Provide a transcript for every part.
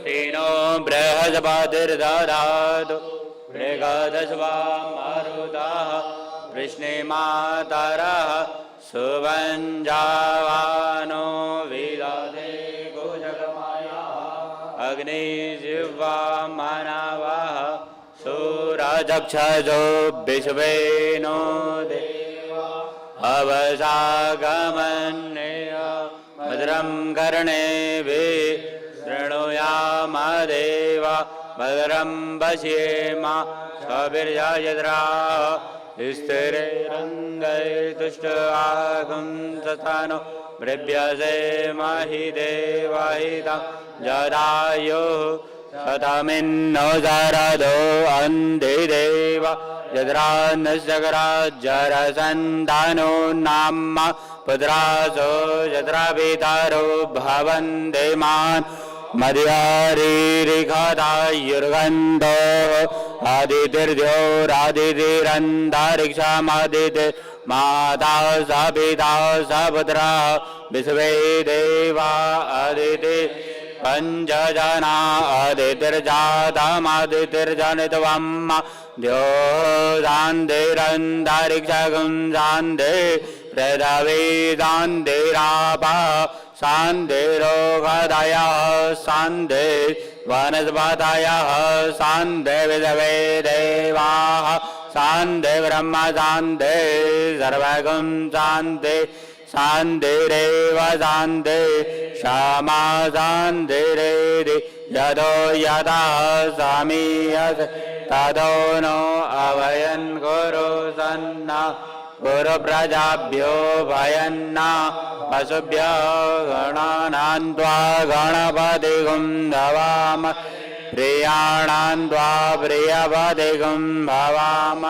तेनो बृहस्पतिर्दधातु मृगदस्वा मारुतः वृष्णे मातरः सुवञ्जावानो विदधे गोजगमया अग्निजिह्वा मानवः सूरजक्षजो विश्वेनो देवा अवसागमन्नेय भद्रं कर्णेभिः शृणुयामदेवा भद्रं पश्येम सविर्यजत्राः स्थिरैरङ्गैस्तुष्टवागुंसथानो मृभ्यसेमहि देवहितं जदायुः शतमिन्नो शरदो अन्धिदेव यद्रान्नश्चक्राज्जरसन्धानो नाम पुत्रासो यत्रापितरो भवन्ते मान् मध्यारीरिखदायुर्गन्धो आदितिर्द्योरादितिरन्तरिक्षमादिति माता स पिता स पुत्रः विश्वे देवा अदिति पञ्चजना अदितिर्जातमदितिर्जनित्वम् द्यो शान्तिरन्तरिक्षगं शान्ति पृथिवीशान्तिरापः शान्तिरोगदयः शान्ति वनस्पतयः शान्ति विश्वे देवाः शान्ति ब्रह्म शान्ति सर्वगं शान्ति शान्तिरेव शान्ति क्षमा शान्तिरेधि यतो यथा समीयते ततो नो अभयन् कुरु सन्ना गुरु प्रजाभ्यो भयन्न पशुभ्यो गणानान्त्वा गणपतिगुं भवाम प्रियाणान्त्वा प्रियपतिगुं भवाम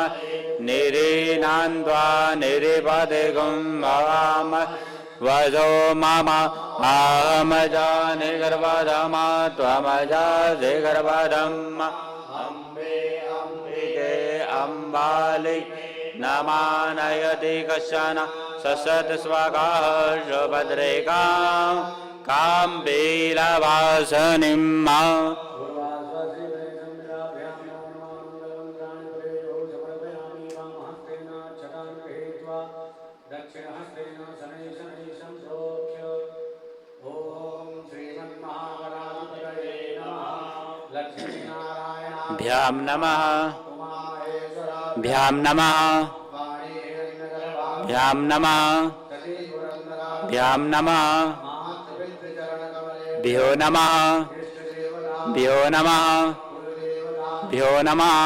निरीनान्त्वा निरिपतिगुं भवाम वसो मम अहमजानि गर्भधम त्वमजासि गर्भधम् अम्बे अम्बिके अम्बालि नमानयति कश्चन ससत्स्वकाः सुभद्रेकां काम्बीलवासनिम् भ्यां नमः भ्यां नमः भ्यां नमः भ्यां नमः भ्यो नमः भ्यो नमः भ्यो नमः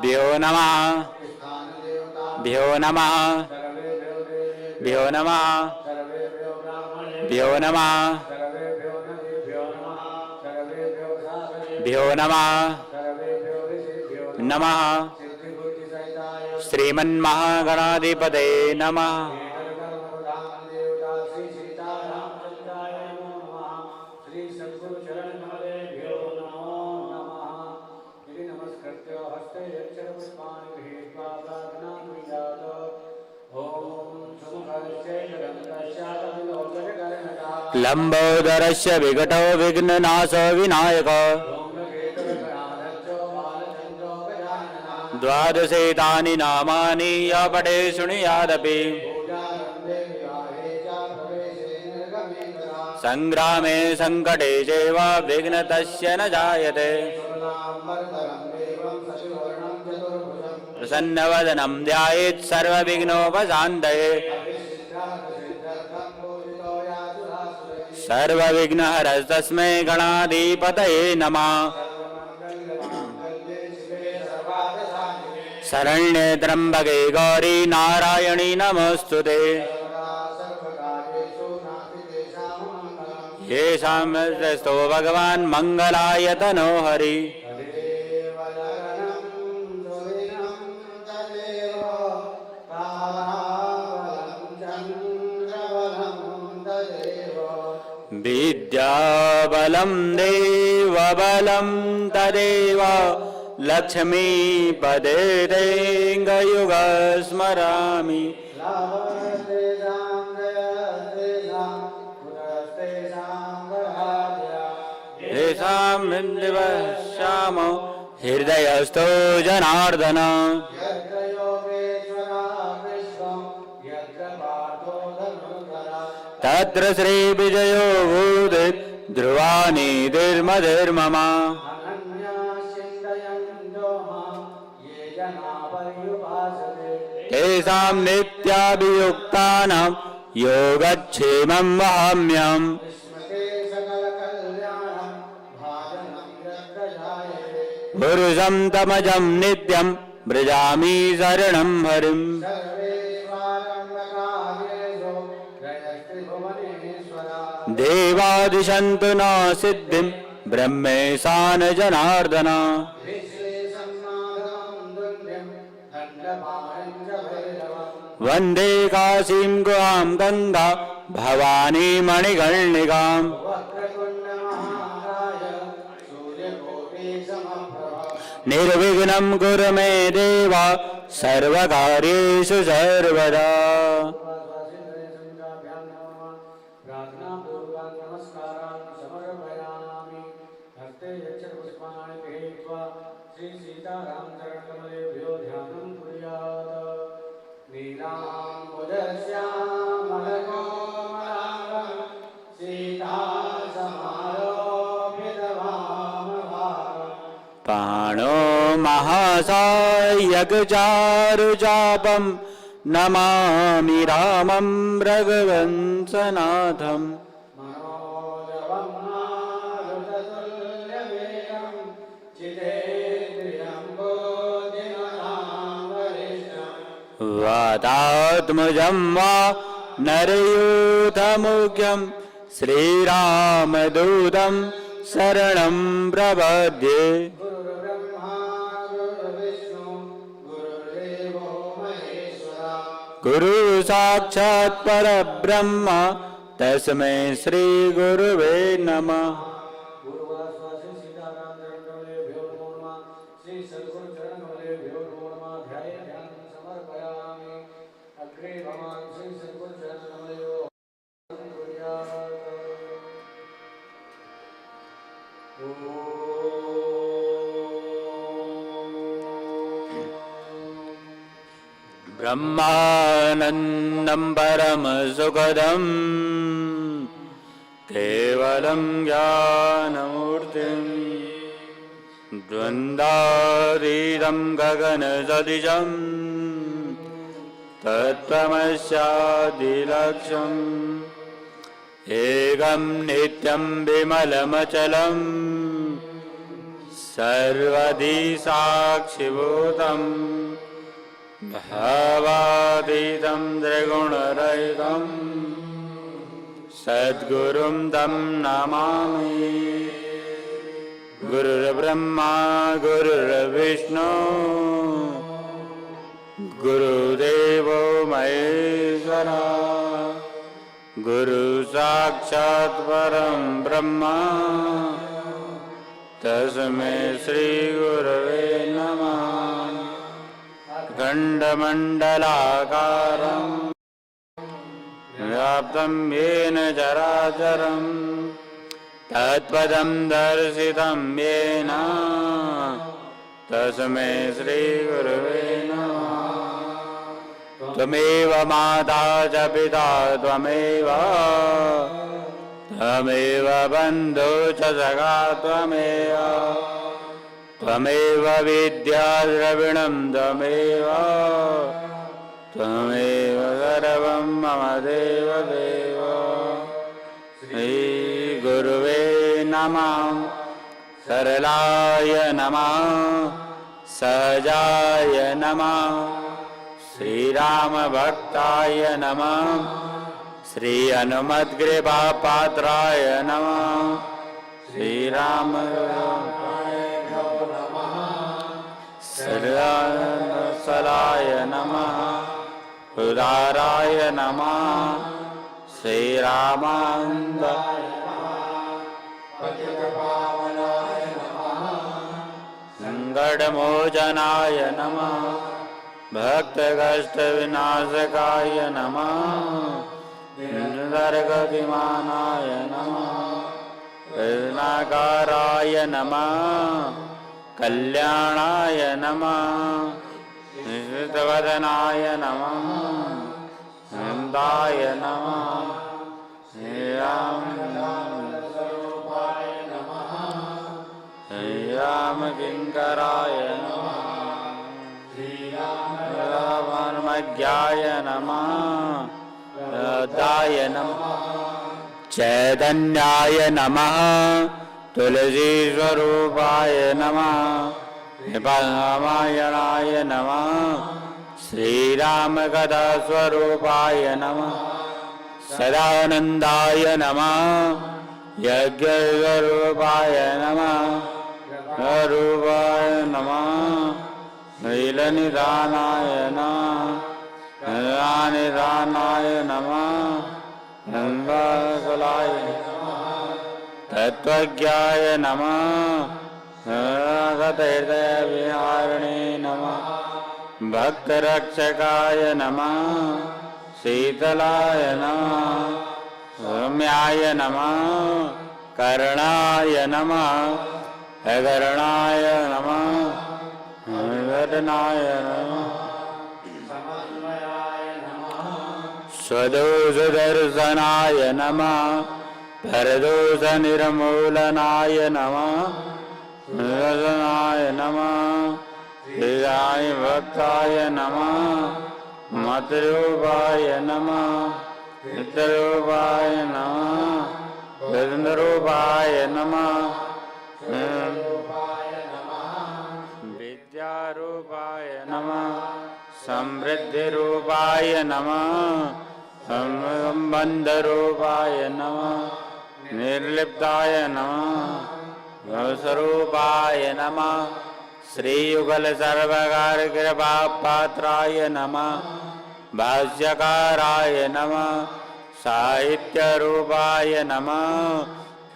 भ्यो नमः भ्यो नमः भ्यो नमः भ्यो नमः भ्यो नमः नमः श्रीमन्महागणाधिपते नमः लंबोदरस्य विकटो विघ्ननाशो विनायक द्वादशेतानि नामानि य पठे शृणुयादपि संग्रामे संकटे चैव विघ्नतस्य न जायते प्रसन्नवदनं ध्यायेत् सर्वविघ्नोपशान्तये सर्वविघ्नहरस्तस्मै गणाधिपतये नमः शरण्ये त्र्यंबके गौरी नारायणी नमोस्तुते येषामस्तु भगवान् मंगलाय तनो हरि विद्याबलं देवबलं तदेव लक्ष्मीपदे देङ्गयुग स्मरामि येषां विद्वश्यामो हृदयस्थो जनार्दन तत्र श्रीविजयो भूदित् ध्रुवानीतिर्मधिर्मम तेषां नित्याभियुक्तानां योगक्षेमं वहाम्यहम् पुरुषं तमजं नित्यं व्रजामि शरणं हरिम् देवादिशन्तु न सिद्धिं ब्रह्मेशान जनार्दन वन्दे काशीं गुहां गंगा भवानी मणिकर्णिकाम् निर्विघ्नं कुरु मे देव सर्वकार्येषु सर्वदा पाणो महासायकचारुचापं नमामि रामं रघुवंशनाथम् वातात्मजं वा नरयूथमुख्यं श्रीरामदूतं शरणं प्रपद्ये गुरु साक्षात् परब्रह्म तस्मै श्री गुरुवे नमः ब्रह्मानन्दं परमसुखदं केवलं ज्ञानमूर्तिं द्वन्द्वातीतं गगनसदृशं तत्त्वमस्यादिलक्ष्यम् एकं नित्यं विमलमचलं सर्वधी साक्षिभूतम् भावातीतं त्रिगुणरहितं सद्गुरुं तं नमामि गुरुर्ब्रह्मा गुरुर्विष्णु गुरुदेवो महेश्वरा गुरु साक्षात् परं ब्रह्म तस्मै श्री गुरवे नमः खण्डमण्डलाकारं व्याप्तं येन चराचरं तत्पदं दर्शितं येन तस्मै श्रीगुरुवे नमः त्वमेव माता च पिता त्वमेव त्वमेव बन्धु च सखा त्वमेव त्वमेव विद्या द्रविणं त्वमेव त्वमेव सर्वं मम देव देव श्रीगुरुवे नमः सरलाय नमः सहजाय नमः श्रीरामभक्ताय नमः श्री हनुमद्कृपापात्राय नमः श्रीरामभक्ताय सरलाय नमः उदाराय नमः श्रीरामानन्दाय संकटमोचनाय नमः भक्तकष्टविनाशकाय नमः निर्गतिमानाय नमः करुणाकाराय नमः कल्याणाय नमः निश्चितवदनाय नमः नन्दाय नमः रामस्वरूपाय नमः रामकिङ्कराय नमः श्रीरामज्ञाय नमः दाय नमः चैतन्याय नमः तुलसी स्वरूपाय नमः रामायणाय नमः श्रीराम कथा स्वरूपाय नमः सदानंदाय नमः यज्ञ स्वरूपाय नमः रूपाय नमः नीलनिदानाय नमः निदानाय नमः नंदलाय तत्वज्ञाय नमः हृदय विहारिणे नमः भक्तरक्षकाय नमः शीतलाय नमः रम्याय नमः कर्णाय नमः अकर्णाय नमः वदनाय नमः स्वदोषदर्शनाय नमः परदोषनिर्मूलनाय नमः रसनाय नमः हृदय भक्ताय नमः मतरूपाय नमः नित्यरूपाय नमः विष्णुरूपाय नमः विद्यारूपाय नमः समृद्धिरूपाय नमः संबंधरूपाय नमः निर्लिप्ताय नमः स्वरूपाय नमः श्रीयुगल सर्वकार कृपा पात्राय नमः भाष्यकाराय नमः साहित्य रूपाय नमः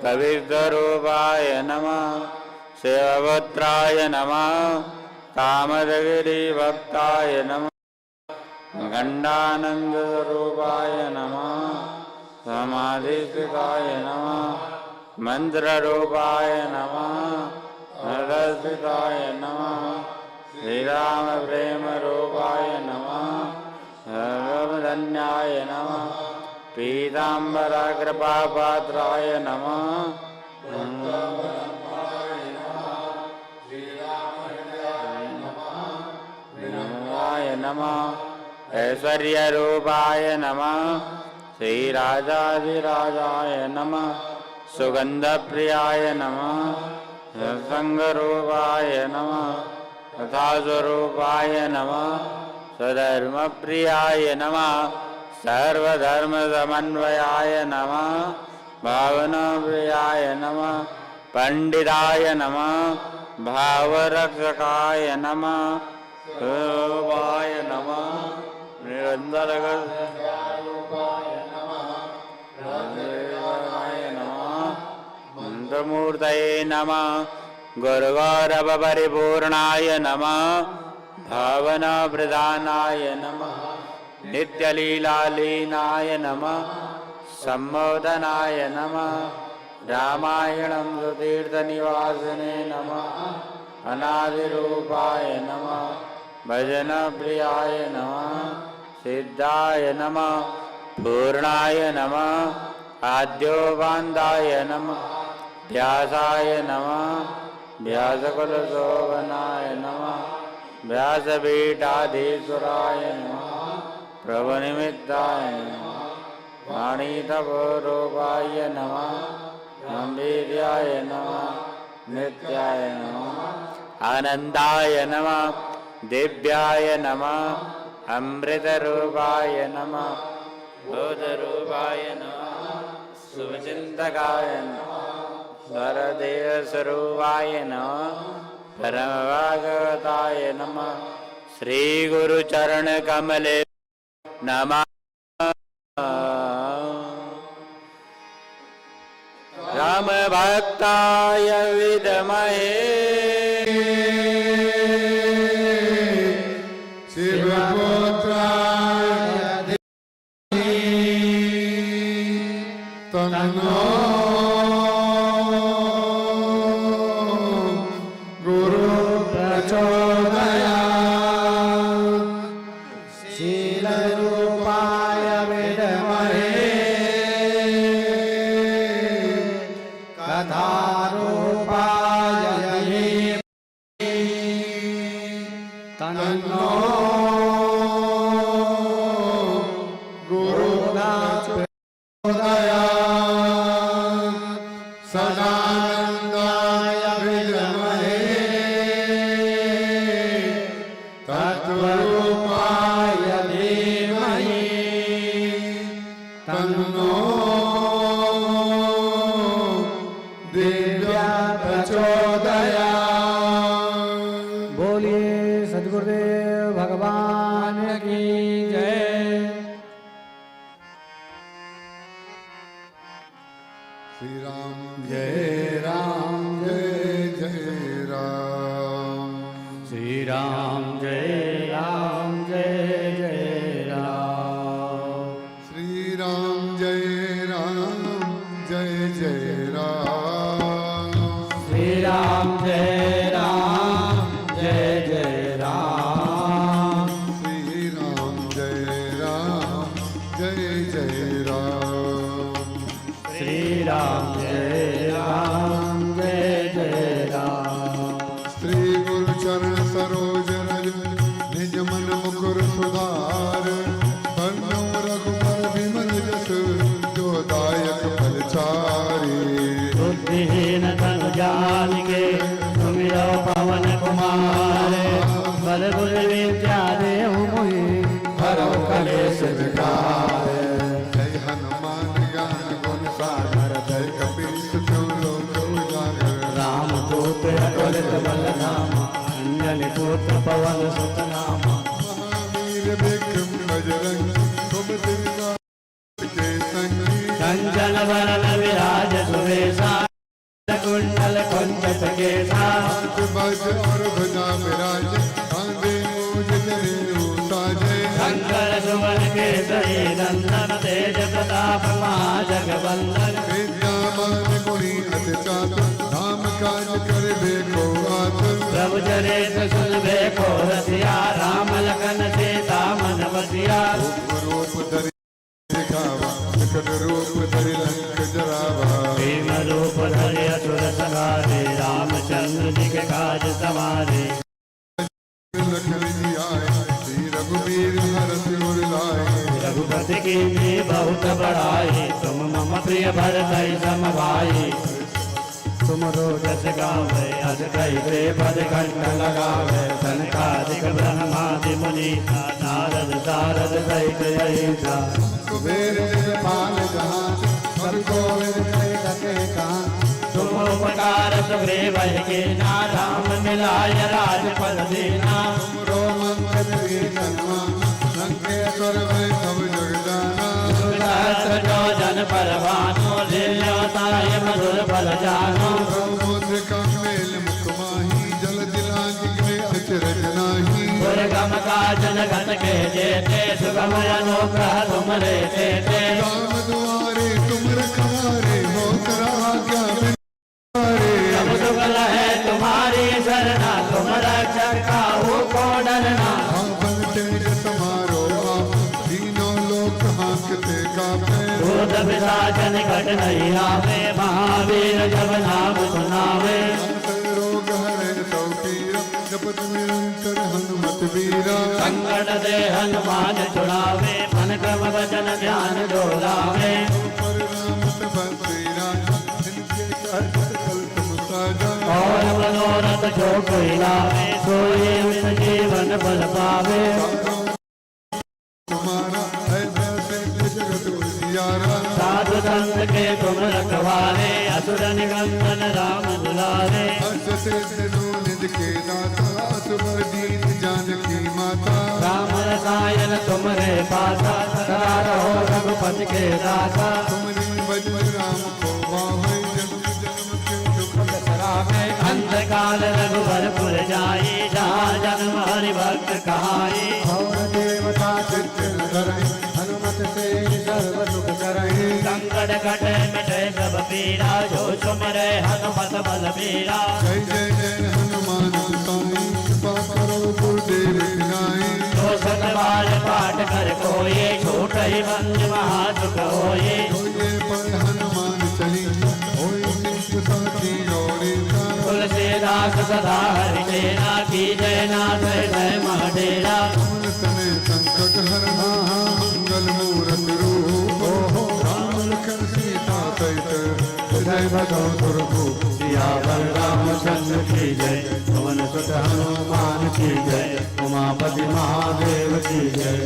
कवित्वरूपाय नमः शिवपुत्राय नमः कामदगिरि भक्ताय नमः गंडानंद रूपाय नमः समाधिस्थिताय नमः मंत्र रूपाय नमः हृदयस्थिताय नमः श्रीराम प्रेम रूपाय नमः धन्याय नमः पीतांबर कृपा पात्राय नमः नमः ऐश्वर्य रूपाय नमः श्रीराजाधिराजाय नमः सुगंध प्रियाय नमः संगरूपाय नमः तथा स्वरूपाय नमः स्वधर्म प्रियाय नमः सर्वधर्म समन्वयाय नमः भावना प्रियाय नमः पंडिताय नमः भावरक्षकाय नमः रूपाय नमः निरंतर मंत्रमूर्तये नमः गुरुगौरव परिपूर्णाय नमः भावना प्रदानाय नमः नित्यलीलालीनाय नमः सम्बोधनाय नमः रामायणं सुतीर्थनिवासिने नमः अनादिरूपाय नमः भजन प्रियाय नमः सिद्धाय नमः पूर्णाय नमः आद्योपान्ताय नमः व्यासाय नमः व्यासकुलशोभनाय नमः व्यासपीठाधीश्वराय नमः प्रभुनिमित्ताय नमः वाणीतपोरूपाय नमः गंभीर्याय नमः नित्याय नमः आनंदाय नमः दिव्याय नमः अमृतरूपाय नमः बोधरूपाय नमः शुभचिन्तकाय नमः स्वरदेवस्वरूपाय नमः परमभागवताय नमः श्रीगुरुचरणकमले नमः रामभक्ताय विद्महे शिवपुत्राय तन्नो तथारूपाय धीमहि तन्नो गुरुनाथ प्रचोदयात् सदानन्दाय विद्महे तत्त्वरूपाय धीमहि तन्नो दिव्या प्रचोदयात्। बोलिए सद्गुरुदेव भगवान की जय। श्री राम जय राम जय जय राम। श्री राम जय राम जय जय राम। श्री राम जय राम जय जय राम। श्री राम जय राम जय जय राम। श्री राम जय राम जय जय राम। श्री राम जय राम जय जय राम। श्री गुरु चरण सरोज रज निज मन मुकुर सुधार बरनौ रघुबर विमल जस जो दायक फलचारी। बुद्धिहीन तनु जानिके सुमिरो पवन कुमार बल बुल विद्या देहु मोहि हरौ कलेश विकार। जय हनुमान ज्ञान गुण सागर जय कपीश तिहु लोक उजागर। रामदूत अतुलित बल धाम अंजनी पुत्र पवन सुत नाम। महावीर विक्रम बजरंगी सुमति के संगी। कंचन वरन विराज सुवेशा कुंडल कुंचित केसा। हाथ बाज और भुजा विराज कांधे मूज जनेऊ साजे। शंकर सुवन केसरी नंदन तेज प्रताप महाजगवंदन। विद्यामान गुणी अति चातुर धाम काज करबे को आतुर। प्रभु चरित्र सुनबे को रसिया राम लखन सीता मन बसिया। रूप धरि दिखावा विकट रूप धरि लंक जरावा। भीम रूप धरि असुर संहारे रामचंद्र जी के काज सवारे। लखन जी आए श्री रघुवीर हरष उर लाए। रघुपति की बहुत बड़ाई तुम मम प्रिय भरत सम भाई। तुम रोजस गावे अस कई पद कंठ लगावे। सनकादिक ब्रह्मादि मुनीसा नारद सारद सहित अहिसा। कुबेर पाल जहान हर गोविंद जय सके कान। तुम उपकार सुग्रीव के ना राम मिलाय राजपद दीना। तुमरो मंत्र सन्मान लंकेश्वर भय सब जग जाना। सहस्र जो जन परवानो लील्योताय मधुर फल जानो। मुद्रिका मेल मुख माही जल दिलांग में अचरज नाही। दुर्गम काजन घट के जेते सुगम अनुग्रह तुमरे तेते। राम दुआरे तुम रखवारे हो करा क्या सब सुगल है तुम्हारी शरणा तुम रक्षक काहू को डरना। आपन तेज समारो आप तीनों लोक हांकते कापे। भूत पिशाचन घट नहीं आवे महावीर जब नाम सुनावे। रोग हरे सौ पीरा जपत निरंतर हनुमत वीरा। संकट दे हनुमान छुड़ावे मन क्रम वचन ध्यान डोलावे। परनामत भक्ति राजा इनके कर सकल तुम साजा। और मनोरथ जो कोई लावे सोए उस जीवन बल पावे। तुम्हारा है वैसे जगत उजियारा। साधु संत के तुम रखवारे असुर निकंदन राम दुलारे। हर्ष सिद्ध निध के दाता सुबर दीन जानकी माता। राम रसायन तुमरे पासा सदा रहो रघुपति के दासा। तुमने भजन राम को पावै जन्म जन्म के दुख सरावे अंधकाल रघुबरपुर जाई जहाँ जन्म हरि भक्त कहाई। और देवता चित्त धरई हनुमत से सर्व दुख करई। संकट कट मिटे सब पीरा जो सुमरे हनुमत बल बीरा। जय जय जय हनुमान गोसाई कृपा करो गुरुदेव नाई। तो सत बार पाठ कर कोई छूट ही बंद महासुख होये। पर हनुमान चली होई सिख सदा हरि तेरा की जय नाथ जय महाडेरा कमल तने संकट हरना मंगल मूरत रूप राम लखन सीता सहित हृदय भजो सुरभु सियावर रामचंद्र की जय पवन सुत हनुमान की जय उमापति महादेव की जय।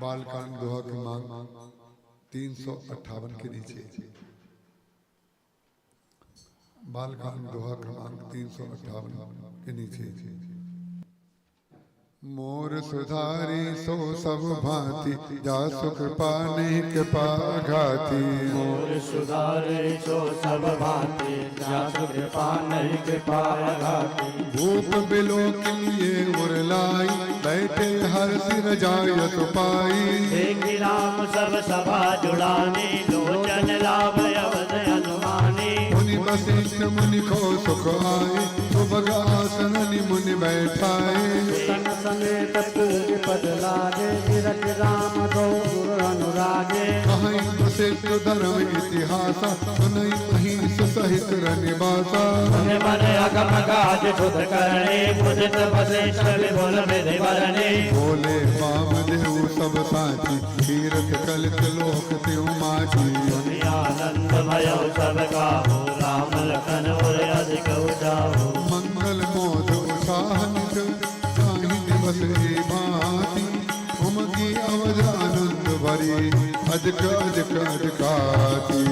बालकांड दोहा क्रमांक 358 के नीचे। बालकांड दोहा क्रमांक 358 के नीचे। मोर सुधारी सो सब भांति जासु कृपा नहीं कृपा घाती मोर सुधारे सो सब भांति जासु कृपा नहीं कृपा घाती भूप बिलो के लिए उरलाई बैठे हर सिर जायत पाई देखी राम सब सभा जुड़ानी लोचन लाभ अवध अनुमानी मुनि वशिष्ठ मुनि को सुख आए सुभग आसन मुनि बैठाए सन समेत पूज पद लागे गिरत राम दो गुरु अनुरागे कहीं वशिष्ठ धर्म इतिहास सुनई महिष सहित रनिवासा मन मन अगम गाज सुध करणे मुदित वशिष्ठ विपुल विधि वरणे बोले वामदेव सब साथी तीर्थ कलित लोक त्यों माची आनंद भयो सब गाहो राम लखन और अधिक उजाहो मंगल मोद उत्साह निज साहि दिवस ए भांति उमगी अवध आनंद भरी अधिक अधिक अधिकाति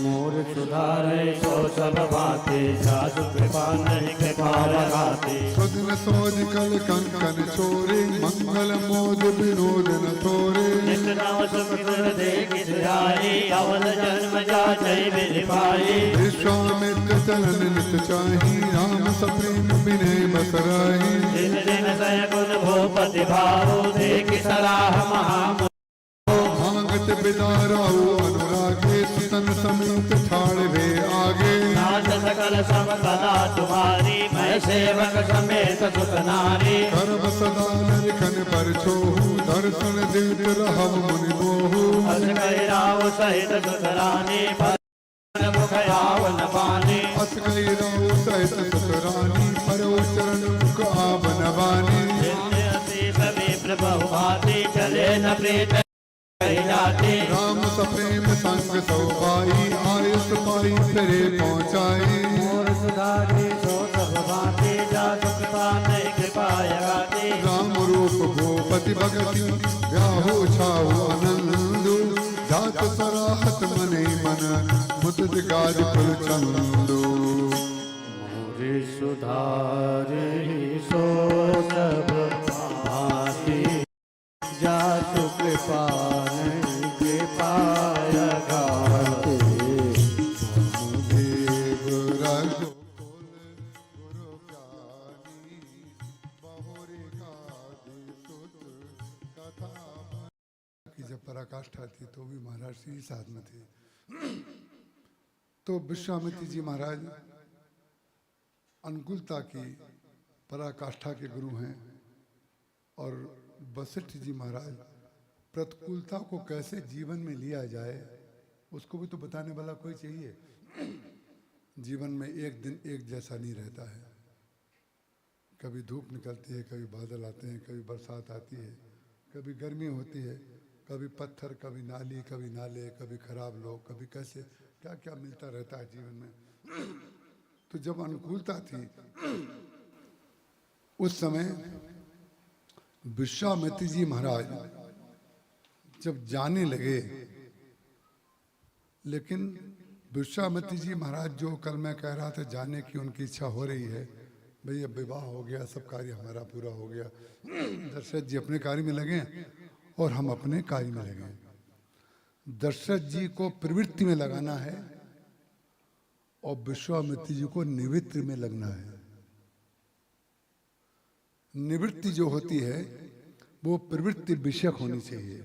मोर सुधारे सो सब भांति जासु कृपा नहीं कृपा लगाते सदन सोज कल कंकन छोरे मंगल मोद विनोद न थोरे नित नाम सुखिर देख सुहाई अवध जन्म जा जय विधि पाई विश्वामित्र चरण नित चाही राम सप्रेम विनय बस राही दिन दिन सय गुण भूपति भाऊ देख सराह महा भांगत बिदाराऊ अनुरागे सुतन समेत ठाड़वे आगे नाथ सकल सब कला तुम्हारी मैं सेवक समेत सुख नारी करब सदा नरखन पर छोहू दर्शन देत रहब मुनि मोहू अस कहि राव सहित सुख रानी पर मुख आवन पानी अस कई राऊ सहित सुतरानी परो चरण मुख आवन बानी सभी प्रभु भाती चले न प्रीत जाते राम सप्रेम संग सौभाई आयुष पाई फिरे पहुँचाई मोर सुधारी सो सब भांति जासु कृपा नहीं कृपा लगाते राम रूप भूपति भगति व्याहु छाहु आनंदु जात सराहत मने मन मुदित गाज कुल चंदु मोर सुधारी सो सब भांति जासु कृपा नहीं कृपा लगाते देव रघुकुल गुरु ज्ञानी बहुरे गादि सुत कथा की जब पराकाष्ठा थी तो भी महाराज श्री साथ में थे। तो विश्वामित्र जी महाराज अनुकूलता की पराकाष्ठा के गुरु हैं और वशिष्ठ जी महाराज प्रतिकूलता को कैसे जीवन में लिया जाए उसको भी तो बताने वाला कोई चाहिए। जीवन में एक दिन एक जैसा नहीं रहता है, कभी धूप निकलती है, कभी बादल आते हैं, कभी बरसात आती है, कभी गर्मी होती है, कभी पत्थर, कभी नाली, कभी नाले, कभी खराब लोग, कभी कैसे क्या क्या मिलता रहता है जीवन में। तो जब अनुकूलता थी उस समय विश्वामित्र जी महाराज जब जाने लगे, लेकिन विश्वामित्र जी महाराज जो कल मैं कह रहा था जाने की उनकी इच्छा हो रही है, भैया विवाह हो गया, सब कार्य हमारा पूरा हो गया, दशरथ जी अपने कार्य में लगे और हम अपने कार्य में लगे। दशरथ जी को प्रवृत्ति में लगाना है और विश्वामित्र जी को निवृत्ति में लगना है। निवृत्ति जो होती है वो प्रवृत्ति विषयक होनी चाहिए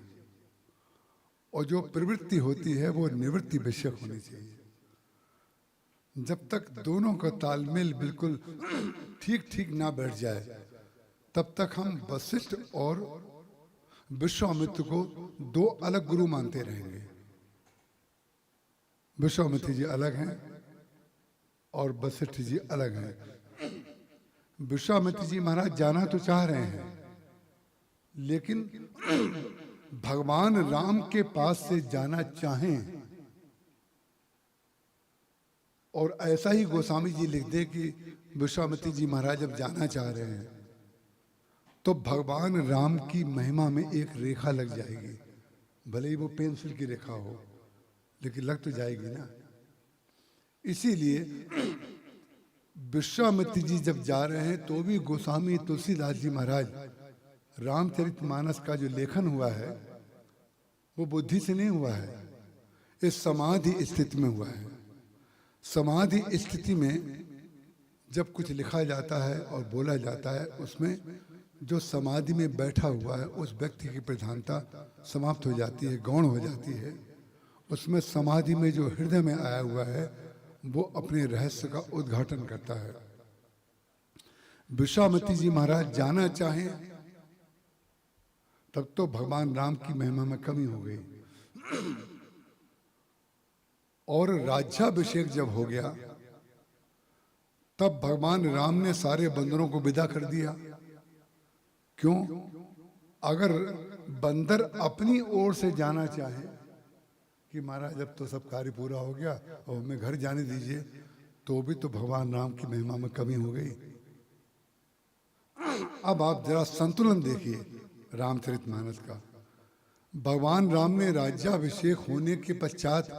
और जो प्रवृत्ति होती है वो निवृत्ति विषयक होनी चाहिए। जब तक दोनों का तालमेल बिल्कुल ठीक ठीक ना बैठ जाए तब तक हम वशिष्ठ और विश्वामित्र को दो अलग गुरु मानते रहेंगे। विश्वामित्र जी अलग हैं और वशिष्ठ जी अलग हैं। विश्वामित्र जी महाराज जाना तो चाह रहे हैं, लेकिन भगवान राम के पास से जाना चाहें, और ऐसा ही गोस्वामी जी लिख दे कि विश्वामित्र जी महाराज जब जाना चाह रहे हैं तो भगवान राम की महिमा में एक रेखा लग जाएगी, भले ही वो पेंसिल की रेखा हो, लेकिन लग तो जाएगी ना। इसीलिए विश्वामित्र जी जब जा रहे हैं तो भी गोस्वामी तुलसीदास जी महाराज रामचरितमानस का जो लेखन हुआ है वो बुद्धि से नहीं हुआ है, इस समाधि स्थिति में हुआ है। समाधि स्थिति में जब कुछ लिखा जाता है और बोला जाता है, उसमें जो समाधि में बैठा हुआ है उस व्यक्ति की प्रधानता समाप्त हो जाती है, गौण हो जाती है। उसमें समाधि में जो हृदय में आया हुआ है वो अपने रहस्य का उद्घाटन करता है। विश्वामित्र जी महाराज जाना चाहें तब तो भगवान राम की महिमा में कमी हो गई। और राज्याभिषेक जब हो गया तब भगवान राम ने सारे बंदरों को विदा कर दिया। क्यों? अगर बंदर अपनी ओर से जाना चाहे कि महाराज अब तो सब कार्य पूरा हो गया और हमें घर जाने दीजिए, तो भी तो भगवान राम की महिमा में कमी हो गई। अब आप जरा संतुलन देखिए रामचरितमानस का। भगवान राम ने राज्याभिषेक होने के पश्चात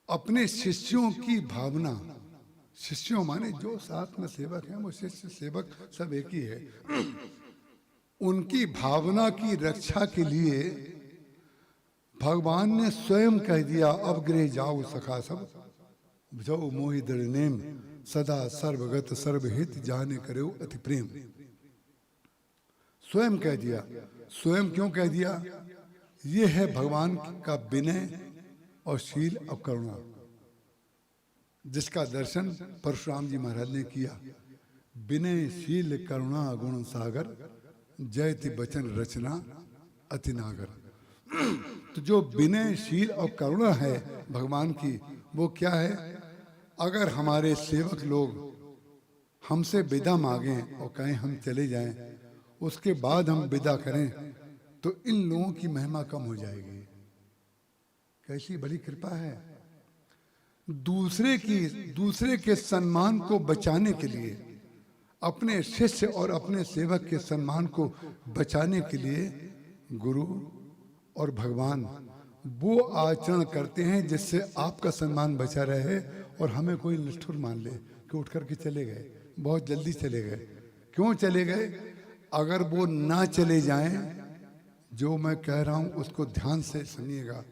अपने शिष्यों की भावना, शिष्यों माने जो साथ में सेवक हैं वो शिष्य सेवक सब एक ही है, उनकी भावना की रक्षा के लिए भगवान ने स्वयं कह दिया, अब गृह जाओ सखा सब जाओ मोहि दृढ़ नेम सदा सर्वगत सर्वहित जाने करो अति प्रेम। स्वयं कह दिया। स्वयं क्यों कह दिया? ये है भगवान का विनय और शील और करुणा, जिसका दर्शन परशुराम जी महाराज ने किया। विनय शील करुणा गुण सागर जयति बचन रचना अति नागर। तो जो विनय शील और करुणा है भगवान की, वो क्या है? अगर हमारे सेवक लोग हमसे विदा मांगें और कहें हम चले जाएं, उसके बाद हम विदा करें, तो इन लोगों की महिमा कम हो जाएगी। कैसी बड़ी कृपा है। दूसरे के सम्मान को बचाने के लिए, अपने शिष्य और अपने सेवक के सम्मान को बचाने के लिए गुरु और भगवान वो आचरण करते हैं जिससे आपका सम्मान बचा रहे और हमें कोई निष्ठुर मान ले कि उठ करके चले गए, बहुत जल्दी चले गए। क्यों चले गए? अगर वो ना चले जाएं, जो मैं कह रहा हूं उसको ध्यान से सुनिएगा,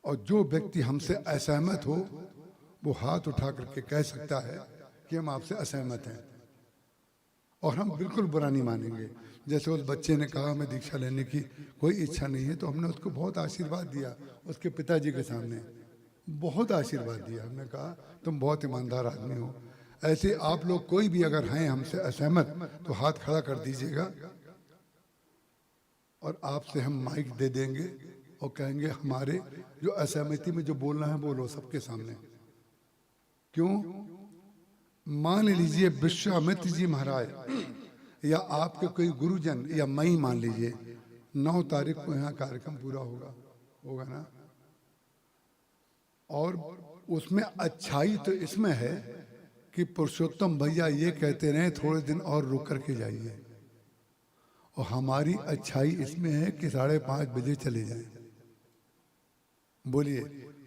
और जो व्यक्ति हमसे असहमत हो वो हाथ उठा करके कह सकता है कि हम आपसे असहमत हैं, और हम बिल्कुल बुरा नहीं मानेंगे। जैसे उस बच्चे ने कहा मैं दीक्षा लेने की कोई इच्छा नहीं है, तो हमने उसको बहुत आशीर्वाद दिया, उसके पिताजी के सामने बहुत आशीर्वाद दिया। हमने कहा तुम बहुत ईमानदार आदमी हो। ऐसे आप लोग कोई भी अगर हैं हमसे असहमत तो हाथ खड़ा कर दीजिएगा, और आपसे हम माइक दे देंगे और कहेंगे हमारे जो असहमति में जो बोलना है बोलो सबके सामने। क्यों? मान लीजिए विश्वामित्र जी महाराज या आपके कोई गुरुजन या मई मान लीजिए 9 तारीख को यहाँ कार्यक्रम पूरा होगा ना, और उसमें अच्छाई तो इसमें है कि पुरुषोत्तम भैया ये कहते रहे थोड़े दिन और रुक करके जाइए, और हमारी अच्छाई इसमें है कि 5:30 बजे चले जाएं। बोलिए,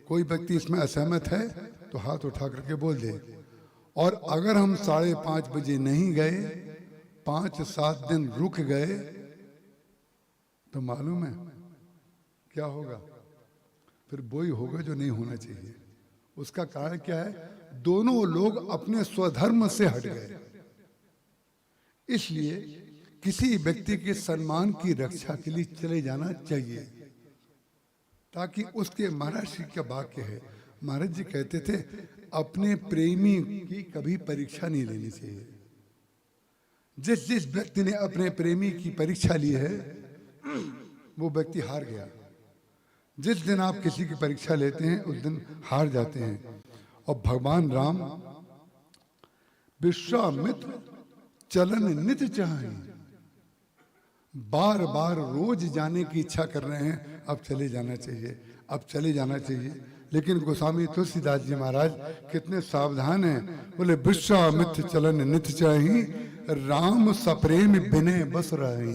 कोई व्यक्ति इसमें असहमत है तो हाथ उठा करके बोल दे। और अगर हम 5:30 बजे नहीं गए, 5-7 दिन रुक गए, तो मालूम है क्या होगा? फिर वही होगा जो नहीं होना चाहिए। उसका कारण क्या है? दोनों लोग अपने स्वधर्म से हट गए। इसलिए किसी व्यक्ति के सम्मान की रक्षा के लिए चले जाना चाहिए, ताकि उसके महाराज जी का वाक्य है, महाराज जी कहते थे अपने प्रेमी की कभी परीक्षा नहीं लेनी चाहिए। जिस व्यक्ति ने अपने प्रेमी की परीक्षा ली है वो व्यक्ति हार गया। जिस दिन आप किसी की परीक्षा लेते हैं उस दिन हार जाते हैं। और भगवान राम विश्वामित्र चलन नित चाहे, बार बार रोज जाने की इच्छा कर रहे हैं, अब चले जाना चाहिए, अब चले जाना चाहिए। लेकिन गोस्वामी तुलसीदास जी महाराज कितने सावधान हैं, बोले विश्वामित्र चलन नित चाही, राम सप्रेम विनय बस रहे।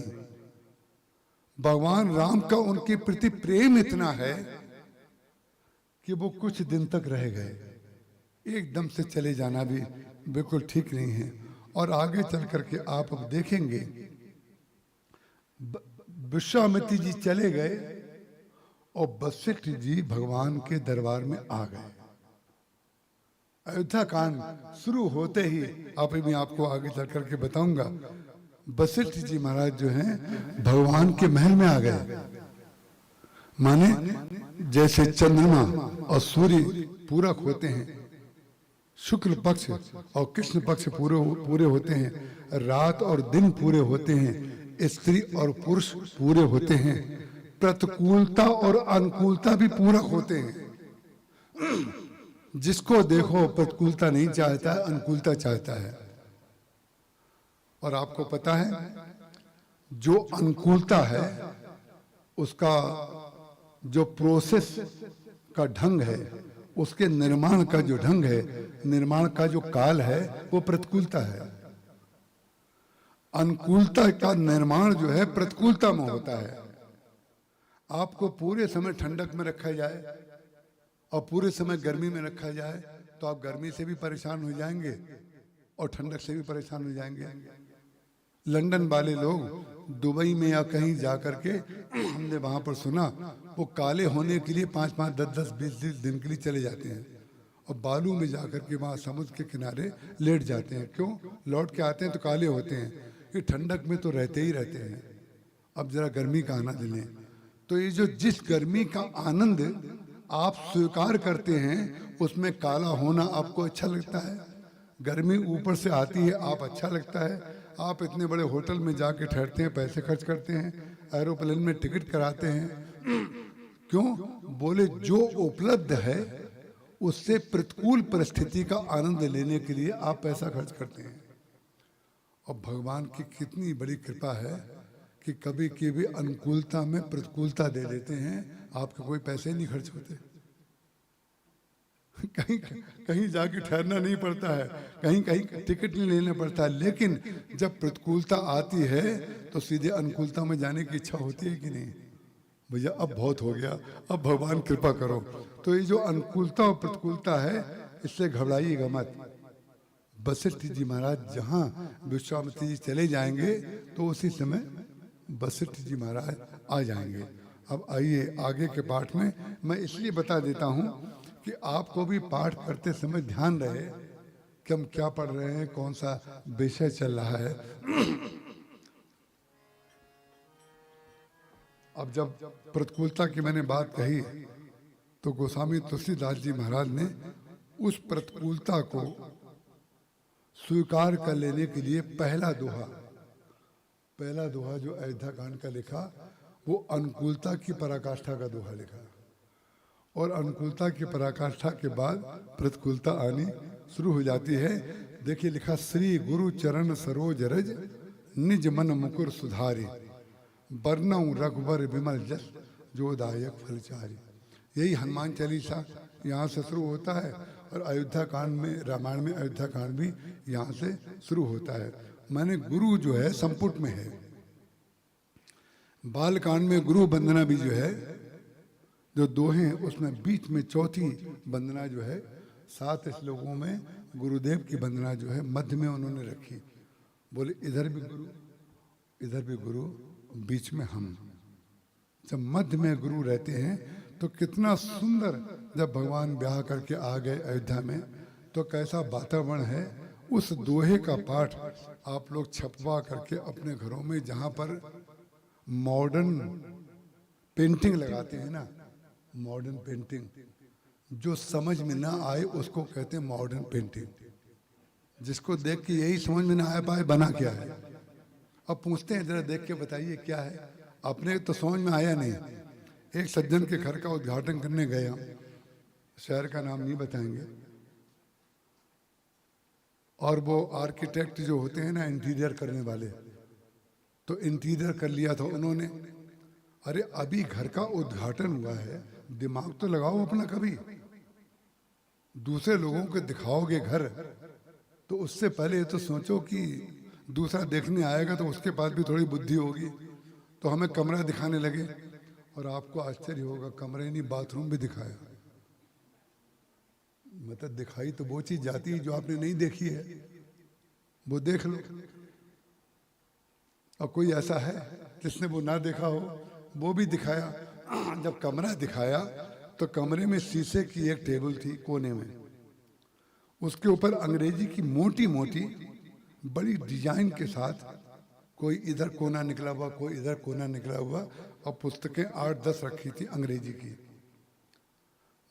भगवान राम का उनके प्रति प्रेम इतना है कि वो कुछ दिन तक रह गए, एकदम से चले जाना भी बिल्कुल ठीक नहीं है। और आगे चल करके आप अब देखेंगे विश्वामित्र जी चले गए और वशिष्ठ जी भगवान के दरबार में आ गए। अयोध्या कांड शुरू होते ही आप मैं आपको आगे चल करके बताऊंगा, वशिष्ठ जी महाराज जो हैं भगवान के महल में आ गए। माने जैसे चंद्रमा और सूर्य पूरक होते हैं, शुक्ल पक्ष और कृष्ण पक्ष पूरे होते हैं, रात और दिन पूरे होते हैं, स्त्री और पुरुष पूरे होते हैं, प्रतिकूलता और अनुकूलता भी पूरक होते हैं। जिसको देखो प्रतिकूलता नहीं चाहता है, अनुकूलता चाहता है। और आपको पता है जो अनुकूलता है उसका जो प्रोसेस का ढंग है, उसके निर्माण का जो ढंग है, निर्माण का जो काल है, वो प्रतिकूलता है। अनुकूलता का निर्माण जो है प्रतिकूलता में होता है। आपको पूरे समय ठंडक में रखा जाए और पूरे समय गर्मी में रखा जाए तो आप गर्मी से भी परेशान हो जाएंगे और ठंडक से भी परेशान हो जाएंगे। लंदन वाले लोग दुबई में या कहीं जा करके हमने वहां पर सुना, वो काले होने के लिए 5-5, 10-10, 20 दिन के लिए चले जाते हैं और बालू में जा करके वहां समुद्र के किनारे लेट जाते हैं। क्यों? लौट के आते हैं तो काले होते हैं, ये ठंडक में तो रहते ही रहते हैं। अब जरा गर्मी का आनंद लें। तो ये जो जिस गर्मी का आनंद आप स्वीकार करते हैं उसमें काला होना आपको अच्छा लगता है। गर्मी ऊपर से आती है, आप अच्छा लगता है। आप इतने बड़े होटल में जाके ठहरते हैं, पैसे खर्च करते हैं, एरोप्लेन में टिकट कराते हैं। क्यों? बोले जो उपलब्ध है उससे प्रतिकूल परिस्थिति का आनंद लेने के लिए आप पैसा खर्च करते हैं। और भगवान की कितनी बड़ी कृपा है कि कभी कभी अनुकूलता में प्रतिकूलता दे देते हैं, आपके कोई पैसे नहीं खर्च होते। कहीं कहीं जाके ठहरना नहीं पड़ता है, कहीं कहीं टिकट नहीं लेना पड़ता है। लेकिन जब प्रतिकूलता आती है तो सीधे अनुकूलता में जाने की इच्छा होती है कि नहीं? भैया अब बहुत हो गया, अब भगवान कृपा करो। तो ये जो अनुकूलता और प्रतिकूलता है, इससे घबराइएगा मत। वशिष्ठ जी महाराज जहाँ विश्वामित्र जी चले जाएंगे तो उसी समय वशिष्ठ जी महाराज आ जाएंगे। अब आइए आगे के पाठ में मैं इसलिए बता देता हूँ कि आपको भी पाठ करते समय ध्यान रहे कि हम क्या पढ़ रहे हैं, कौन सा विषय चल रहा है। अब जब प्रतिकूलता की मैंने बात कही तो गोस्वामी तुलसीदास जी महाराज ने उस प्रतिकूलता को स्वीकार कर लेने के लिए पहला दोहा जो अयोध्या कांड का लिखा, वो अनुकूलता की पराकाष्ठा का दोहा लिखा। और अनुकूलता की पराकाष्ठा के बाद प्रतिकूलता आनी शुरू हो जाती है। देखिए लिखा, श्री गुरु चरण सरोज रज, निज मन मुकुर सुधारी, बरनऊ रघुबर विमल जस, जो दायक फलचारी। यही हनुमान चालीसा यहाँ से शुरू होता है और अयोध्या कांड में, रामायण में अयोध्या कांड भी यहाँ से शुरू होता है। माने गुरु जो है संपुट में है। बाल कांड में गुरु वंदना भी जो है, जो दोहे उसमें बीच में चौथी वंदना जो है, 7 श्लोकों में गुरुदेव की वंदना जो है मध्य में उन्होंने रखी। बोले इधर भी गुरु, इधर भी गुरु, बीच में हम। जब मध्य में गुरु रहते हैं तो कितना सुंदर। जब भगवान ब्याह करके आ गए अयोध्या में तो कैसा वातावरण है। उस दोहे का पाठ आप लोग छपवा करके अपने घरों में, जहाँ पर मॉडर्न पेंटिंग लगाते हैं ना, मॉडर्न पेंटिंग, जो समझ में ना आए उसको कहते हैं मॉडर्न पेंटिंग। जिसको देख के यही समझ में ना आ पाए बना क्या है। अब पूछते हैं जरा देख के बताइए क्या है। अपने तो समझ में आया नहीं। एक सज्जन के घर का उद्घाटन करने गए हम, शहर का नाम नहीं बताएंगे, और वो आर्किटेक्ट जो होते हैं ना, इंटीरियर करने वाले, तो इंटीरियर कर लिया था उन्होंने। अरे अभी घर का उद्घाटन हुआ है, दिमाग तो लगाओ अपना। कभी दूसरे लोगों को दिखाओगे घर, तो उससे पहले ये तो सोचो कि दूसरा देखने आएगा तो उसके पास भी थोड़ी बुद्धि होगी। तो हमें कमरा दिखाने लगे, और आपको आश्चर्य होगा, कमरे नहीं बाथरूम भी दिखाया। मतलब दिखाई तो वो चीज जाती है जो आपने नहीं देखी है, वो देख लो। और कोई ऐसा है जिसने वो ना देखा हो, वो भी दिखाया। जब कमरा दिखाया तो कमरे में शीशे की एक टेबल थी कोने में, उसके ऊपर अंग्रेजी की मोटी मोटी बड़ी डिजाइन के साथ कोई इधर कोना निकला हुआ, कोई इधर कोना निकला हुआ, और पुस्तकें 8-10 रखी थी अंग्रेजी की।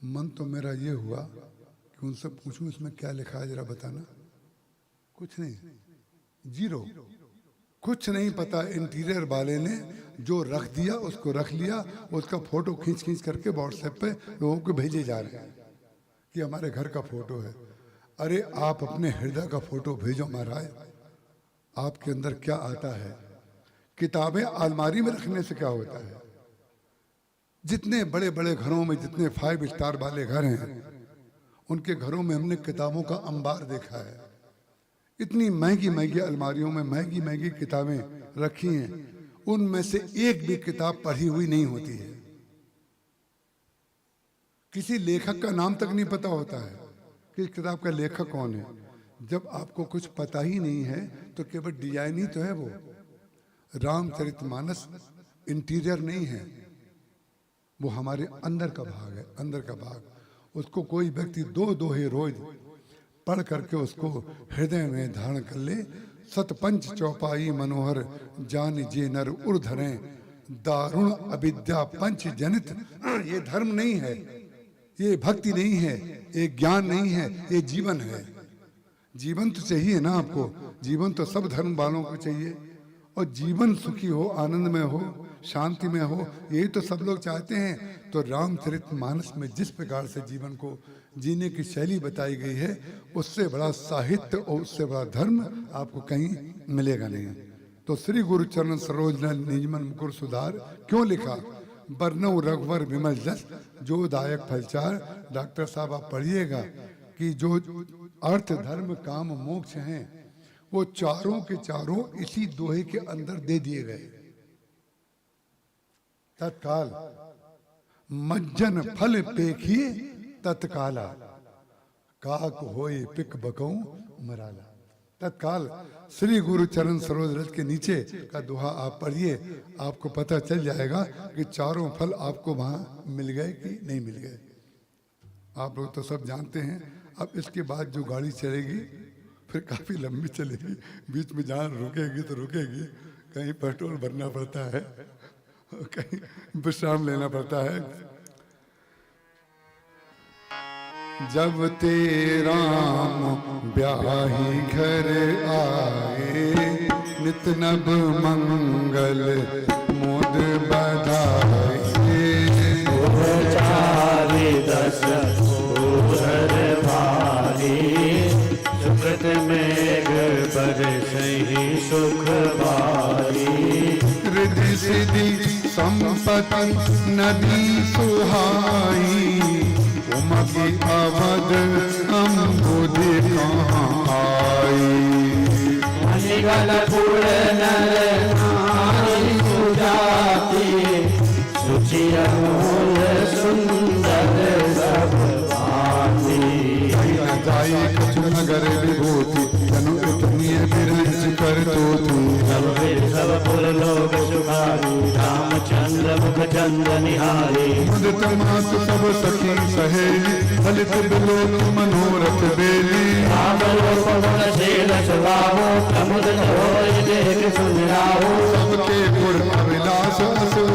मन तो मेरा ये हुआ कि उनसे पूछूं इसमें क्या लिखा है, जरा बताना। कुछ नहीं, जीरो, कुछ नहीं पता। इंटीरियर वाले ने जो रख दिया उसको रख लिया, उसका फोटो खींच खींच करके व्हाट्सएप पे लोगों को भेजे जा रहे हैं कि हमारे घर का फोटो है। अरे आप अपने हृदय का फोटो भेजो महाराज, आपके अंदर क्या आता है। किताबें अलमारी में रखने से क्या होता है। जितने बड़े बड़े घरों में, जितने 5 स्टार वाले घर हैं, उनके घरों में हमने किताबों का अंबार देखा है। इतनी महंगी महंगी अलमारियों में महंगी महंगी किताबें रखी हैं, उनमें से एक भी किताब पढ़ी हुई नहीं होती है। किसी लेखक का नाम तक नहीं पता होता है कि इस किताब का लेखक कौन है। जब आपको कुछ पता ही नहीं है तो केवल डिजाइन ही तो है वो। रामचरितमानस इंटीरियर नहीं है, वो हमारे अंदर का भाग है, अंदर का भाग। उसको कोई व्यक्ति 2 दोहे रोज पढ़ करके उसको हृदय में धारण कर ले। सतपंच चौपाई मनोहर जान जे नर उर धरें, दारुण अविद्या पंच जनित। ये धर्म नहीं है, ये भक्ति नहीं है, ये ज्ञान नहीं है, ये जीवन है। जीवन तो चाहिए ना आपको, जीवन तो सब धर्म वालों को चाहिए। और जीवन सुखी हो, आनंद में हो, शांति में हो, यही तो सब लोग चाहते हैं। तो रामचरितमानस में जिस प्रकार से जीवन को जीने की शैली बताई गई है, उससे बड़ा साहित्य और उससे बड़ा धर्म आपको कहीं मिलेगा नहीं। तो श्री गुरु चरण सरोज निजमन मुकुर सुधार क्यों लिखा। बरनऊ रघुवर विमल जस जो दायक फलचार। डॉक्टर साहब आप पढ़िएगा कि जो अर्थ धर्म काम मोक्ष हैं, वो चारों के चारों इसी दोहे के अंदर दे दिए गए। तत्काल मज्जन फल पेखिए तत्काला, काक होए पिक बकऊं मराला। तत्काल श्री गुरु चरण सरोज रज के नीचे का दोहा आप पढ़िए, आपको पता चल जाएगा कि चारों फल आपको वहां मिल गए कि नहीं मिल गए। आप लोग तो सब जानते हैं। अब इसके बाद जो गाड़ी चलेगी फिर काफी लंबी चलेगी, बीच में जहाँ रुकेगी तो रुकेगी, कहीं पेट्रोल भरना पड़ता है, कहीं विश्राम लेना पड़ता है। जब ते राम ब्याही घर आए, नित नभ मंगल मोद बधाए। चारि दस उधर भारी, सुकृत मेघ बरसहि सुख भारी। रिद्धि सिद्धि संपत्ति नदी सुहाई, उमकी अवध अम्बुधि कहाँ आई। मणिगल पुर नर नारी सुजाति, सुचि अमूल सुंदर सब भांति। जाई कछु नगर विभूति, जनु इतनी बिरंच कर तोतु। सब पुर लोक सुखारी, रामचंद्र मुख चंद निहारी। मुदित मातु सब सखी सहेली, फलित बिलोक मनोरथ बेली। राम लोक गुण शील सुभावो, प्रमुदित होय देख सुन राहो। सबके गुण अभिलाष असु,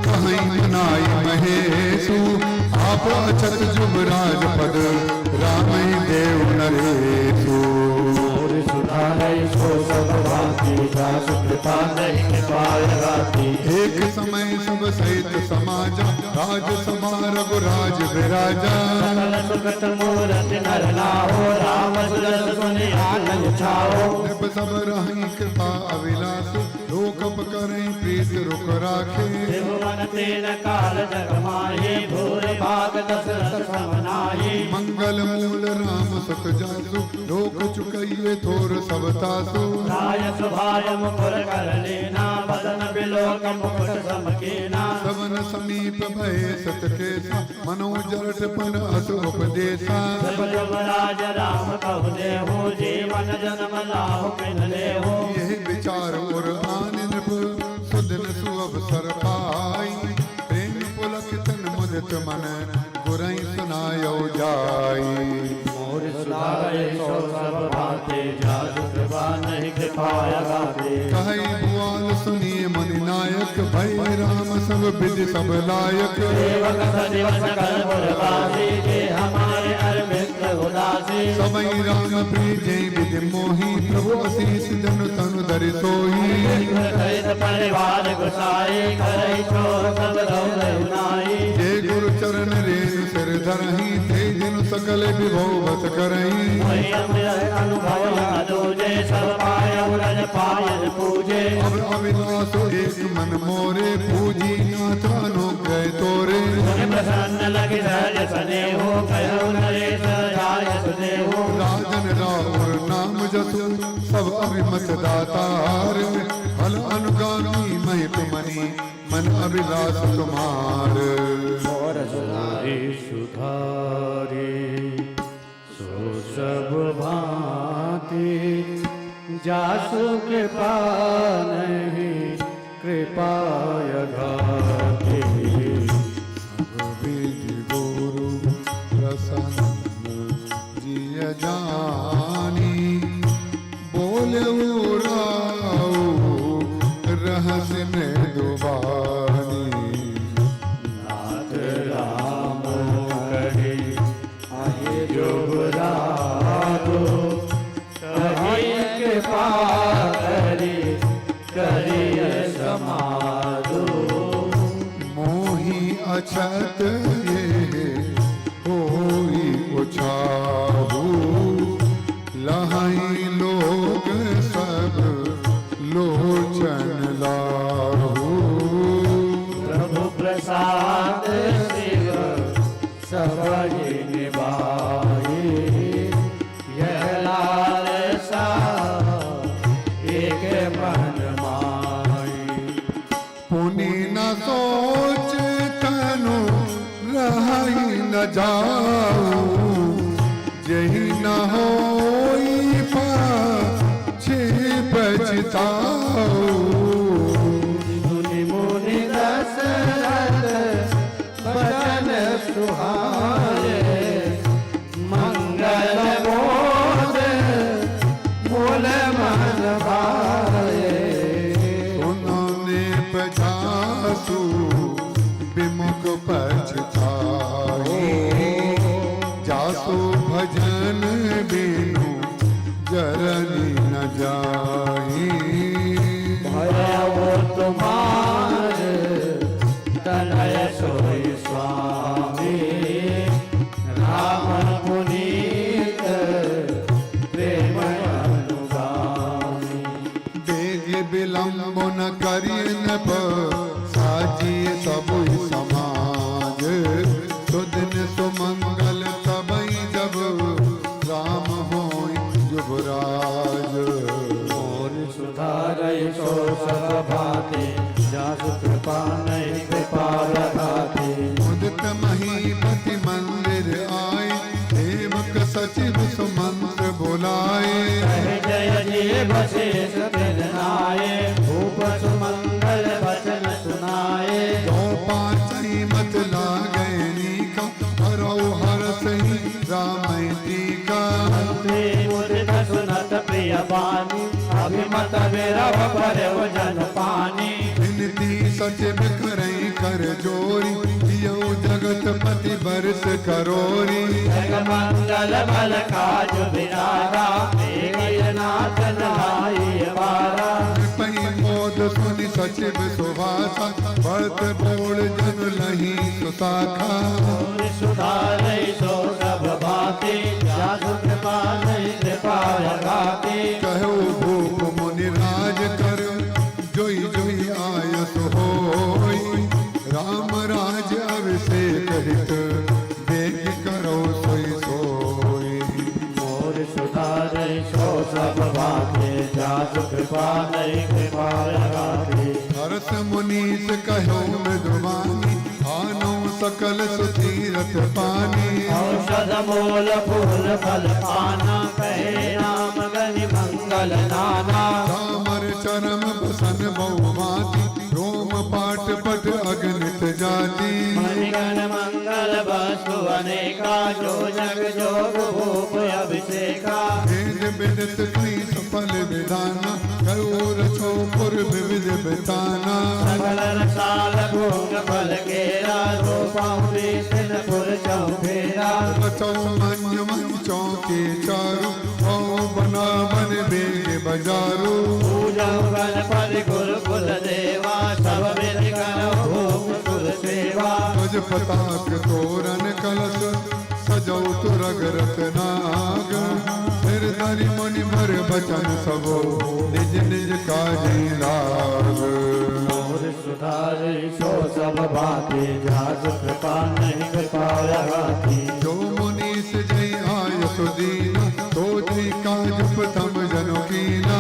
कहीं मनाई महेशु। आप अचत जुबराज पद, राम ही देव नरेशु। सो सब भांति, दास कृपा नहीं पाय राती। एक समय सब सहित समाज, राज सभा रघुराज विराजा सकल सुखत मूरत नर लाहो राम सुरस सुनि आनंद छाओ निब सब रही कृपा अविनाश लोक करें प्रीत रुक राखे त्रिभुवन तेन काल जग माहि भूर भाग दशरथ समनाहि मंगल मूल राम सत जासु लोक चुकइए थोर सब तासु राय सुभाय मुकुर कर लेना बदन बिलोक मुकुट समकीना सवन समीप भय सत केसा मनोजरट पन अस उपदेशा जब जब राज राम कहु देहु जीवन जन्म लाहु पिन लेहु यही विचार और आनंद सुदिन सुअवसर पाई प्रेम पुलक तन मुदित मन गुरई सुनायो जाई मोर सुधारे सो सब भाते जासु कृपा नहीं कृपाया गाते कहि बुआल सुनिए मनि नायक भय राम सब विधि सब लायक सेवक सदिव सकल पुरवासी जे हमारे अरविंद उदासी सबई राम प्रिय जय विधि मोहि प्रभु आशीष जन तनु धरि सोई सहित परिवार गुसाई करई छो सब दौलत नाई जय गुरु चरण रेणु सिर धरहि थे जिनु सकल विभव बत करहि वही अमृत अनुभव दूजे सब पाय रज पायल पूजे अब अविनाश एक मन मोरे पूजी नाथ अनुग्रह तोरे मुनि प्रसन्न लगे सहज सने हो कहो नरेश जाय सुदेहो राजन रावर नाम जसु सब अभिमत दातार फल अनुगामी महित मनी मन अभिलाष तुम्हार और सुधारे सुधारे सो सब भांति जासु कृपा नहीं कृपाय घाते विधि गुरु प्रसन्न जिय जानी बोले राऊ रहस्य में दुबानी नाथ राम कहे आहे जो बुरादो कहे कृपा करिय समादो मोहि अछत ये होई उछाहू लहाई लोग सब लोचन लाहू प्रभु प्रसाद शिव सबहि निभाए यह लालसा एक मन माई पुनि न सोच तनु रहि न जाऊ जही न होई पाछे पछताऊ मुनि मुनि दशरथ बचन सुहाए मंगल बोध मूल मन भाए उन्होंने पछासु विमुख पछताए जासु भजन बिनु जरनी न जाई भय तुम्हार तनय सोई स्वामी राम पुनीत प्रेम अनुगामी बेग विलंब न करियन साजिए सब समाज सुदिन सुमंगल तबई जब राम होई युवराज और सुधारय सो सब भाते जासु कृपा नहीं कृपा लगाते उदित महीपति मंदिर आए सेवक सचिव सुमंत्र बुलाए जय जय बशेष नाये भूप सुमंगल बचन सुनाए दो पांचई मत लागैनी का हरौ हरस ही राम टीका मुदित सुनत प्रिय बानी अभिमत विरव परव जन पानी विनती सच बिखरई कर जोरी दियो जगत पति बरस करोरी जग मंगल बल काज विरागा नाथ नाई वारा पई मोद सुनि सचिव सुभाषा बढ़त बोल जन लही सुशाखा मोर सुधारे सो सब भांति जासु कृपा नहीं कृपा लगाते कहो भूप मुनि राज कर जोई जोई आयस होई राम राज अभिषेक हित देख करो सोई सोई मोर सुधारे सो सब भांति जासु कृपा नहीं कृपा लगाते हरस मुनीस कहो मृदुवानी आनो सकल सुतीरथ पानी औषध मूल फूल फल पाना कहे राम गनि मंगल नाना रामर चरम बसन बहुमाती रोम पाट पट अगणित जाति मणिगण मंगल वस्तु अनेका जो जग जोग भूप अभिषेका वेद विदित कई सफल विधाना करोर चौपुर विविध बिताना सकल रसाल भोग फल केरा रूपाऊं सिन पुर चौफेरा बचौ मन मन चौके चारू औ बना बन बेग बजारू पूजा गणपति गुरुकुल देवा सब विधि करो भोग कुल सेवा तुझ पताक तोरण कलश सजौ तुरग रत्नाग सिर धरि मुनि भर बचन सबो निज निज काजी लाग मोर सुधारे सो सब भांति जासु कृपा नहीं कृपा लगाती जो मुनीस जय आय सुदीन तो जय काज प्रथम जनो कीना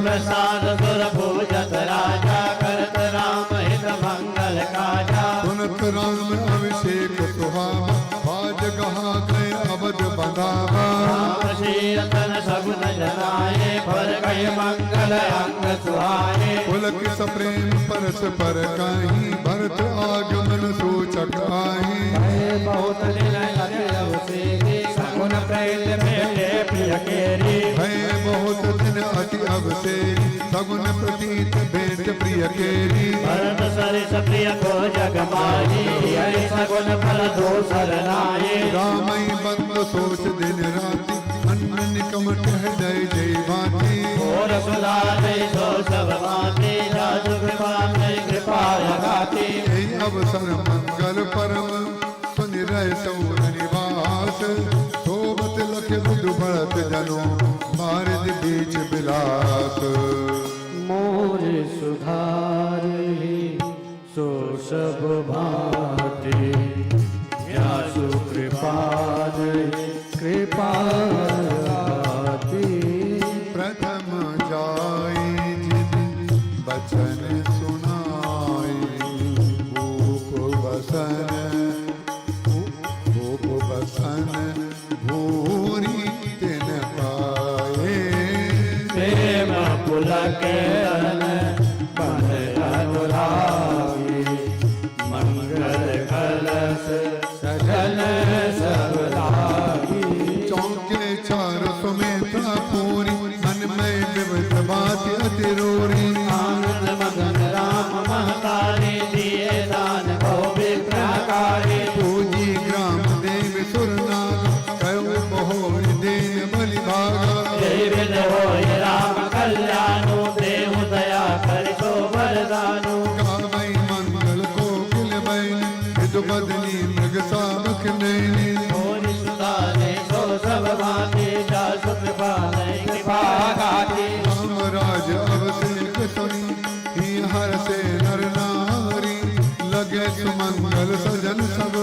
प्रसाद सुर पूजत राजा करत राम हित मंगल काजा सुनत राम अभिषेक सुहावा बाज गहा गए अवध बंधावा राम श्री रतन सगुन जनाए फल गए मंगल अंग सुहाए पुलक सप्रेम परस पर काही भरत आगमन सूचक आई बहुत दिन लगे अवसेरी सगुन प्रेत मेले प्रिय केरी भय बहुत दिन अति अवसेरी सगुन प्रतीत भेंट प्रिय केरी भरत सरिस प्रिय को जग माही हरि सगुन फल दोसर नाये रामई बंद सोच दिन राति अन्न निकमट हृदय जय भांति और सुधारे सो सब भांति जासु कृपा नहीं कृपा लगाती यही अवसर मंगल परम सुनि रह सौर निवास सोबत लख बुधु बढ़त जनो मारद बीच बिलास मोर सुधारे सो सब भांति जासु कृपा नहीं कृपा लगाती प्रथम जाई जिन बचन सुनाई भूप बसन भूरी तिन पाए प्रेम पुलक बन अनुरागी मंगल कलश सजन सब लागी चौके चार सुमेधा पूरी अनमय विविध बात अतिरोरी आनंद मगन राम महतारी दिए दान को विप्रकारी पूजी ग्राम देव सुरनाग कयो बहोर देन बलि भागा जय विद होय राम कल्याणु देव दया कर सो वरदानु गावई मंगल को किल बैन विदु बदनी मृग साबक नैनी मोर सुधारे सो सब भांति जासु कृपा नहीं कृपा गाती राम राज अवसेक सुनी ही हर से नर नारी लगे सुमंगल सजन सब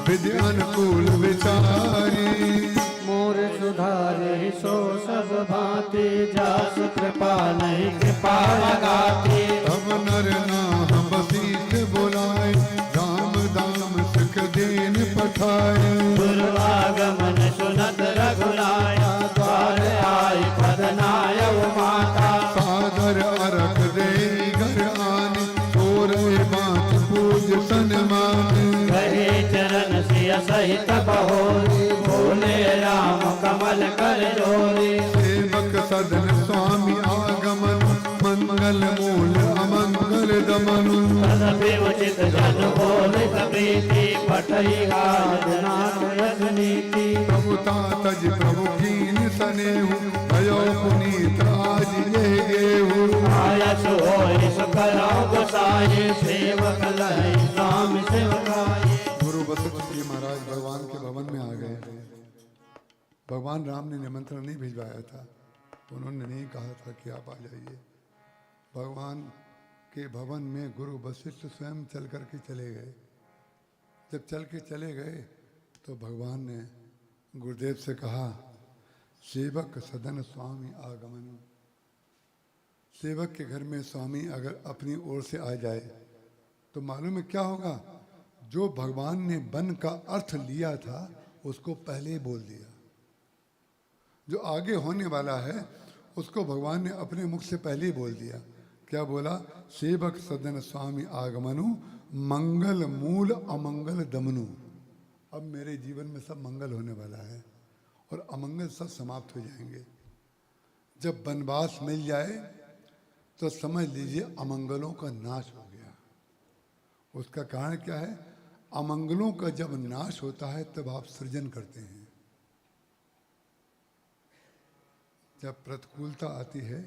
विधि अनुकूल विचारी मोर सुधारे सो सब भांति जासु कृपा नहीं कृपा लगाती तब नर नाम बसीत बुलाए राम दाम सुख दीन पठाए दुर्वागमन सुनत रघुनाया द्वार आई पदनाय माता सादर अरख दे घर आने तोरे बात पूज सन्मान गहे चरण सिय सहित बहोरी भोले राम कमल कर जोरी सेवक सदन स्वामी आगमन मंगल मूल अमंगल मनु तदपि उचित जन बोल प्रीति पठई नाथ नीति प्रभुता तज प्रभु कीन सनेहु भयो पुनीत आज ये गेहु आया सोई सुखरा गोसाई सेवक लहै स्वामी सेवकाई। गुरु वशिष्ठ जी महाराज भगवान के भवन में आ गए। भगवान राम ने निमंत्रण नहीं भिजवाया था, उन्होंने नहीं कहा था कि आप आ जाइए। भगवान के भवन में गुरु वशिष्ठ स्वयं चल करके चले गए। जब चल के चले गए तो भगवान ने गुरुदेव से कहा, सेवक सदन स्वामी आगमन। सेवक के घर में स्वामी अगर अपनी ओर से आ जाए तो मालूम है क्या होगा? जो भगवान ने वन का अर्थ लिया था उसको पहले ही बोल दिया। जो आगे होने वाला है उसको भगवान ने अपने मुख से पहले ही बोल दिया। क्या बोला? सेवक सदन स्वामी आगमनु मंगल मूल अमंगल दमनु। अब मेरे जीवन में सब मंगल होने वाला है और अमंगल सब समाप्त हो जाएंगे। जब वनवास मिल जाए तो समझ लीजिए अमंगलों का नाश हो गया। उसका कारण क्या है? अमंगलों का जब नाश होता है तब आप सृजन करते हैं। जब प्रतिकूलता आती है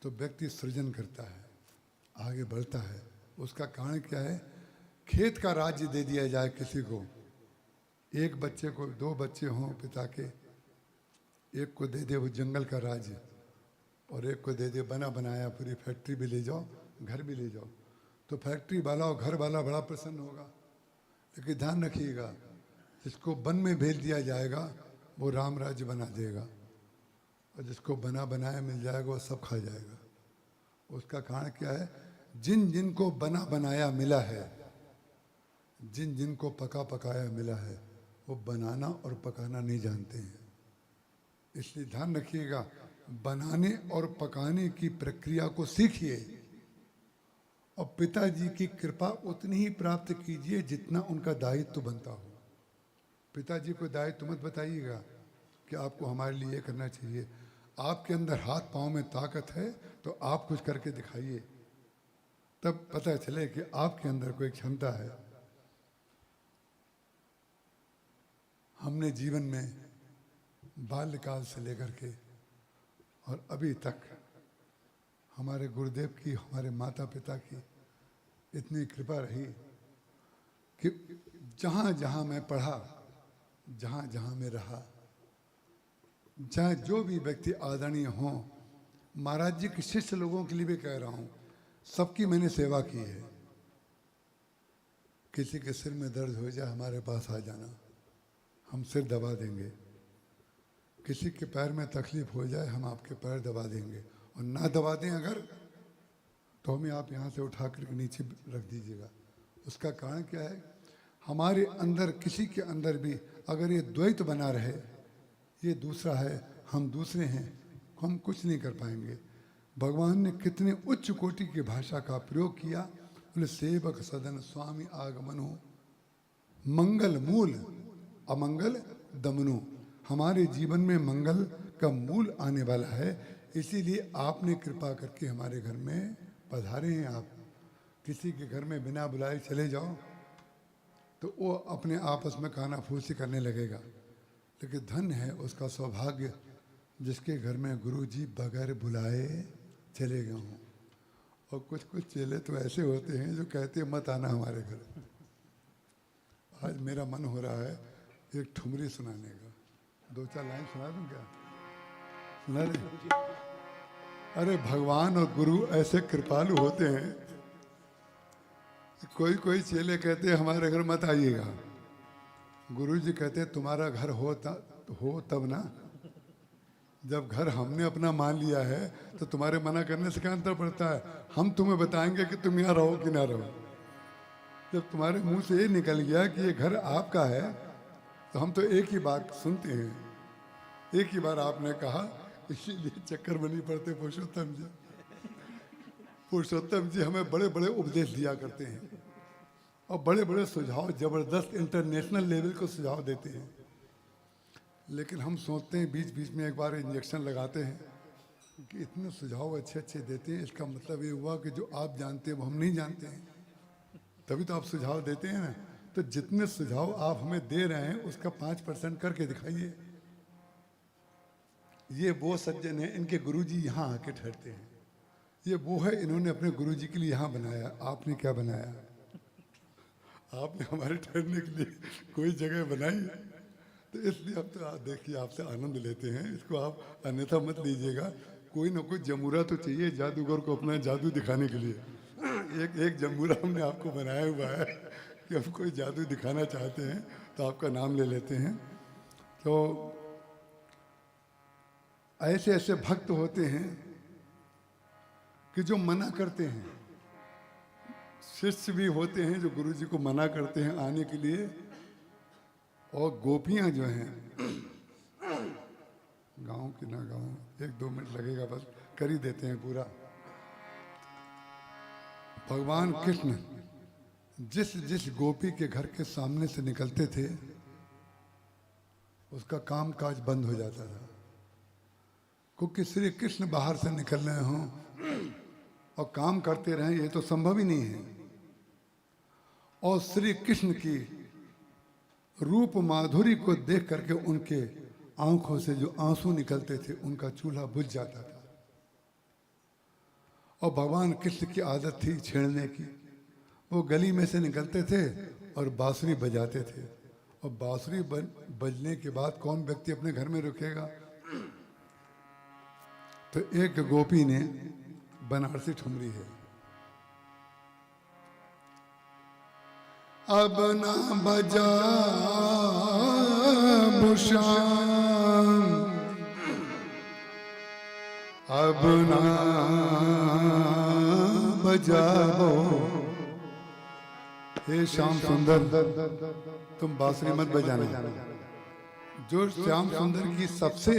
तो व्यक्ति सृजन करता है, आगे बढ़ता है। उसका कारण क्या है? खेत का राज्य दे दिया जाए किसी को, एक बच्चे को, दो बच्चे हों पिता के, एक को दे दे वो जंगल का राज्य और एक को दे दे बना बनाया पूरी फैक्ट्री भी ले जाओ, घर भी ले जाओ, तो फैक्ट्री वाला और घर वाला बड़ा प्रसन्न होगा। लेकिन ध्यान रखिएगा, जिसको वन में भेज दिया जाएगा वो राम राज्य बना देगा और जिसको बना बनाया मिल जाएगा वो सब खा जाएगा। उसका कारण क्या है? जिन जिन को बना बनाया मिला है, जिन जिन को पका पकाया मिला है, वो बनाना और पकाना नहीं जानते हैं। इसलिए ध्यान रखिएगा, बनाने और पकाने की प्रक्रिया को सीखिए और पिताजी की कृपा उतनी ही प्राप्त कीजिए जितना उनका दायित्व बनता हो। पिताजी को दायित्व मत बताइएगा कि आपको हमारे लिए ये करना चाहिए। आपके अंदर हाथ पांव में ताकत है तो आप कुछ करके दिखाइए, तब पता चले कि आपके अंदर कोई क्षमता है। हमने जीवन में बाल्यकाल से लेकर के और अभी तक हमारे गुरुदेव की, हमारे माता पिता की इतनी कृपा रही कि जहाँ जहाँ मैं पढ़ा, जहाँ जहाँ मैं रहा, चाहे जो भी व्यक्ति आदरणीय हों, महाराज जी के शिष्य लोगों के लिए भी कह रहा हूँ, सबकी मैंने सेवा की है। किसी के सिर में दर्द हो जाए हमारे पास आ जाना, हम सिर दबा देंगे। किसी के पैर में तकलीफ हो जाए हम आपके पैर दबा देंगे, और ना दबा दें अगर तो हमें आप यहाँ से उठा कर नीचे रख दीजिएगा। उसका कारण क्या है? हमारे अंदर, किसी के अंदर भी अगर ये द्वैत बना रहे, ये दूसरा है हम दूसरे हैं, हम कुछ नहीं कर पाएंगे। भगवान ने कितने उच्च कोटि की भाषा का प्रयोग किया। बोले सेवक सदन स्वामी आगमनु मंगल मूल अमंगल दमनु। हमारे जीवन में मंगल का मूल आने वाला है, इसीलिए आपने कृपा करके हमारे घर में पधारे हैं। आप किसी के घर में बिना बुलाए चले जाओ तो वो अपने आपस में कानाफूसी करने लगेगा, लेकिन धन है उसका सौभाग्य जिसके घर में गुरुजी बगैर बुलाए चले गए हों। और कुछ कुछ चेले तो ऐसे होते हैं जो कहते मत आना हमारे घर। आज मेरा मन हो रहा है एक ठुमरी सुनाने का, दो चार लाइन सुना दूं क्या? सुना दे। अरे भगवान और गुरु ऐसे कृपालु होते हैं, कोई कोई चेले कहते हैं हमारे घर मत आइएगा, गुरु जी कहते हैं तुम्हारा घर हो तब ना। जब घर हमने अपना मान लिया है तो तुम्हारे मना करने से क्या अंतर पड़ता है? हम तुम्हें बताएंगे कि तुम यहाँ रहो कि ना रहो। जब तुम्हारे मुंह से ये निकल गया कि ये घर आपका है तो हम तो एक ही बात सुनते हैं। एक ही बार आपने कहा, इसीलिए चक्कर में नहीं पड़ते पुरुषोत्तम जी। पुरुषोत्तम जी हमें बड़े बड़े उपदेश दिया करते हैं और बड़े बड़े सुझाव, जबरदस्त इंटरनेशनल लेवल को सुझाव देते हैं, लेकिन हम सोचते हैं बीच बीच में एक बार इंजेक्शन लगाते हैं कि इतने सुझाव अच्छे अच्छे देते हैं, इसका मतलब ये हुआ कि जो आप जानते हैं वो हम नहीं जानते हैं, तभी तो आप सुझाव देते हैं ना। तो जितने सुझाव आप हमें दे रहे हैं उसका 5% करके दिखाइए। ये वो सज्जन है, इनके गुरुजी यहाँ आके ठहरते हैं। ये वो है, इन्होंने अपने गुरुजी के लिए यहाँ बनाया। आपने क्या बनाया? आपने हमारे ठहरने के लिए कोई जगह बनाई? तो इसलिए अब तो आप देखिए, आपसे आनंद लेते हैं, इसको आप अन्यथा मत लीजिएगा। कोई ना कोई जमूरा तो चाहिए जादूगर को अपना जादू दिखाने के लिए। एक जमूरा हमने आपको बनाया हुआ है कि हम कोई जादू दिखाना चाहते हैं तो आपका नाम ले लेते हैं। तो ऐसे ऐसे भक्त होते हैं कि जो मना करते हैं, शिष्य भी होते हैं जो गुरु जी को मना करते हैं आने के लिए, और गोपियां जो हैं, गाँव की ना गाँव, 1-2 मिनट लगेगा बस, कर ही देते हैं पूरा। भगवान कृष्ण जिस जिस गोपी के घर के सामने से निकलते थे उसका काम काज बंद हो जाता था, क्योंकि श्री कृष्ण बाहर से निकल रहे हों और काम करते रहें, ये तो संभव ही नहीं है। और श्री कृष्ण की रूप माधुरी को देख करके उनके आंखों से जो आंसू निकलते थे उनका चूल्हा बुझ जाता था। और भगवान कृष्ण की आदत थी छेड़ने की। वो गली में से निकलते थे और बांसुरी बजाते थे, और बांसुरी बजने के बाद कौन व्यक्ति अपने घर में रुकेगा? तो एक गोपी ने बनारसी ठुमरी है, अब ना बजा भूषण, अब ना बजाओ, हे श्याम सुंदर तुम बांसुरी मत बजाना। जो श्याम सुंदर की सबसे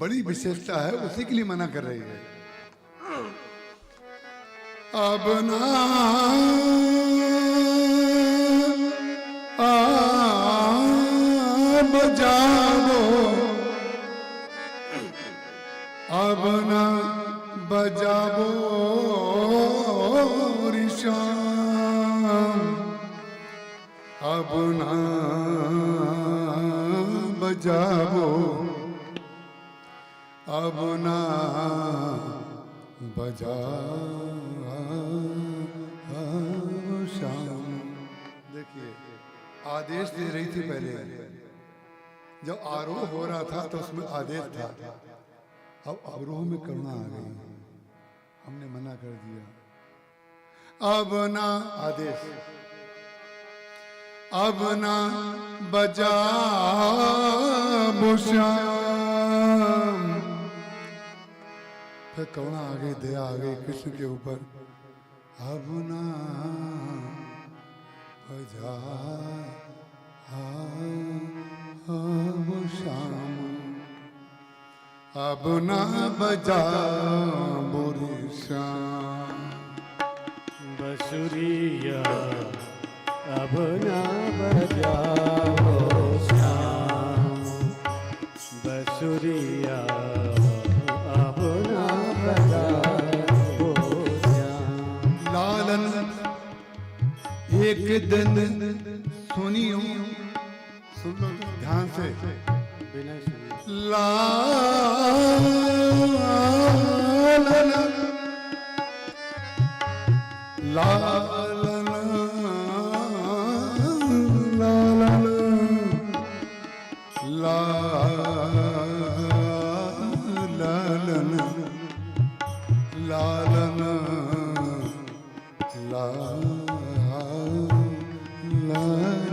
बड़ी विशेषता है उसी के लिए मना कर रही है। अब ना बजाओ, अब ना बजाओ श्याम, अब ना बजाओ, अब ना बजाओ श्याम। देखिए, आदेश दे रही थी पहले, जब आरोह हो रहा था तो उसमें आदेश था, अब अवरोह में करुणा आ गई, हमने मना कर दिया। अब ना आदेश, अब ना बजा श्याम, फिर करुणा आ गई, दया आ गई कृष्ण के ऊपर। अब ना बजा श्याम, अब ना बजा बुरी श्याम, बसुरिया अब ना बजाओ श्याम, बसुरिया अब ना बजाओ श्याम। लालन एक दिन सुनियो, सुन लो ध्यान से, लालन लालन लालन लालन लालन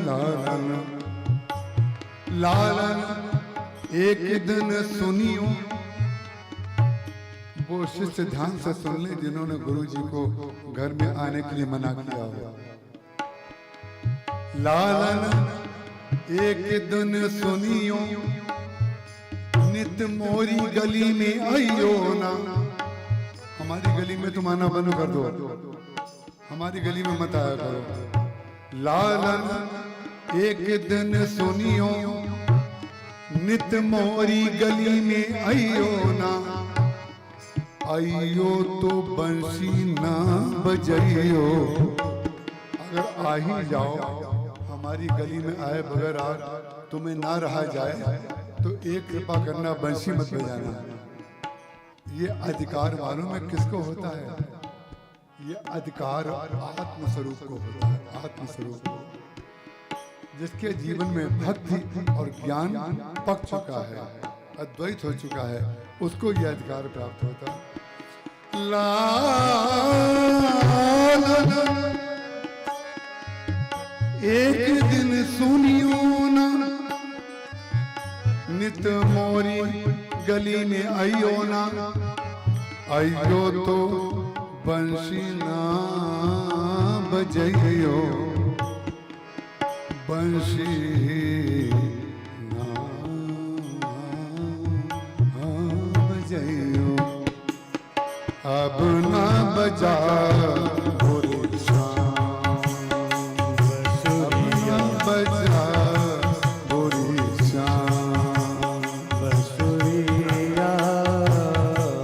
लालन लालन एक दिन सुनियो। वो शिष्य ध्यान से सुन ले जिन्होंने गुरुजी को घर में आने के लिए मना किया हो। लालन एक दिन सुनियो, नित मोरी गली में आइयो ना। हमारी गली में तुम आना बंद कर दो, हमारी गली में मत आया करो। लालन एक दिन सुनियो, नित मोरी गली में आइयो ना। आइयो तो बंसी ना बजइयो। अगर आ ही जाओ, हमारी गली में आए बगैर आग तुम्हें ना रहा जाए तो एक कृपा करना, बंसी मत बजाना। ये अधिकार मालूम है किसको होता है? ये अधिकार आत्मस्वरूप को होता है, आत्मस्वरूप को। जिसके जीवन में भक्ति और ज्ञान पक चुका है, अद्वैत हो चुका है, उसको यह अधिकार प्राप्त होता है। लाल एक दिन सुनियो ना, नित मोरी गली में आइयो ना। आइयो तो बंसी ना बजइयो, बंसी ना बजइयो। अब ना बजा गोरी शाम, अब ना बजा गोरी शाम, बंसुरिया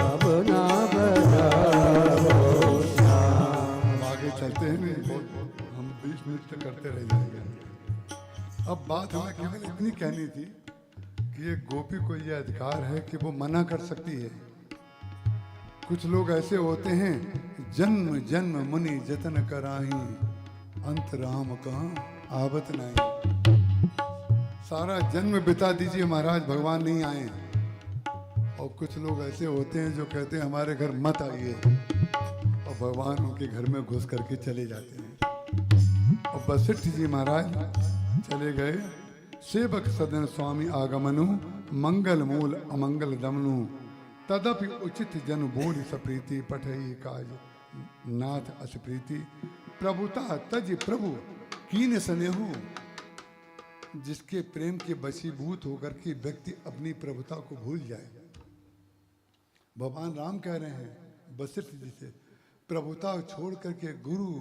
अब ना बजा गोरी शाम। आगे चलते हैं, हम 20 मिनट तक करते रह जाएंगे। अब बात हमें केवल इतनी कहनी थी कि ये गोपी को यह अधिकार है कि वो मना कर सकती है। कुछ लोग ऐसे होते हैं, जन्म जन्म मुनि जतन कराही, अंत राम कहाँ आवत नहीं। सारा जन्म बिता दीजिए महाराज, भगवान नहीं आए। और कुछ लोग ऐसे होते हैं जो कहते हैं हमारे घर मत आइए, और भगवान उनके घर में घुस करके चले जाते हैं। और वशिष्ठ जी महाराज चले गए। सेवक सदन स्वामी आगमनु, मंगल मूल अमंगल दमनु। तदपि उचित जन बोल सप्रीति, पठई काज नाथ असप्रीति। प्रभुता तज प्रभु कीन स्नेहु। जिसके प्रेम के वशीभूत होकर के व्यक्ति अपनी प्रभुता को भूल जाए। भगवान राम कह रहे हैं वशिष्ठ जी से, प्रभुता छोड़ करके गुरु,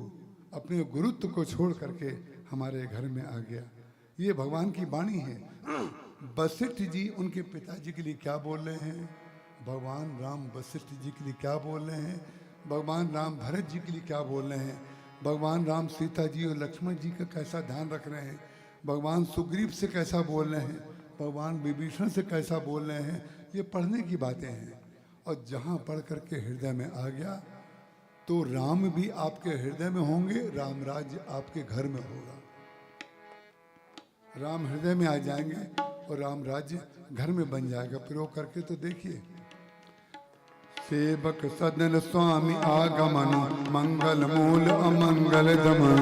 अपने गुरुत्व को छोड़ करके हमारे घर में आ गया। ये भगवान की वाणी है। वशिष्ठ जी उनके पिताजी के लिए क्या बोल रहे हैं, भगवान राम वशिष्ठ जी के लिए क्या बोल रहे हैं, भगवान राम भरत जी के लिए क्या बोल रहे हैं, भगवान राम सीता जी और लक्ष्मण जी का कैसा ध्यान रख रहे हैं, भगवान सुग्रीव से कैसा बोल रहे हैं, भगवान विभीषण से कैसा बोल रहे हैं। ये पढ़ने की बातें हैं। और जहाँ पढ़ करके हृदय में आ गया तो राम भी आपके हृदय में होंगे, राम राज्य आपके घर में होगा। राम हृदय में आ जाएंगे और राम राज्य घर में बन जाएगा। प्रयोग करके तो देखिए। सेवक सदन स्वामी आगमन, मंगल मूल अमंगल दमन।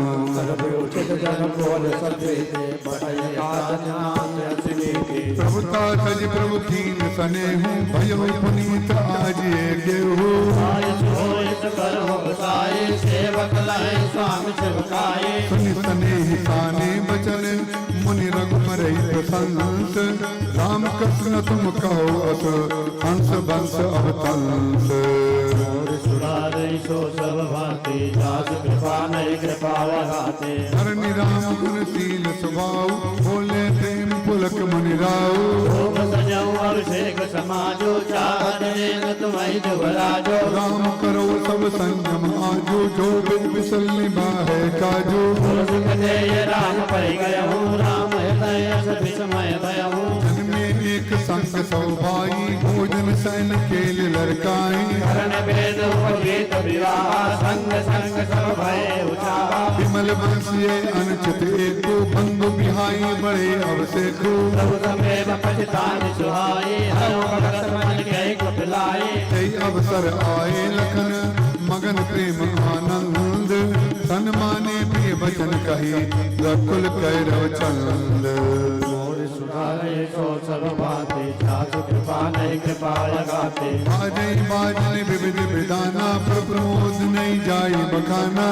प्रभुता तज प्रभु कीन स्नेहु, भयो पुनीत आज ये गेहू। सुनि स्नेह साने बचन, मुनि रघुबर प्रसंस। राम कृष्ण तुम कहो अस, हंस बंस अवतंस। धरणी राम गुणशील स्वभाव, बोले प्रेम पुलक मुनि राव। राम करो सब संयम आजो, जो बिन बिसल निभाए काजो। जन्मे एक संग सौ भाई, भोजन सैन केल लड़काई। विमल बंसिए अनुचित एको, बंधु बिहाई बड़े अवसेखो। कई अवसर आए लखन, मगन प्रेम आनंद। तन माने प्रिय वचन कही, रकुल कैरव चंद। बाजई बाजन विविध विधाना, प्रमोद नहीं जाई बखाना।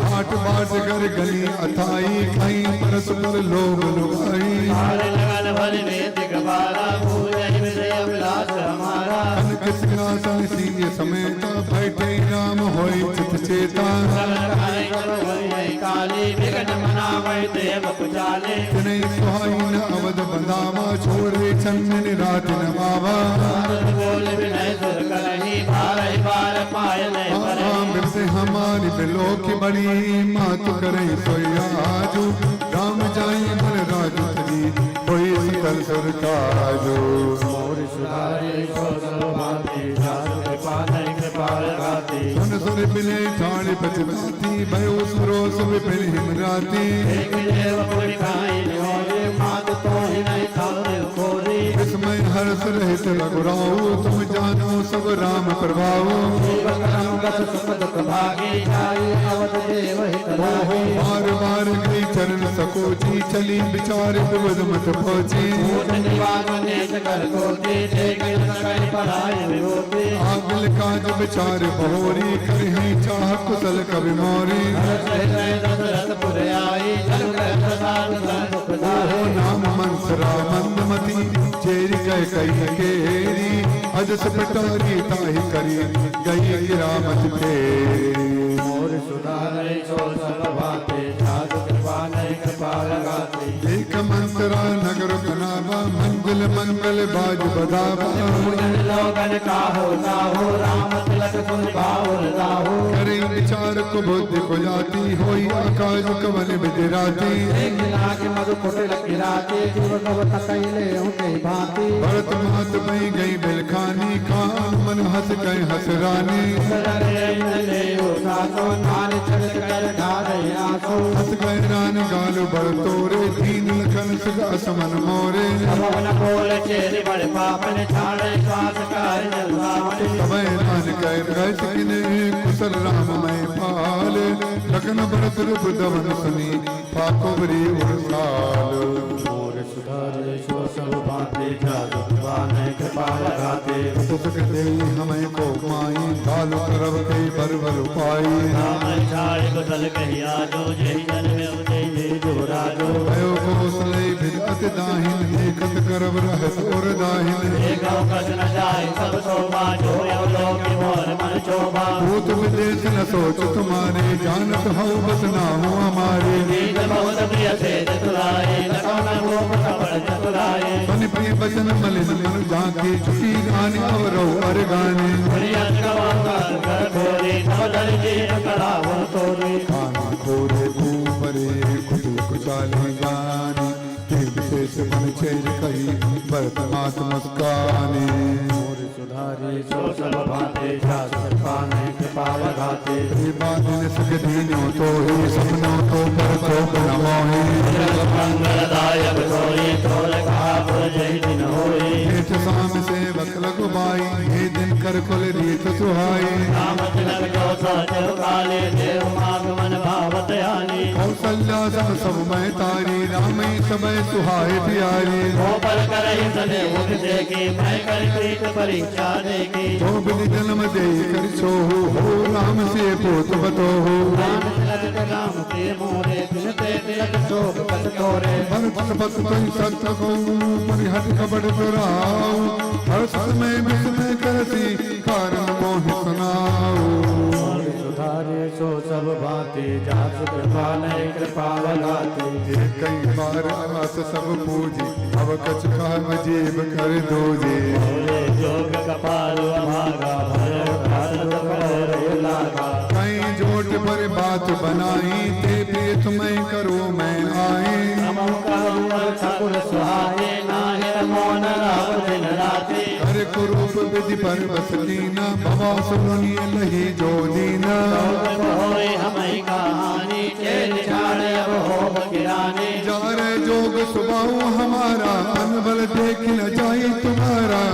आठ बाट कर गली अथाई, खाई परस्पर लोग लुगाई। के सिंहासन सीए समेत बैठे राम होई चित चेता काली विघ्न मनावै देव पुजाले तिनै सुहाई न अवध बंधावा छोड़े चंदन रात नवावा बोल विनय सुर करही बार बार पायल बिरसे हमारी बिलो की बड़ी मात करे सोयाजू राम जाई बल राजू तजी कोई सकल सुर काजू मोर सुधारे सो सर्वभाती जात कृपा नहीं कृपा लगाती सुन सुर बिले ठाणे पचवती भयो सुरो सब बिल हिमराती एक देव पुर खाई निहोरे मात तो ही नहीं खाओ खोरी इसमें हर सुरहित रघुराऊ तुम जानो सब राम प्रभाव करम गत सुख दुख भागी जाई अवध देव हित लागी बार बार गई चरण सकोची चली विचार विवद मत पहुंची ऊट निवास नेत कर कोती देख सकल पढ़ाई विभूति आगल काज विचार बहोरी करहि चाह कुशल कवि मोरी दशरथपुर आई जल प्रसाद दुख हो नाम मंसरा मंदमती चेरी गए कई केरी अजस पटारी ताहि करी गई गिरामत फेरी मोर सुधारे सो सब भाते साधु कृपा नहीं कृपा लगाते एक मंत्रा नगर बनावा मंगल मंगल बाज बधावा पूजन लोगन का होता हो राम तिलक सुन बाहुर दाहो करे विचार को बुद्धि को जाती होई आकाश कवन बिजराती एक लाख मधु कुटिल किराते जीव कव तकैले उनके भांति भरत मात में गई बिलखानी कान मन हंस गए हसरानी हंस गए रान गाल बड़ तोरे तीन लखन सुख असमन मोरे समय रान कह गज किने कुशल राम में पाल लखन भरत रूप दवन सुनी पाको बरी उड़साल सुधारे सो सब भांति जादू बाने कृपा लगाते सुख देई हमें को माई कालु करब के बरबर पाई राम छाड़ कुशल कही आजो जय जन में उदय जो राजो भयो कौशले बिन अति दाहिन देखत करब रहत और दाहिन एक कस न जाए सब शोभा जो लोक मोर मन शोभा भूत विदेश न सोच तुम्हारे जानत हो बस ना हो हमारे गीत बहुत प्रिय से चतुराए लखन गोप कपड़ चतुराए मन प्रिय बचन मलिन मन जाके छुटी रानी और अर गाने खाना खोरे तू परे कुटिल कुचाले गाने के विशेष मन चेर कही भरत मात मुस्काने सुधारे सो सब भाते पाने कृपा लगाते बादल सक दीनों तो ही सपनों तो पर तो बनमोहे मंगलदायक सोई तोर कहा जय दिन होई हेठ शाम से बकलक बाई हे दिन कर कुल रीत सुहाई राम तिलक जो सचल काले देव मागमन भावत आनी कौशल्या सब सब मैं तारी राम सब सुहाए प्यारी वो पर करहि सने उठ देखी मैं कर प्रीत परीक्षा देखी जो बिन जन्म दे कर छोहु हो राम से पोत बतो हो राम तिलक राम के मोरे बिनते तिलक शोक कस तोरे भरत पत कोई सत को परिहट कबड़ दुराऊ हर समय में करती कारण मोह सुनाऊ सुधारे सो सब भांति जात कृपा नहीं कृपा लगाते कई बार आस सब पूजी अब कछ काम जीव कर दोजे जोग कपाल भागा लागा कई जोट पर बात बनाई ते प्रिय तुम्हें करो मैं आई ठाकुर सुहाए नाहे मोन राव दिन राते हर कुरूप विधि पर बस लीना भवा सुनी लही जो दीना होए हमें कहानी चेल छाड़े अब हो गिराने जा रे जोग सुबाऊ हमारा अनबल देख न जाए तुम्हारा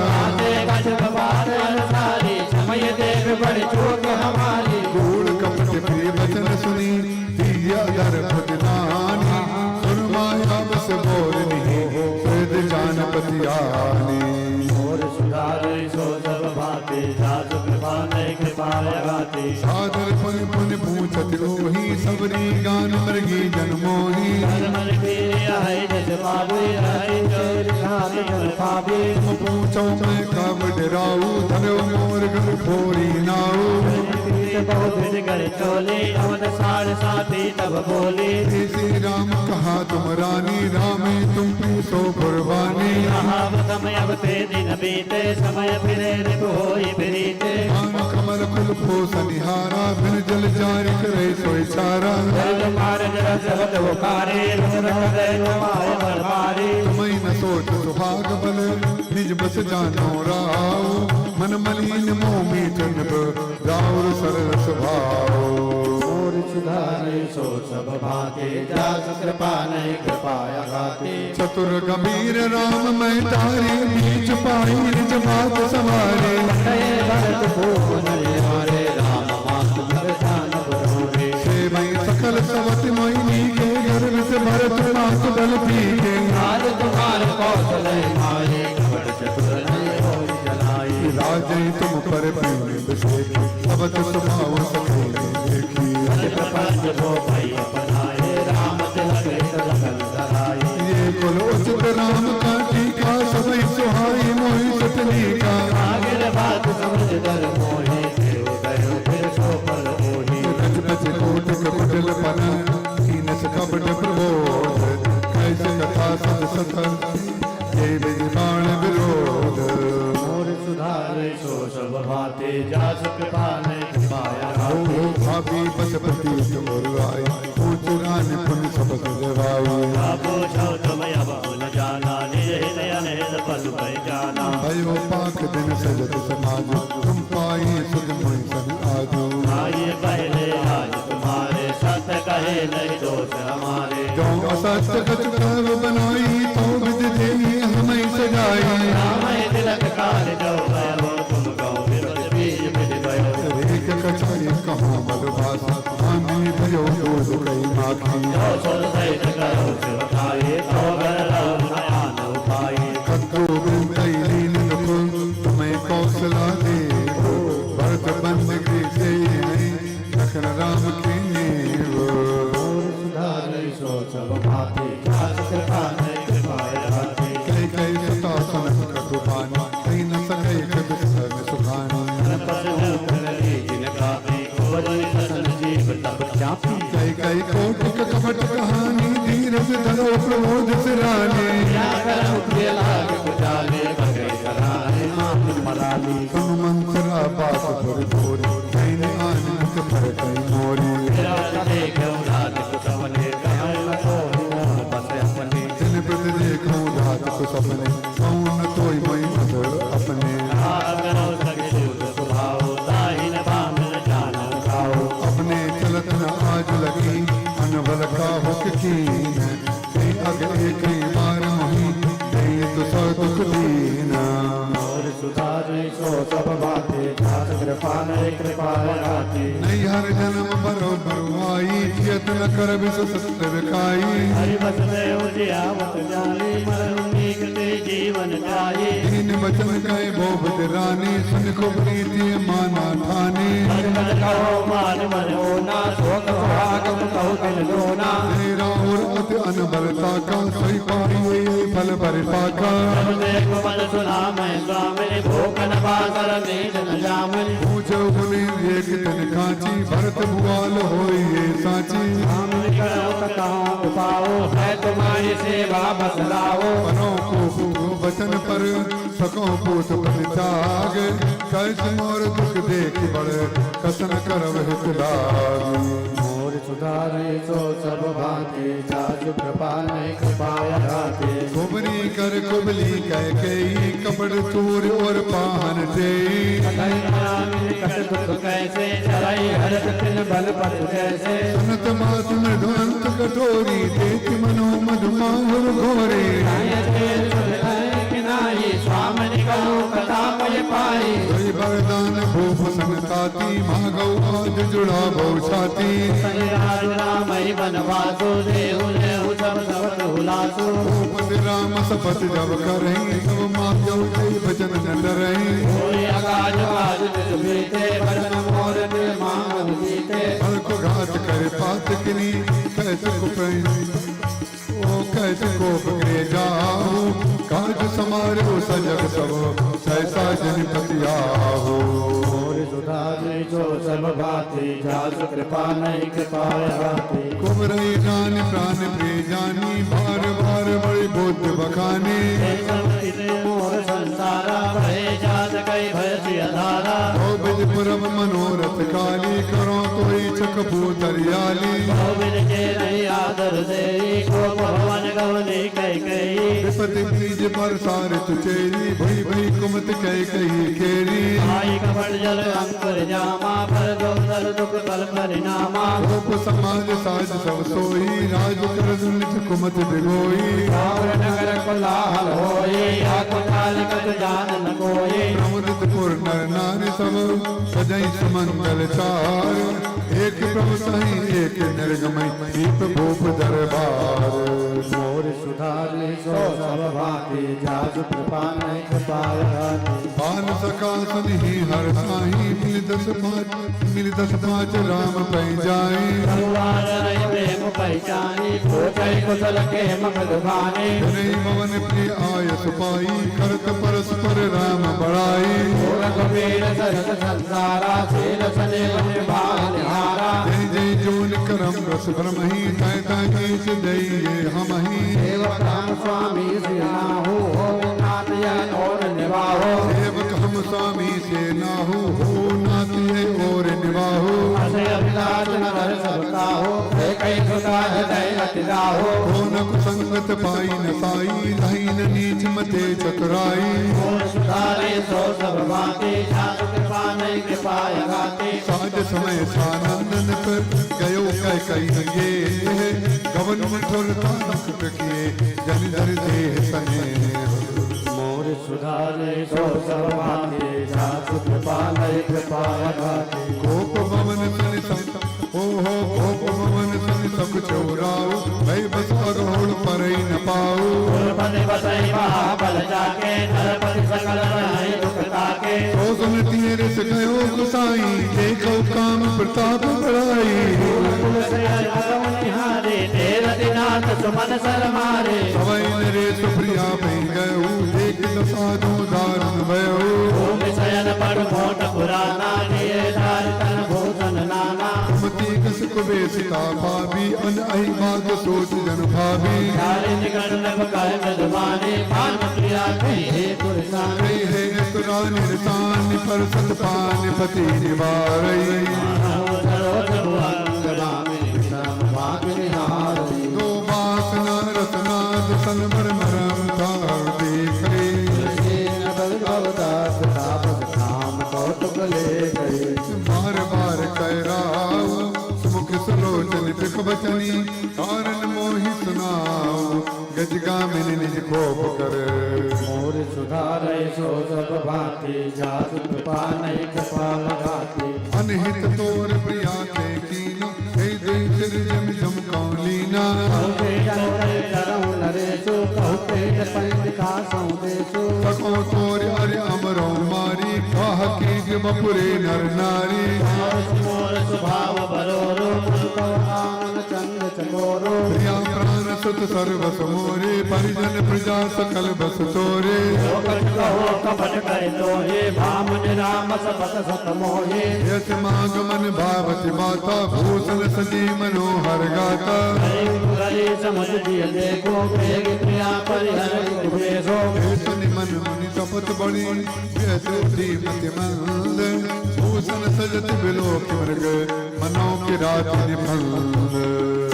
समय देख बड़ी चूक हमारी कूड़ कपट प्रिय वचन सुनी दिया दर भगनानी सुरमाया बस बोल नहीं हृद जानपति आनी और सुधारे सो सब भांति जात कृपा नहीं कृपा गाती सादर पुन पुन पूछत लोही सबरी गान मृगी जनमोही तुम पूछो मैं कब डराऊ धरो मोर घर फोरी नाऊ तब बोले श्री राम कहा तुम रानी रामे तुम पूछो कुर्बानी अब ते दिन बीते समय फिरे होई प्रीते कमल कुल को सनिहारा बिन जल जारी करे सो इशारा तुम्हें न सोच सुहाग बल निज बस जानो राव मन मलिन मोमी चंद राउर सरल स्वभाव सुधारे सो सब भाते जास कृपा नहीं कृपाया गाते चतुर गंभीर राम मैं तारी बीच पाई निज बात सवारे भरत भूप हरे राम मात जान बरोरे से मैं सकल सवत मोहिनी के गर्भ से भरत मात बल पीके आज तुम्हारे कौशल मारे कपट चतुर नहीं हो जलाई राजै तुम पर प्रेम विषेक सबत स्वभाव सके देखी प्रपंच हो भाई अपनाए राम तिलक लगन धराए ये कुलोचित राम का टीका सबै सुहाई मोहि सतनी का आगे बात समझ दर मोहे देव गयो फिर सो पर मोहे रज बज कोटक पटल पन कीनस कपट प्रबोध कैसे कथा सद सत ये विबाण विरोध मोर सुधारे सो सब भाते जास कृपा ने कृपाया ओ भाभी पशुपति तुमर आई पूछरान पुन सब देवाई आपो छो तुम अब न जाना निज नयन पल जाना भयो पाक दिन सजत समाज तुम पाई सुध मोहि सन आजो आइए पहले आज तुम्हारे सत कहे नहीं दोष हमारे जो असत्य कछ कर्म बनाई तो विद देवी हमें सजाई राम तिलक काल जो भयो तुम कहो विरोध बीज विधि भयो एक कछाई कहाँ बलभास आमी भयो दूध कई माखी जो सुर सहित करो सिखाए तो घर नयान उपाए कद्दू बिन कई लीन नुकुल तुम्हें कौशला दे भरत बंदगी से लखन राम की नीव सुधारे सो सब भाते जास कृपा ने कृपाया गाते कई कई सता सनक कटुपान कई न सके कद सब सुखानी कई कई कोटिक कपट कहानी धीरज धरो प्रबोध सिराने तुम मंत्रा बात भर भोर कई ने आनंद भर कई मोरी जिन प्रति देखो रात को सपने कौन तोय मई मधुर अपने अपने चलत न आज लगी अनबल का हुक की अग एक बार मोही तो सौ दुख दीना सुधारे सो सब बाते जास कृपा ने कृपाया गाते नहीं हर जन्म बरोबर आई जियत न कर विष सत्य विकाई हरि बस में उजियावत जाने मरण नीकते जीवन जाए दीन वचन कहे बोबद रानी सुन को प्रीति माना ठानी हरि बस कहो मान मन होना शोक भागम कहो बिन लोना तेरा और अति अनबलता का सोई पाई फल परिपाका देखो मन सुना मैं स्वामी भोकन बासर नीच न जामन पूछो गुनी एक तन कांची भरत भुआल होई ये साची हम करो कहो पाओ है तुम्हारी सेवा बसलाओ बनो को वचन पर सको पूत बन त्याग कैस मोर दुख देख बड़ कसन करव हित लागी मोर सुधारे सो सब भाते जाज कृपा ने कृपाया गाते कुबरी कर कुबली कह कई कपड़ चूर और पाहन तेई कैसे चलाई हरत तिन बल पत जैसे सुनत मात मृदुअंत कठोरी देख मनो मधुमाहुर घोरे स्वामी कहो कथा पय पाई वरदान भूप संताति मागौ आज जुड़ा बहु छाती पाती रामई बनवासु देहु लेहु सब सब हुलासु भूपति राम सपत जब करही तब माप जो जय भजन न डरही कोई आकाश बाज बीते भजन मोर के मांग जीते फल को घात करे पात किनी कैसे को ओ कैसे को पकड़े जाओ काज समारो सजग सब सहसा जनपति आओ सुधारी जो सब भाती जासु कृपा नहीं कृपा भाती कुमरई जान प्राण प्रिय जानी बार बार बड़ी बुद्ध बखानी मोर संसारा भय जात कई भय सियाधारा विजपुरम मनोरथ काली करो तो चक भूतरियाली के नहीं आदर दे को भवन गवनी कई कई विपति बीज पर सार तुचेरी भई भई कुमत कई कई केरी आई कपट जल अंकुर जामा पर दोदर दुख कल परिणामा रूप समाज साज सब सोई राज कर दुनित कुमत बिगोई नगर कोलाहल होई आकुताल कत जान न कोई अमृतपुर नर नारी सब सजई सुमंगल चार एक प्रभु सही एक निर्गमय दीप भूप दरबार मोर सुधारी सो सब भाती जासु कृपा नहीं कृपा भाती बाल सका सनहि हर साही मिल दस पाँच राम पै जाए भगवान रही प्रेम पहचानी पूछई कुशल के मगधवानी नहीं भवन प्रिय आय सुपाई करत परस्पर राम बड़ाई कबीर सरस संसारा शील सने निहारा जय जय जोन करम रस ब्रह्महि तय तय गीत जय हमहि सेवक राम स्वामी से नाहु हो नाथ यह और निवाहो सेवक हम स्वामी से नाहु हो नाथ ये और निवाहो असे अभिलाष नगर सबका हो कई सुता हृदय अतिदाहो न कुसंगत पाई न साई लहीन नीच मते चतुराई मोर सुधारे सो सब भांति जासु कृपा नहीं कृपा गाते साज समय छानंदन पर गयो कह कई ये गवन मठोर तानक किए जन धर देह सने मोर सुधारे सो सब भांति जासु कृपा नहीं कृपा गाते कोप भवन सन संत हो कोप भवन सन सब चौराओ भई बस अगोड़ परई न पाओ पति बसई महाबल जाके नरपति सकल रहे दुख ताके तो सुन तेरे से गयो गुसाई देखो काम प्रताप बढ़ाई निहारे तेरा दिनाथ सुमन सर मारे सवई नरे सुप्रिया में गयो देख साधु दारुण भयो शयन पर मोट पुराना दिए दार तन भूषण नाना मती कस कुबे सीता भाभी अन अहि बात सोच जन भाभी चारे निगण नभ कह मधुबानी पान प्रिया कही हे पुरसान कई है तुरा निरसान पर सतपान पति निवारई दो बासना रसनाद सनबर मरम तार देख रे बार बार कहराओ सुमुख सुलोचन तिख बचनी कारण मोहि सुनाओ गजगा में निज कोप कर मोर सुधारे सो सब भांति जासु कृपा नहीं कृपा लगाती अनहित तोर प्रिया के कीना हे दे सिर जम जम कौलीना नरेशु कहते पंडिका सौदेशु सको तोर अरे अमरो मारी कह की बपुरे नर नारी मोर स्वभाव बरोरो आनंद चंद्र चकोरो प्रिया प्राण सुत सर्वस मोरे परिजन प्रजा सकल बस तोरे कहो कपट करे तोहे भामन राम सपत सत मोहे यस मागमन भावति माता भूषण सजी मनोहर गाता गली समझ दिए देखो भेग प्रिया परिहर भेषो भूषण मन मुनि तपत बड़ी श्रीमति मंद भूषण सजत बिलोक मृग मनो की रात निफंद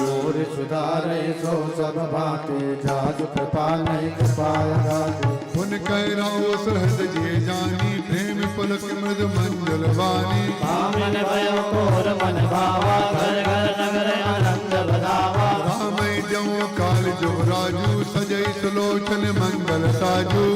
मोर सुधारे सो सब भांति जासु कृपा नहीं कृपा लगाते पुन कहराओ सहज जे जानी प्रेम पुलक मृद मंजल वाणी भामन भयो कोर मन भावा घर घर नगर आनंद बधावा राम जऊ काल जो राजू सजई सुलोचन मंगल साजू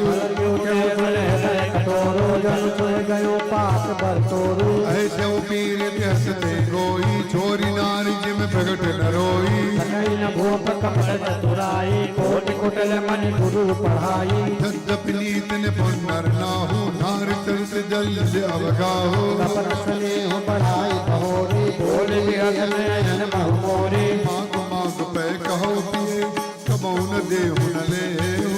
कटोरो जन सोए गयो पात बर तोरू ऐसे वो पीर हंसते गोई छोरी नारी जिम प्रगट न रोई सकई न भूप कपट चतुराई कोटि कुटल मन गुरु पढ़ाई यद्यपि नीत ने पुनर नाहु नार चरित जल अवगाहो कपट स्नेह बढ़ाई बहोरी बोल बिहत नयन बहु मोरी माग माग पै कहो पिए कबौ न देहु न लेहु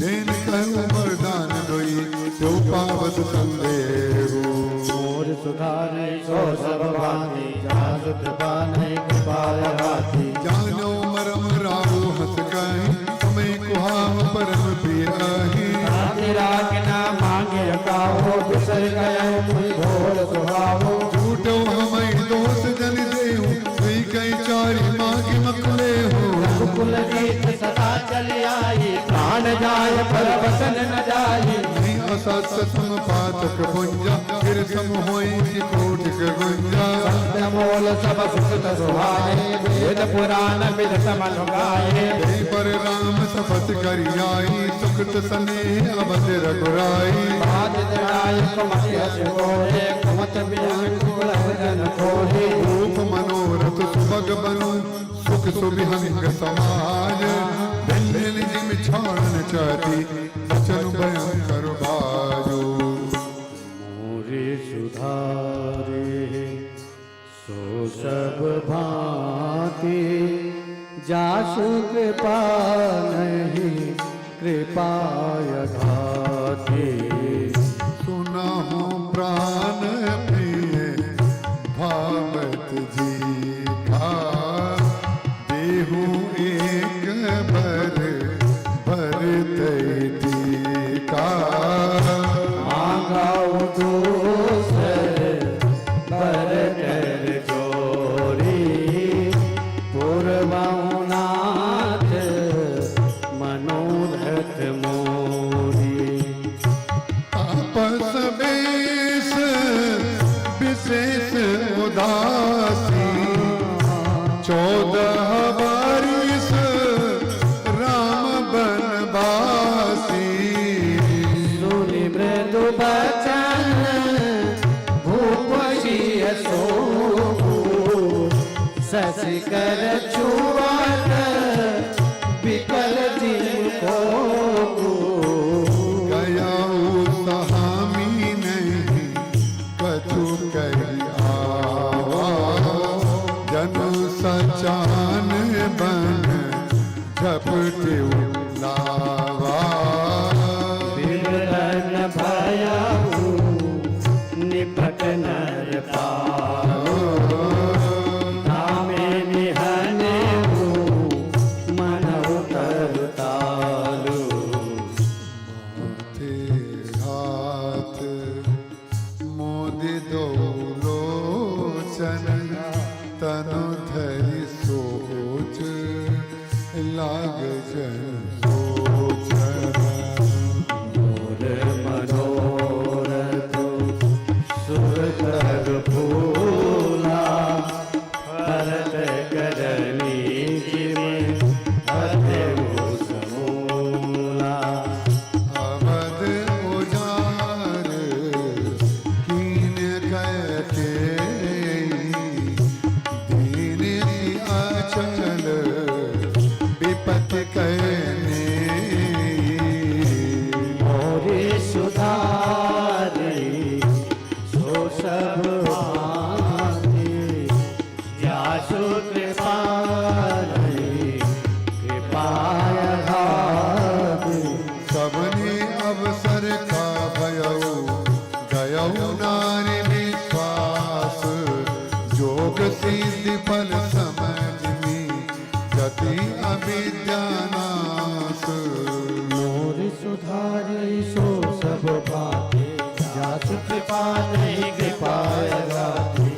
देन कहु मरदान दोई जो पावत संदेहु मोर सुधारे सो सब भांति जास कृपा नहीं कृपा लगाती जानो मरम राहु हस कहीं समय कुहाम परम प्रिय आही राग ना मांगे काहो बिसर गए मुझ भोर सुहावो झूठो हमें दोष जन देहु कई कई चारी मांगे मकुले हो कुल गीत सदा चली आई प्राण जाय पर वसन न जाई नहीं असत सम पातक पुंजा फिर सम होई कोटिक गुंजा मोल सब सुत सुहाए वेद पुराण विद समन गाए देहि पर राम सपथ करि आई सुकृत स्नेह अवध रघुराई बाज जड़ाय कुमति हस गोरे कुमत बियान कुल जन कोहे रूप मनोरथ सुभग बनु सुख सुभिहंग समाज दिल जिम छाड़न चाहती बचन बयान कर भाजो मोरे सुधारे सो सब भांति जासु कृपा नहीं कृपाय घाती सुना हूँ प्राण प्रिय भावत जी का देहु एक भर टीका मांगाऊ दूसर बर कर जोरी पूर्वनाथ मनोरथ मोरी आपस बेस विशेष उदासी 14 बारिश राम बनवासी सुनि मृदु बचन भूपी सो शशि कर छुअत विकल जिनको गया सहामी नहीं कछु कही आवा जनु सचान बन झपटे लावा विरलन भयऊ निपट नर पाओ नामे निहने मनऊ तरु तालु थे हाथ मोदि दो लोचन तनु धरि सोच लाग जन सोचन मोर मनोरथ सुरतर फूला भरत करनी जिमें अदेव समूला अवध उजाड़ कीन कहते दीन अचल विपत्ति कहने मोरे सुधारे सो सब भांति जासु कृपा नहीं कृपाय घाति सबने अवसर का भयऊ गयऊ नारी विश्वास जोग सिद्धि फल समझ गति अविद्यानाश मोर सुधारे सो सब भांति जासु कृपा नहीं कृपाय घाति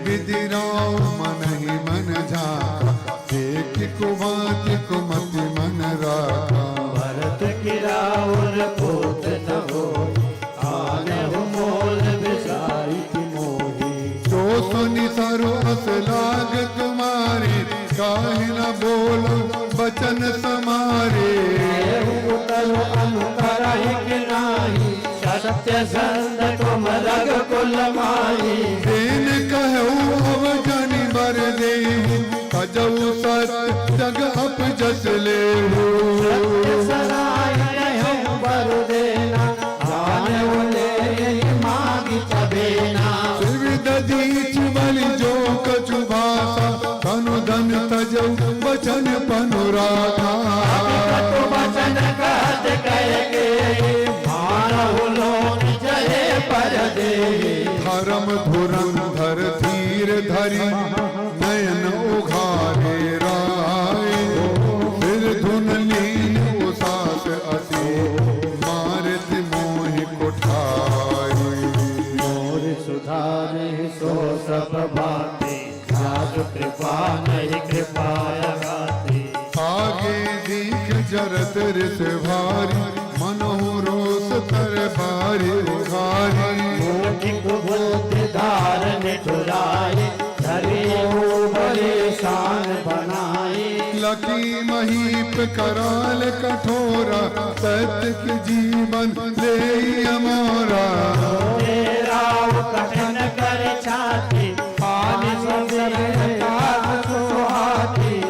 विधि राव मन ही मन झाका देख कुमाति कुमति मन राखा भरत किराउर पोत न हो आने हो मोल विसारी की मोही जो सुनि सरो अस लाग तुम्हारे काहे न बोलो बचन समारे उतरो अनुकरहि कि नाही शत सत्य संत तुम रघुकुल माही देन कहूँ अब जानी बर देहु कजऊ सत जग अप जस लेहु सराय कहूँ बर देना जाने ले मागी चबेना त्रिविध दीच बलि जो कछु भाषा तनु धन तजऊ वचन पनुराधा वचन कहत कहे मानहु लोक जय पर दे धर्म धुरंधर धीर धरि नयन उघारे राय फिर धुन लीन उसास अति मारत मोहि कुठाई मोर सुधारे सो सब बातें साधु कृपा नहीं कृपा लगाते आगे दीख जरत रिस भारी मनोरोस तर भारी उघारी मोटिक बुद्धि धारण ठुराए धरे बड़े शान बनाए लकी महीप कराल कठोरा सत्य के जीवन ले अमोरा तेरा कठिन कर छाती पानी सुहाती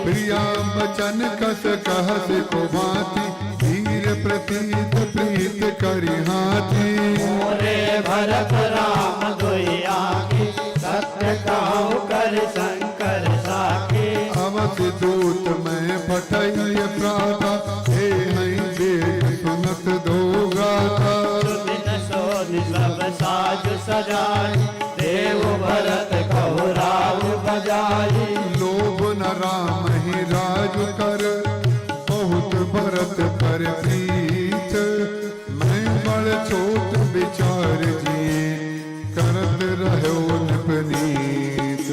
प्रिया बचन कस कहस को भांति धीर प्रतीत प्रीत करि हाथी मोरे भरत राम दुइया की सत्य कहूँ कर शंकर साके अवध दूत मैं पठय प्राता हे हई देख सुनत दो गाथा दिन सोनि सब साज सजाई देव भरत कहु राज बजाई लोभ न राम ही राज कर बहुत भरत पर प्रीत मैं बड़ छोट विचार जिए करत रहो निपनीत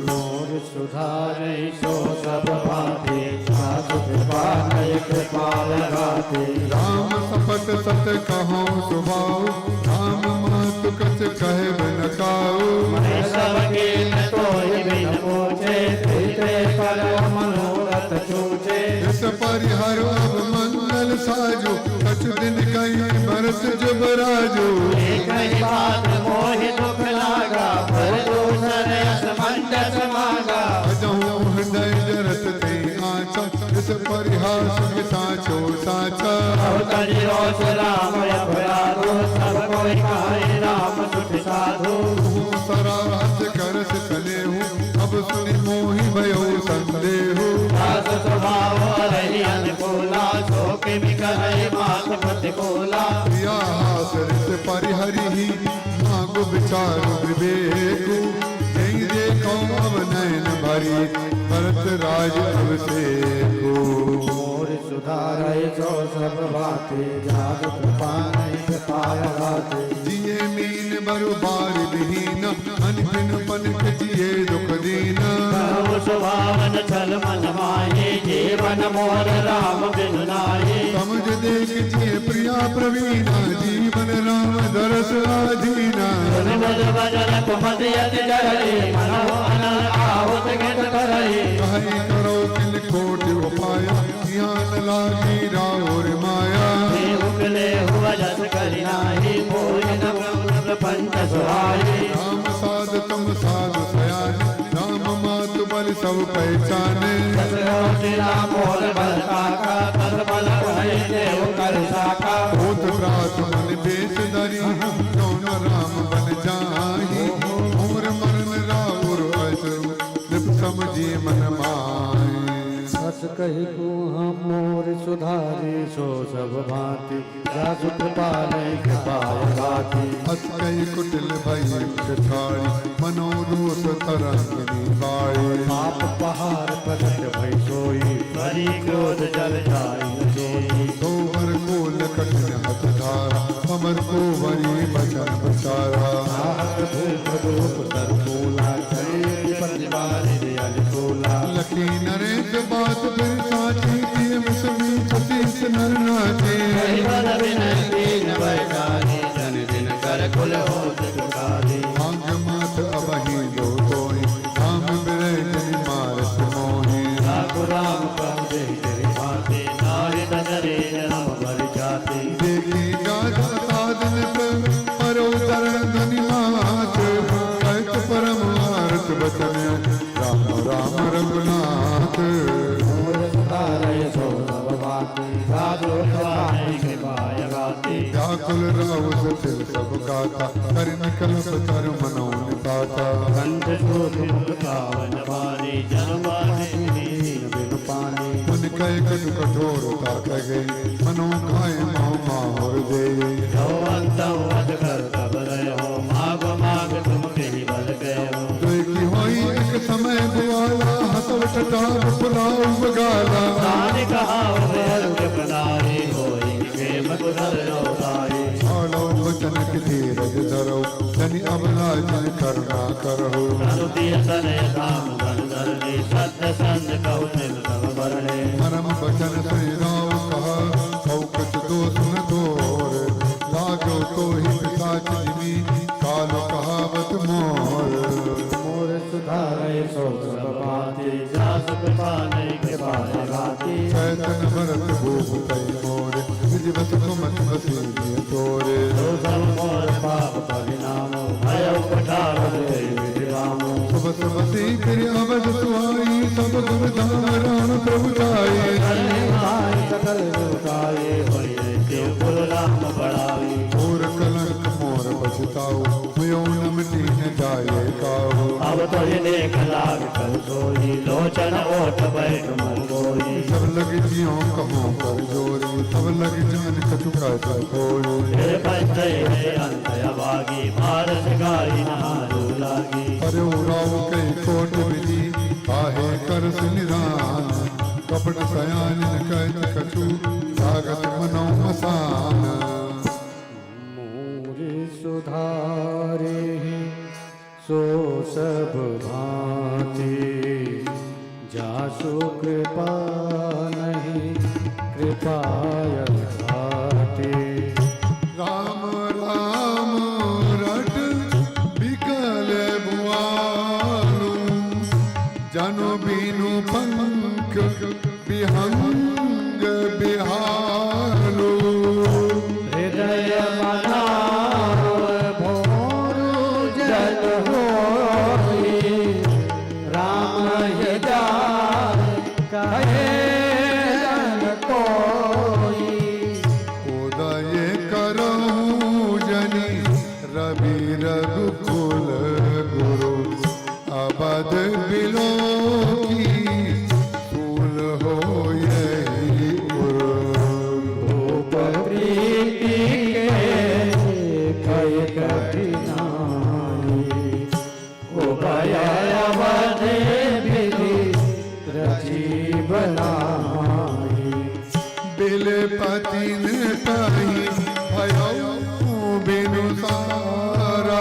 मोर सुधारे सो सब भाते साधु कृपा नय कृपा लगाते राम सपत सत कहो सुभाव राम मातु कछ कहे न काऊ मैं सबके न कोई बिन पूछे तेरे पर मनोरथ चूचे इस परिहर अब मंगल साजो कछु दिन कहीं बरस जुब राजो एक ही बात मोहि दुख लागा पर दूसर असमंजस मागा अजहु हृदय जरत ते आचा इस परिहास के साचो साचा अवतरी रोष राम अपराधो सब कोई कहे राम सुख साधु सराहत करस चले हूँ अब सुनि मोहि भयो संदेहु दास स्वभाव रही अनुकूला शोक विकल मात प्रतिकूला प्रिया हास रिस परिहरि ही मागु विचार विवेकु जय देखो अब नयन भरी भरत राज अभिषेकु मोर सुधारे जो सब बाते जाग कृपा नहीं कृपा लगाते जिये मीन बरु बार विहीन अनबिन पनक जिये दुख दीना कहु सुभावन छल मन माहे जीवन मोर राम बिन नाहे समझ देख जिये प्रिया प्रवीणा जीवन राम दरस आधीना बज बजन कुमदियत जरे मनो अनल आहुत गित करई कहीं करो किल कोट उपाय ध्यान लागी राउर माया उगले हुआ जस करि नाही मोहि न पंच सुहाई राम साध तुम साधु सयान राम मातु बल सब पहचाने राम मोर बल काका तल बल भय देव कर साका भूत प्रात मन बेच धरी कौन राम बन जाही उम्र मरण राउर असरु निप समझी मन माही सस कही को हम मोर सुधारी सो सब भांति रासु कृपा नहीं कृपा गाती अस कई कुटिल भई छाड़ी मनोरोस तरंगिनी बाई पाप पहाड़ प्रगट भई सोई बड़ी क्रोध जल जाई जोई तोहर कोल कठिन हथ धारा हमर को वरी बचन बचारा आहत धूप धूप तर बोला करे प्रतिबारी दयाल कोला लकी नरेश बात फिर साची किए मिसमी छतीस नर नाचे वन विनती न बैठानी जन दिन कर कुल होत चुकादी आंग मात अबही दो तोई राम बिरह जनि मारस मोही ठाकुर राम कम दे तेरी भांति नारी नजरे राम भर जाती देखी गाधा साधन पाने के पाया गाती व्याकुल राव सथिर सब गाता कर निकल पतर मनो निपाता कंठ शोध मुख पावन पानी जनवाने दीन बिनु पानी मन कह कटु कठोरता कह गई मनो खाए माँ मार दे जो अंतम वध कर तब रहो माग माग तुम कहीं बल गए हो की होई एक समय बुआला हसव टटार पुलाव बगाला ताने कहा वेल के बनाए होई के मधुर रोताई आलो वचन के धीरज धरो धनि अबला जन करुणा करहो अनुति तने धाम धन धरनी सत्य संग कहु तिल तब बरणे परम वचन सुनि राव कहा कौ कुछ दोष न दोर लागो तो ही पिताच जिमी कालो कहावत मोर मोर सुधारे सो सब पाती जास पाने के पाया गाती चैतन भरत भूप तई मोर विधिवत सुमत बसी तोरे तो सब मोर पाप परिणाम भय उपठार विधिराम सुब सुबती तेरी अवध सुहाई सब गुण धाम राम प्रभु जाए सकल दुखाए होई देव कुल राम बढ़ाई मोर कलंक मोर बचताओ मुयो न मिटी न जाए काहो अब तो ये देख लाग कर सोई लोचन ओठ बैठ मन गोई सब लग जियो कहो कर जोरी सब लग जान कटुका होई तेरे बंदे है अंत अभागी भारत गाई नहारू लागी अरे राव के कोट विधि काहे कर सुनिधान कपट सयान कहत कछु लागत मनो मसान मोर सुधारे सो सब भांति जासु कृपा नहीं कृपाय घाटे राम राम रट बिकल बुआलू जनो बिनु पंख बिहंग बिहालू हृदय मनाव भोरु जल होई राम ये जाय कहे जन कोई उदय करहूँ जनि रवि रघुकुल गुरु अबध बिलो की फूल हो यही भूप प्रीति के कय कठिनाई उभय अवधि विधि रची बनाई बिलपति ने कही भयो बिनु सारा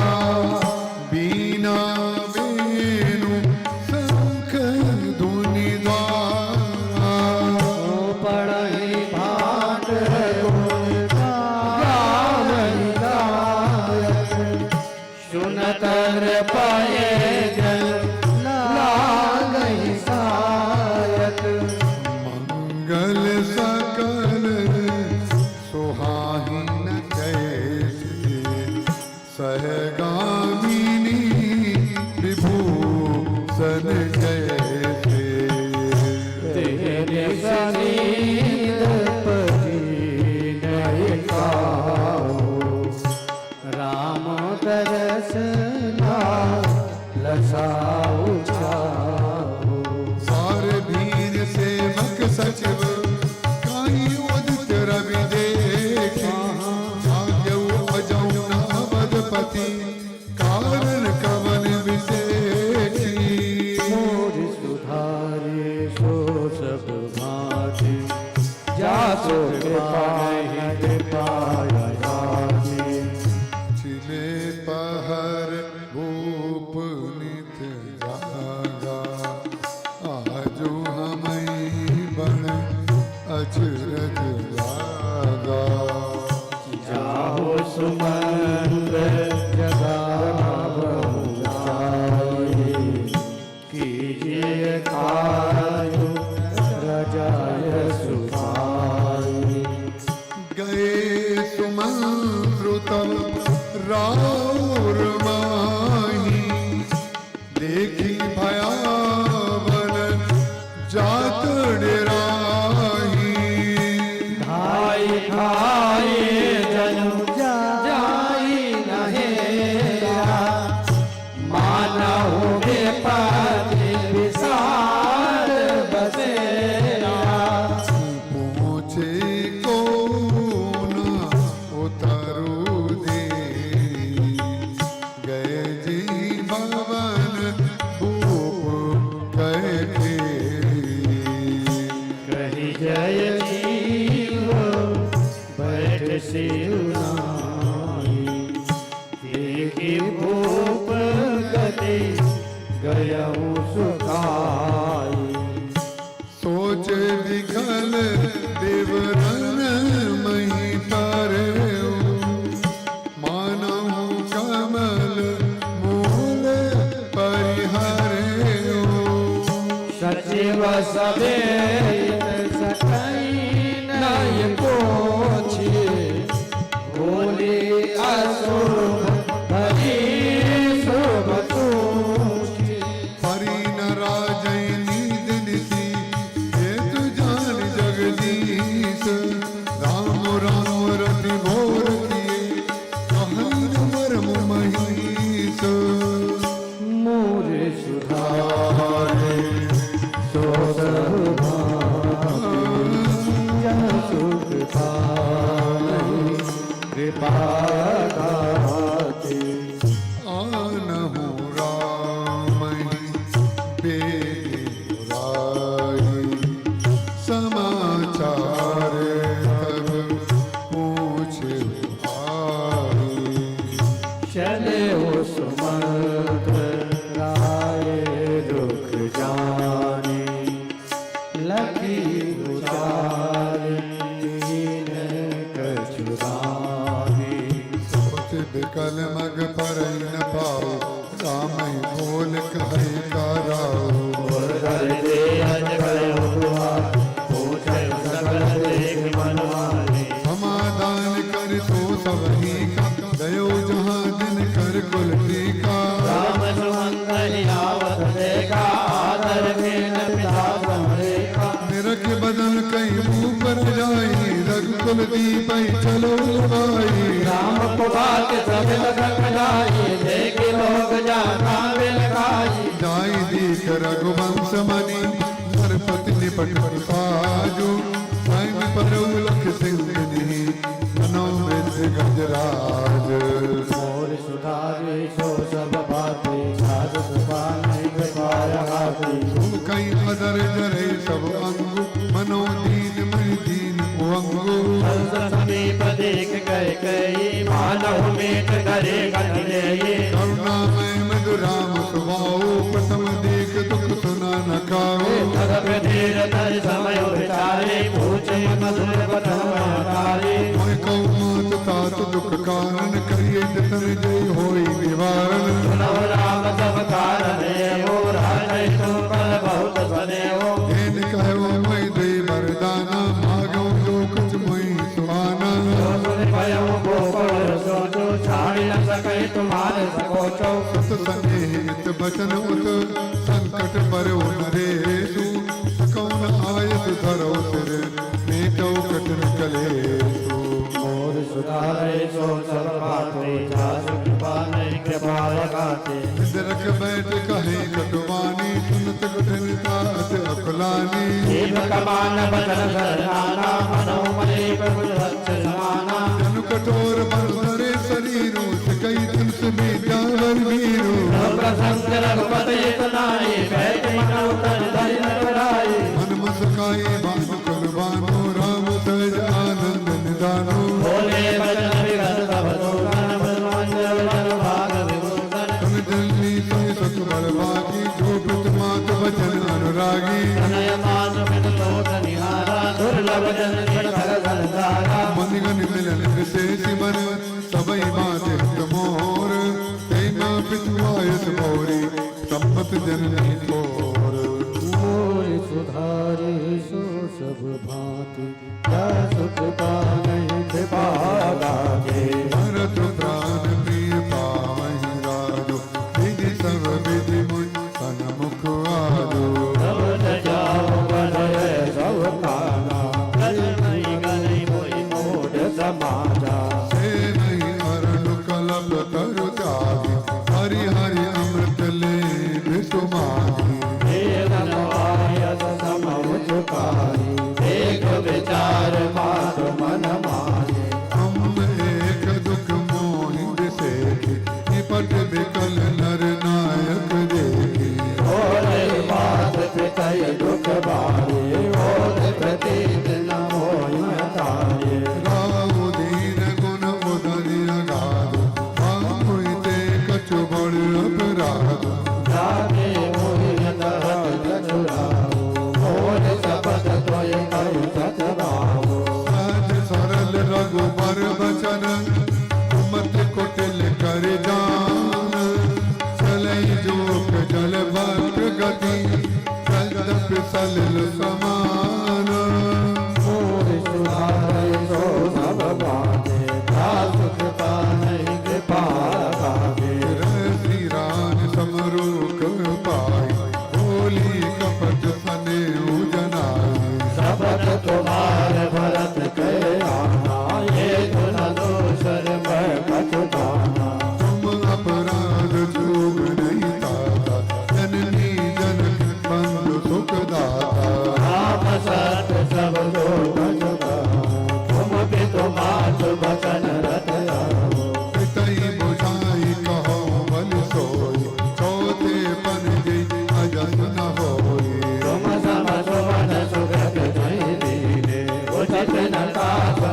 बीना बेनु शंख धुनि द्वारा पढ़ी भाट गुण गावई गायक सुनतर पाए जन लागई सायक मंगल सकल सुहाहिन कैसे सहगामिनी विभूषण जैसे तेरे शरीर पति नहीं पाओ राम तरस लसाऊ छाओ सार भीर सेवक सचिव काई उदित रवि देखी भाग्यऊ अजऊ नावदपति कारण कवन विशेषी मोर सुधारे सो सब भाति जासो कृपाया गाती चिले पहर भूप नित जागा आजो हमई बन अचरज लागा जाहो सुमंत्र जगावो जाई कीजिए कायु रजाय सुखाई गए सुमंत्रुतम राउर माही देखी भयावन जात डेराही भाई खाए जनु जाई नहेरा मानहु विपति विसार बसेरा पूछे को न उतरु दे गए जी भवन भूप कहे कही जय जीव बैठ सिरुनाई देखी भूप गति गयहु सुखाई सोच विखल देवरन मही पर मानहु कमल मूल परिहरे सचिव सवेत सकई नय पोछे बोले अशुभ भरी शुभ सूझे हरि न राजय नीद निति ये तु जान जगदीश राम राम रति भोर किए कहन मरम महीश मोरे सुधारे सो जन सुख पाई कृपा गाते आनहु राम बेराई समाचार तब पूछ आई चले हो सुमंत राय दुख जाने लखी उतारे कछुराने सोच बिकल मग पर न पाओ राम बोल कहे कराओ दे अज भयो दुआ पूछे सकल देख मनवाने समाधान कर तो सब ही का दयो जहाँ दिन कर कुल टीका राम सुमंगल आवत देखा आदर में पिता समरेखा निरख बदन कई मुँह पर जाई रघुकुल दीपई चलो भाई राम को बात सब लखन जाई देख लोग जाना बिलखाई जाई दीख रघुवंश मणि नरपति निपट पाजू स्वयं पर लख सिंह नहीं मनो में गजराज मोर सुधारे सो सब बाते साध सुपाने कृपाया हाथी तुम कई अदर जरे सब अंगु मनो दीन मई दीन उअंगु समीप देख गए कई मानव मेट करे गले करुणामय मधुराम स्वभाव प्रथम देख दुख सुना न खाओ तब धीर धर समय विचारे पूछे मधुर बतवारे मोय कौ मात तात दुख कारण करिए जतन जय होई निवारण सुनव राम सब कारण हो राजय तुम पर बहुत बने हो एन कहो मैं दे वरदाना मागो जो कुछ मैं सुहाना भयो गोकुल सोचो छाड़ी न सके तुम्हारे सकोचो सत सनेहित बचन उत संकट पर नरेशु कौन आयत धरो सिर मीटो कटन कलेशु मोर सुधारे सो सब बाते जास कृपा नहीं कृपा लगाते रख बैठ कहे कटवानी सुनत कठिन तात अकुलानी जीव कमान बचन सरनाना मनो मने प्रभु सत्य समाना जनु कठोर बल धरे शरीरों से कई तुलस में जावर वीरू प्रसंग रघुपति इतनाई बैठ मन उतर धरि नटराई मन मसकाए बानु कुर्बानो राम सहज आनंद निदानो बोले बचन विगत सब लोगन बलवान जन भाग विभूषण तुम जल्दी से सत बल बागी जो पित मात वचन अनुरागी तनय मान बिन लोक निहारा दुर्लभ जन जन भर संसारा मन गन मिलन विशेष मन सबई बात हित मोर तेना पितुआयत मोरी संपत जननी तोर मोर सुधारे सो सब भांति क्या सुख पाने कृपा लागे भरत प्राण प्रिय पावहि राजो विधि सब विधि मुझ तन मुख आजो सब जाओ बधय सब काना गल नहीं गल मोहि मोह समाजा से नहीं अरण कलप तरु त्यागी हरि हरि अमृत ले विसुमागी समझुकारी एक विचार मात मन मारे हम एक दुख मोहि बिसेखी निपट विकल नर नायक देखी और बात पितय दुख बारे और प्रतीत न होय तारे राहु दीन गुण उदरि अगाधु आमुते कछु बड़ अपराध जागे मोहि तरत चुराओ और शपथ तोय करू सतवाओ सहज सरल रघुबर बचन मत कुटिल कर जान चलई जोक जल भक्त गति सलप सलिल समान मोर सुधारे सो सब बाटे दास कृपा नहीं कृपा गावे श्री राम समरूक पाई बोली कपट सने उजनाई शपथ तुम्हार भरत के आना ये गुण दोषर मैं कछुताना तुम अपराध जोग नहीं ताता जननी जनक बंधु सुख दाता राम सत्य सब लोग जुगा तुम भी तुम्हार बचन रत आओ पितई बुझाई कहो बल सोई चौथे पन गई अजन न होई तुम सम सुमन सुगत जय दीने उचित नता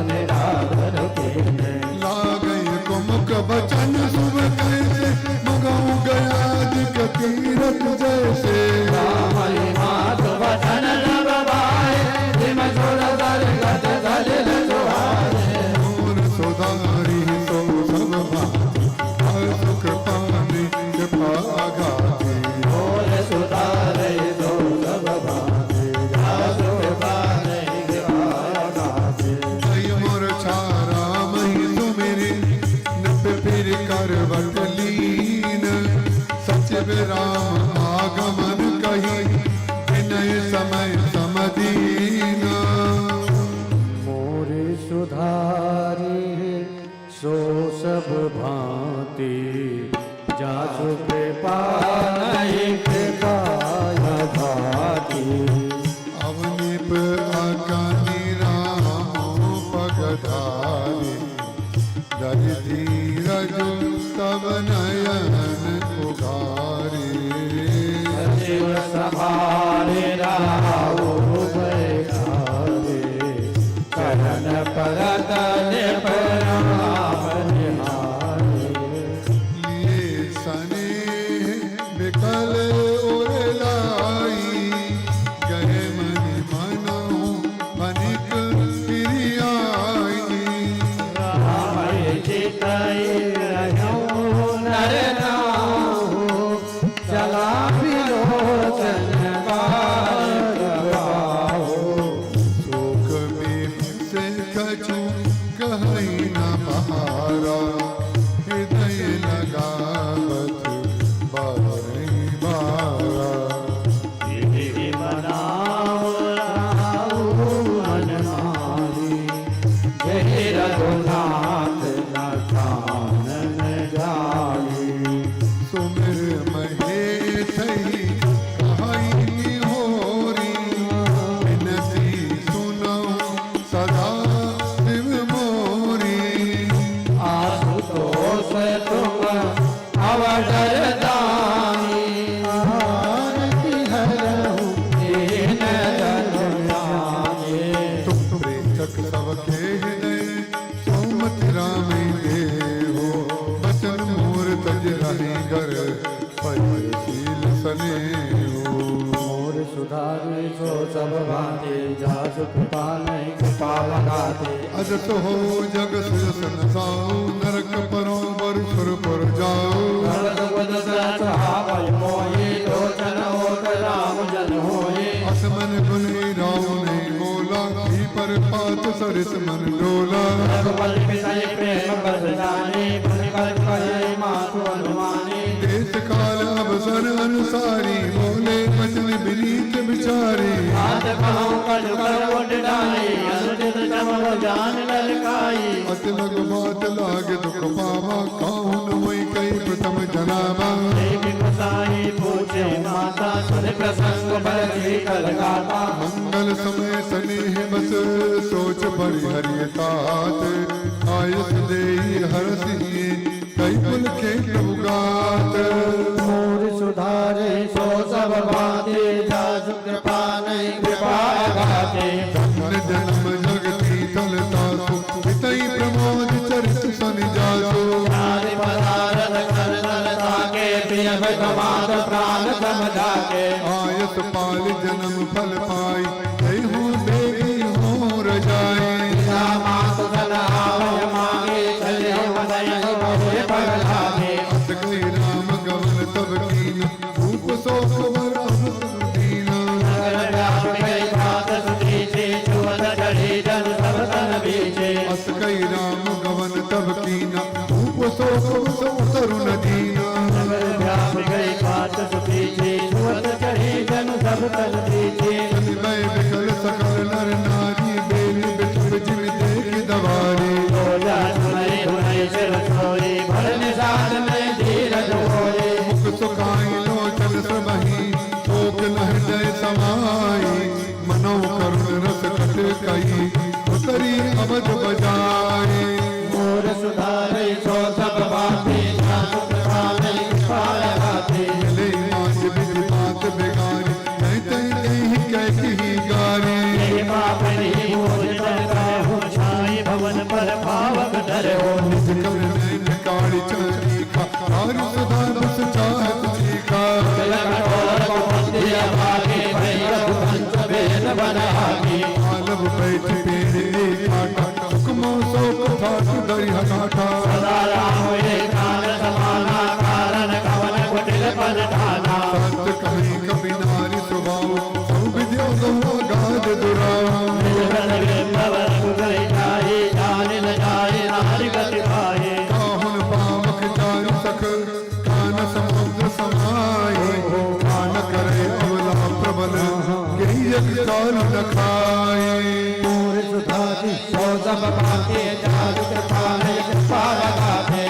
निराधर कीने लागई कुमुक बचन सुब कैसे मगाऊ गया दिक तीरथ जैसे रामई मात वचन लब भाई जिम छोड़ दर गत दलिल सुहारे और सुधारी तो सब भांति हर सुख पानी कृपा आघाती और सुधारे तो सब भाते जासु बाने गिरा गाते जय मोर छारा मही सुमिरी नप फिर करवट लीन सचिव राम आगमन कही विनय समय समदीना मोरे सुधारे सो सब भांति जासु कृपा नहीं कृपा भाती अवनिप अकानी राम पगधारी दरि धीरज तब नयन उगारी शिव सभारे राहु बैठारे चरण परत निपराम निहारे लिए सने विकल उर लाई गए मनि मनहु बनिक फिरियाई रामय चितई रहूं नर नाहु चला विलोचन काल पाओ शोक में से कछु कहीं न बहारा हृदय लगावत बारही बारा विधि बनाओ राहु मन मारी जय रघुनाथ लखानन जाई सुमिर महेश कहाई होरी विनती सुनो सदा शिव मोरी आशुतोष तुम अवसर दानी आरती हरहु दीन दयाये तुम प्रेतक सबके हृदय सोमति राम देहो बचन मोर तज रही घर परिशील सने मोर सुधारे सो सब भाते जासु कृपा नहीं कृपा लगाते अजस हो जग सुजसन साऊ नरक परो बर सुर पर जाओ भरत पद सहस्रावय मोहि लोचन होत राम जन होए असमन गुनी राव नहीं बोला ही पर पात सरिस मन डोला रघुपल विषय प्रेम बस जाने पुनिकल कहे मातु अनुमानी देश काल अवसर अनुसारी बोले वचन विनीत बिचारी हाथ कहूँ कल कर उठ डाले अनुचित चमव जान ललकाई अति लघु बात लागे दुख पावा काहू न मोई कई प्रथम जनावा गोसाई पूछे माता सुन प्रसंग भरती कलगाता मंगल समय स्नेह बस सोच बड़ी हरियतात आयस देई हरसिए कई पुल के उगात मोर सुधारे सो सब बाते जासु कृपा नहीं कृपा गाते जन्म जन्म जगती तलता पितई प्रमोद चरित सन जासो नारी पदारथ कर दलता के प्रिय भगवान प्राण समझा के आयस पाल जन्म फल पाई कई हूँ देवी हूँ रजाई मात सन आवय मांगे चले वदय बहु पगलागे अस गई राम गवन तब कीन रूप सो खबर दीना नगर व्याप गई बात सुनीचे चुवत चढ़ी जन सब तन बीचे अस गई राम गवन तब कीना रूप सो तरुण दीना नगर व्याप गई बात सुनीचे चुवत चढ़ी जन सब तन बीचे मैं विकल सकल नर नारी बेली बिठुर जिम देख दवारी रोजा सुनई हुनई सिर सोई भर निषाद में धीरज होए मुख सुखाई लोचन सबही शोक न हृदय समाई मनो करुण रस कट कई उतरी अवध बजाई मोर सुधारे सो सब बातें जासु कृपा नहीं कृपा गाते मिले मात विधि बात बेगारी नहीं तई कहीं कैसी गारी ये पाप नहीं भोजन कहूँ छाई भवन पर भावक धर हो निज कर नैन काली चली खा आरु सदा रस चाहत चीखा कठोर बुद्धिया भागे भैरव पंच भेद बनागे आलव बैठ पेड़े काटा हुक्मों सो ठाठ दरी हटाठा सदा राम ये कान समाना कारण कवन कुटिल पद ठाना संत कहीं कभी नारी स्वभाव सब विद्या गौ गाद दुराव काहुन पावक जान सक कान समुद्र समाई कान करे अवला प्रबल यही एक काल लखाई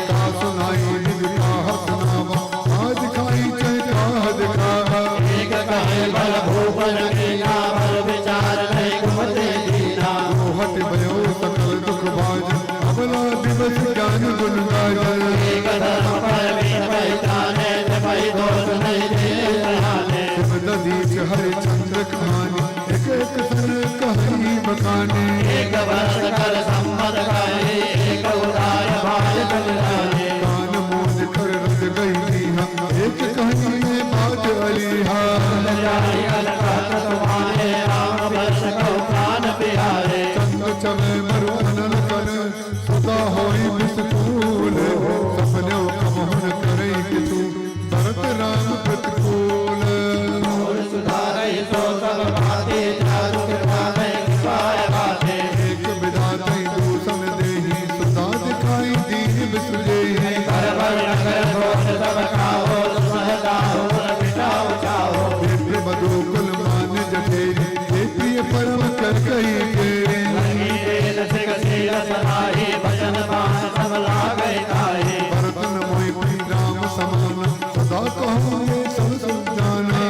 का सुनाई निविता हसनावा आज खाई चैता दिखावा हट भयो सकल दुख बाज अबला दिवस ज्ञान गुण गाज ददीच हरि चंद्र कहानी एक एक सन कहानी बकाने एक वर्ष कर संबद करे एक उदार भाल चलाने कान मोद कर रत गई दीहा एक कहानी में बात अलीहा जाई अलकात तुम्हारे राम वर्ष को प्राण प्यारे चंद्र चवे मरु अनल कर सदा होई विस्फूल सपने कमहुन करे कि तू भरत राम प्रतिकूल सुधारई सो सब बातें जासु कृपा नहीं कृपा गाते एक विधाते दूषण देहि सुधा दिखाई दीन विसुजेहि कर बर नगर दोष सब खाओ सुमहता हो पिटाओ चाहो दिव्य बधुकुल मान जठेरी हे प्रिय परम कर कही केरी लगी तेल सिग सील सनाही भजन पान सब लागे काहे भरतन मोहि प्रिय राम समान सदा कहूँ ये सब सुन जाना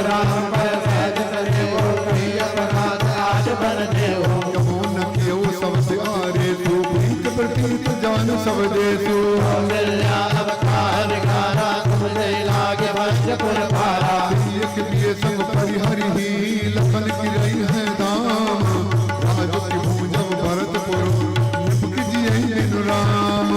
राम पर सहज करे वो प्रिय प्रकाश आज बन देव कहो न कियो सब से आरे तू प्रीत प्रतीत जान सब देसु कौशल्या अब काल गारा तुम जय लागे भजपुर पारा एक लिए संग परिहरि ही लखन की रही है दाम राज की भूजब भरतपुर निपक जिये दिन राम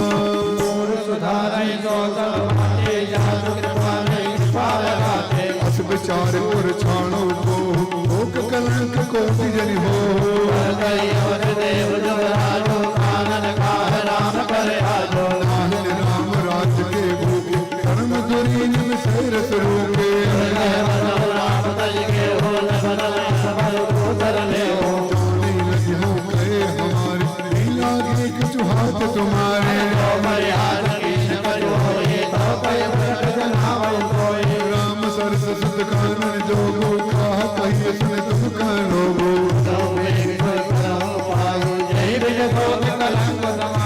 सुधारई सो सब बातें जासु कृपा नहीं कृपा गाते अस विचार और छाणो को भोग कलंक को बिजनि हो कई और देव जुबराजो कानन काह राम पर आजो नाहिन राम राज के भूखे कर्म दुरीन में सैर स्वरूपे राम तज के हो न बदल सबल को धर ले हो जाने लगी हो गए हमारे नहीं लागे कुछ हाथ तुम्हारे हमारे हाथ की न करो ये तो कोई व्रत जनावो कोई राम सरस सुत कानन जोगो कहा कहिए सुन तुम कह लोगो तो वे कोई करो पायो जय विजय भोग कलंक समा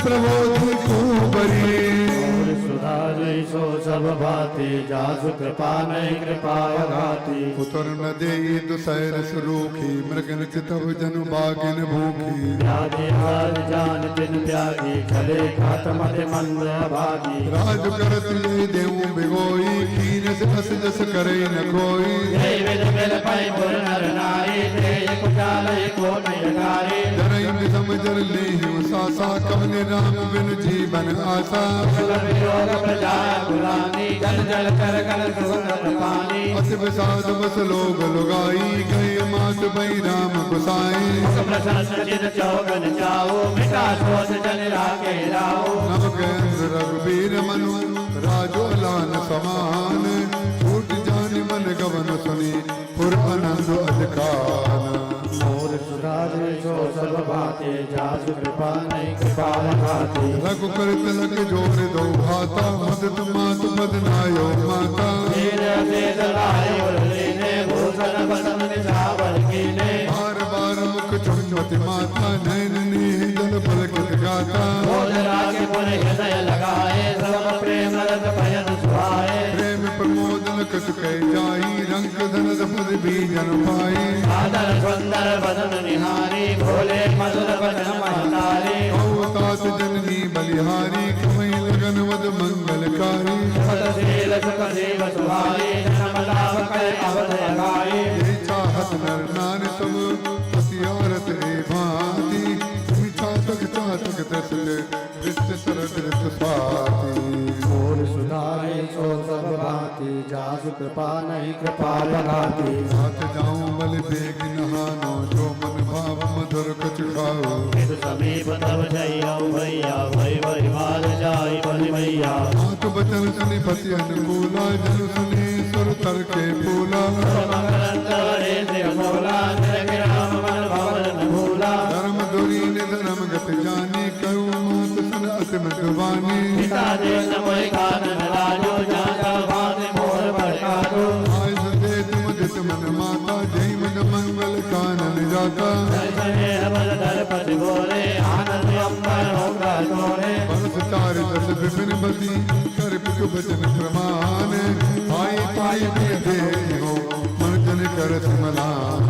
प्रबोधि कुबरी सुधारी सो सब भांति जासु कृपा नहीं कृपा घाती उतर न देई दुसैर सुरूखी मृगन चितव जनु बागिन भूखी व्याधि हार जान तिन त्यागी खले खात मत मंद भागी राज करत ले देऊ बिगोई कीन से अस जस करे न कोई जय वेद वेद पाई पुर नर नारी तेज कुचाल को नयकारी जरई विषम जर ले सासा कवने राम बिन जीवन आशा योग प्रजा गुलानी जल जल कर कर सुगंध पानी अति विषाद बस लोग लुगाई गए मात बई राम गुसाई प्रशस्त चित चौगन जाओ मिटा शोष जन राके राओ नव केंद्र रघुबीर मनु राजो लान समान छूट जान मन गवन सुनी पुर आनंद अधिकार मोर सुधारे सो सब भाते जासु कृपा नहीं कृपा घाती रघुकर तिलक जोर दो भाता मदत मात बदनायो माता तेरे तेज लाए उरलेने भूषण बदन निजावर कीने बार बार मुख चुम्बती माता नैन नेह जल पलकित गाता भोजरा के पुर हृदय लगाए सब प्रेम रस भयन सुहाए प्रेम प्रमोदन कछ कह जाई रंग धन पद बीजन पाई आदर सुंदर बदन निहारी भोले मधुर बदन महतारी तात जननी बलिहारी कमई लगन वद मंगलकारी पदशील सुख देव सुहाई जन्म लाभ कर अवध लगाई ये चाहत नर नार सब हथियारत रे भांति मिठा तक चातक दसले विष्ट सरद ऋत स्वाति मोर सुधारे सो सब भांति जासु कृपा नहीं कृपा लगाती हाथ जाऊं बल बेग नहानो जो मन भाव मधुर कछ खाओ इस समीप तब जइयो भैया भई भई मार जाई बलि भैया हाथ बचन सुनि पति अनुकूला जन सुनि सुर तर के फूला मंगलंतरे देव भोला जय राम मन भवन न भूला धर्म धुरी ने धर्म गत जानी कहूँ मात सुन अतिमत वाणी पिता दे मोहि कानन लाजो जाता भांति मोर भड़कादो आय दे तुम जित मन माता जय मन मंगल कानन जाता दर्शने बल दर्पति बोले आनंद अंबर होगा तोरे बरस चार दस विपिन बसी कर पितु बचन प्रमाण पाई पाई दे हो मन जन कर सिमलान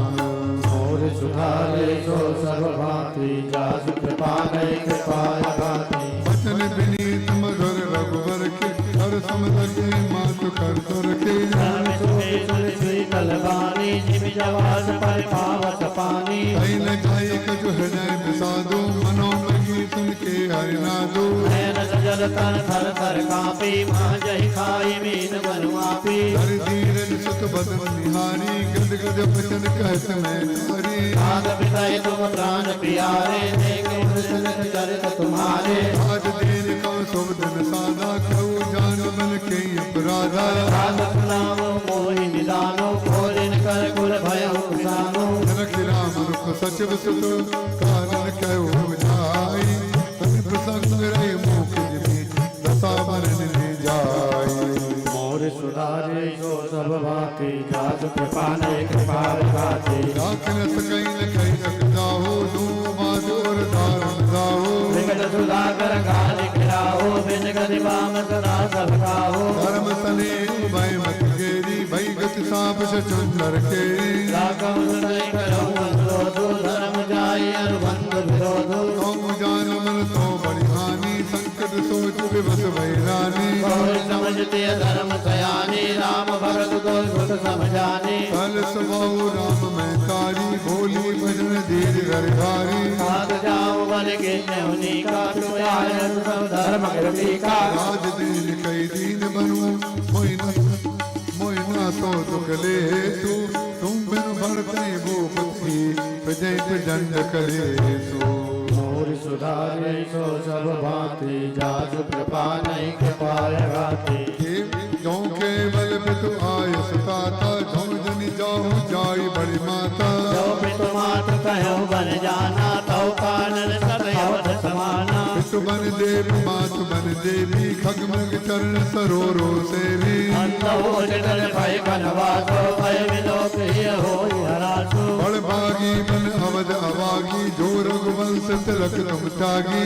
मोर सुधारे सो सब भांति जासु कृपा नहीं कृपा घाती वचन विनीत मधुर रघुवर के हर समझ मातु कर तुर के धर्म सुखे सुर सुई कलबानी जिमि जवास पर पावस पानी कहीं न जाए कछु हृदय विषादो मनोमयी सुन के हरिनादो नयन सजल तन थर थर कापी मां जहि खाई मीन बनुआपी हर धीरज सुत बदन निहारी गद गद वचन कहत मैं नारी आग पिताई तुम प्राण प्यारे देखे सुनत चरित तुम्हारे आज दीन कौ शुभ दिन सादा कहूँ जान मन के अपराधा साधक नाम मोहि निदानो भोजन कर कुल भय सानो जनक राम रुख सचिव सुत कारण कहूँ बुझाई तनि प्रसंग रहे मुख जिमी दशा बरन ले जाई मोर सुधारे सो सब भांति जासु कृपा नहीं कृपा घाती राखन सकई न कही सकता हो दो बाजोर धारण जाओ विकट सुधाकर गाल खिलाओ बिन गति बाम सदा सब खाओ धर्म सने भय मत गेरी भई गति सांप से चुंदर केरी राघव सुनई करहु अनुरोधो धर्म जाई अनुबंध विरोधो तुम जान मन तो बड़ी हानि संकट सोच विवश भई रानी और समझते धर्म सयानी राम भरत को सुत समझानी कल स्वभाव राम में तारी भोली भजन धीर हरिहारी भाग जाओ बल के न्योनी का तुम आए सब धर्म कृति का राज दीन कई दीन बनू मोइना तो दुख ले तू तुम बिन भरते भूपति प्रजय जंड करे तू मोर सुधारे सो सब भांति जासु कृपा नहीं कृपा घाती जो केवल पितु आय सुताता जो जनि जाहु जाई बड़ी माता जो पितु मात कहो बन जाना तो कानन सदैव समाना पितु बन देव मात बन देवी खग मृग चरण सरोरो सेवी बड़ भागी बन अवध अभागी जो रघुवंश तिलक तुम त्यागी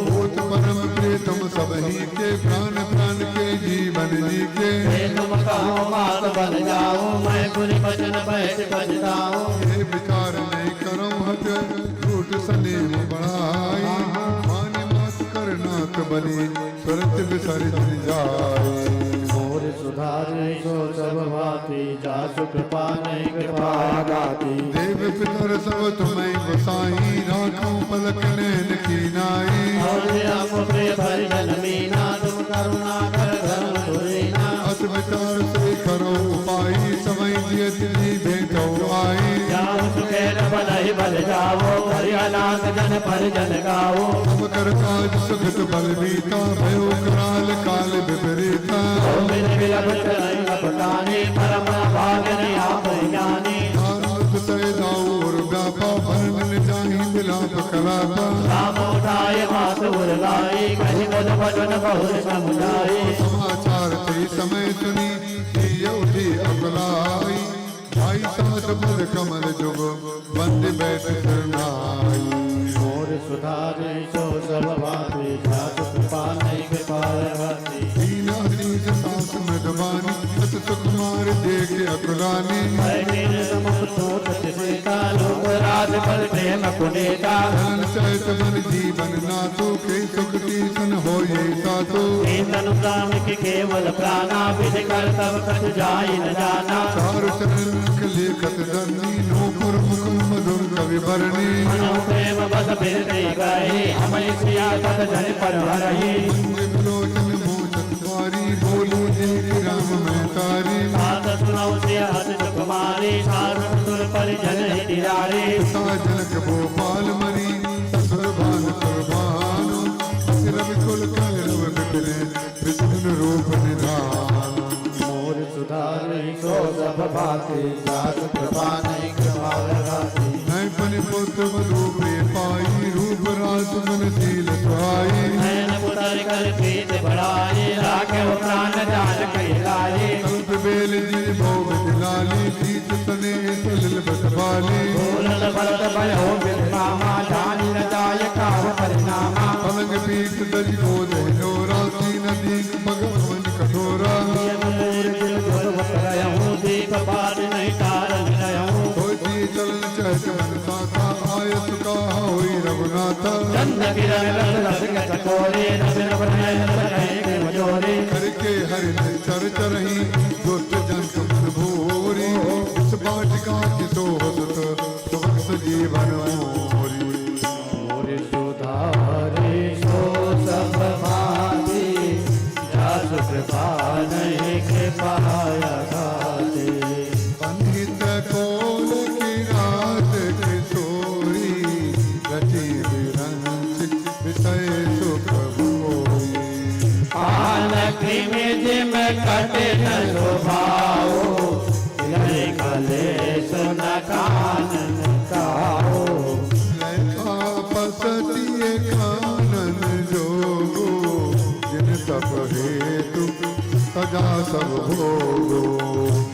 भूत परम प्रिय तुम सब ही के प्राण प्राण के जीवन जी के तुम कहो मात बन जाओ मैं बुरी बचन बैठ बजताऊं ये विचार नहीं करो हट झूठ सनेह बढ़ाई मान मात करनाथ बने सुरत विसर्जन जाए मोर सुधारे सो सब भांति जासु कृपा नहीं कृपा गाती देव पितर सब तुम्हें गोसाई राखो पलक नैन की नाई प्रिय भजन मीना तुम करुणा कर धर्म तुरीना अस विचार से करो उपाई समय जियत जी भेटो आई जाओ सुखेर बलहि बल जाओ हरियानाथ जन पर जन गाओ सब कर काज सुखत बल बीता भयो कराल काल विपरीता विलप चरण लपटाने परम भागने आप ज्ञानी और व्यापा भरमन जाहि मिलाप कराता राम उठाए मात उर्गाई कहीं मुझ भजन बहुर समुदाय समाचार ते समय सुनी ये उठी अकलाई भाई साथ बल कमल जुग बंद बैठ करनाई मोर सुधारे सो सब भांति जात कृपा नहीं कृपा भांति दीन अतीत सास मृदवानी अत सुकुमार देख अकुलानी राज पर प्रेम पुनेता धन चैत मन जीवन नातो के सुख तीसन हो ये सातो अनुग्राम के केवल प्राणा विधि कर तब कट जाय न जाना चारु चरण लेखत धरनी नूपुर मुख मधुर कवि भरणी मनो प्रेम बस फिरते गए हमें सिया तत जन पर हरही लोचन मोचत वारी बोलो जय राम मैं तारी बात सुनाओ सिया हत कुमारी सारन सुर पर जन हितिरारे जनक भोपाल मरी सुरभान कुर्बानो सिरव कुल कैरव बिखरे विष्णु रूप निधान मोर सुधारे सो सब भांति जात कृपा नहीं कृपा लगाती मैं पन पुत्र रूपे पाई रूप रात मन शील सुहाई नैन पुतर कर प्रीत बढ़ाए राखे प्राण जान कहलाए कल्प बेल जी भोग दिलाली सीत तने सलिल बसवाली बोलल भरत भयो विमामा जान न जाय काव परिणामा पलंग पीठ दरी गोद नोरा तीन दीक भगवन कठोरा दीप पार नहीं तारन रहूं होती चलन चहत मन साता आयत का होई रघुनाथा चंद किरण रस रस के चकोरे नबिन बनाए के मजोरे करके हरि चर चरही दुष्ट जंत मन भूरी इस बाटिका की सोहत सुभक्त जीवन मोरी मोर सुधारे सो सब भांति जासु कृपा नहीं कृपा लगाते पंडित कोल की रात किशोरी रची विरंच विषय सुख भोई पालकी में जिम कटे न शोभाओ गले गले सुन कानन काओ लैका पसतिए कानन जोगो जिन तप हेतु सजा सब भोगो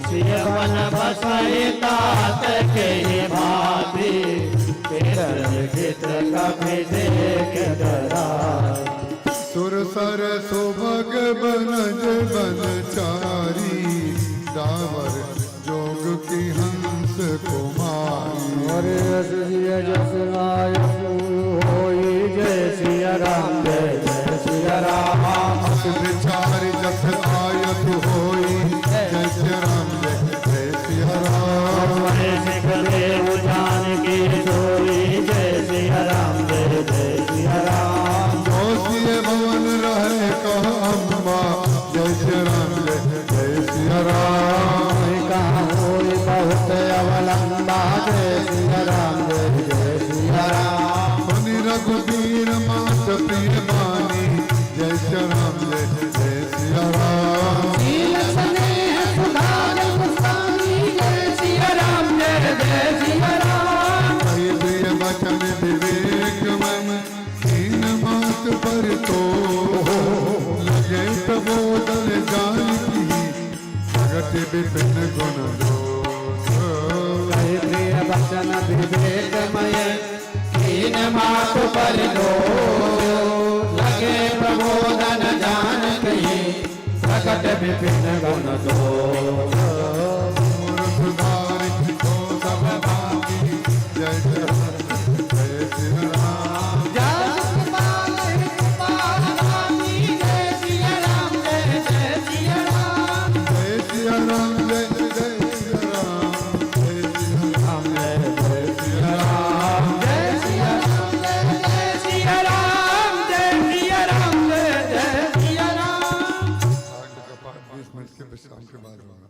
सियवन बसई तात के भांति केरल गीत कभी देख डराई सुर सर सुभग बनज बनचारी दावर जोग की हंस कुमारी हरे सिया जस राय होई जय सिया राम जय सिया राम अस विचार जस आयत होई जय श्री राम जय सिया राम हरे सिख देव जान की सोई जय सिया राम जय सिया राम जोशिये भवन रहे कह अम्बा जय श्री राम जय सिया राम कहाँ होई बहुत अवलंबा जय सिया राम जय सिया राम मुनि रघुबीर मात प्रिय बानी जय श्री राम जय सिया राम नील स्नेह सुधार गुसानी जय सिया राम जय सिया राम पर तो लगे प्रबोधन जानकी जगत विपिन गुण दोष कहे प्रिय वचन विवेकमय कीन मात पर दो लगे प्रबोधन जानकी प्रकट विपिन गुण दोष सुधार को सब भागी जय जय श्री राम विश्राम के बाद होगा।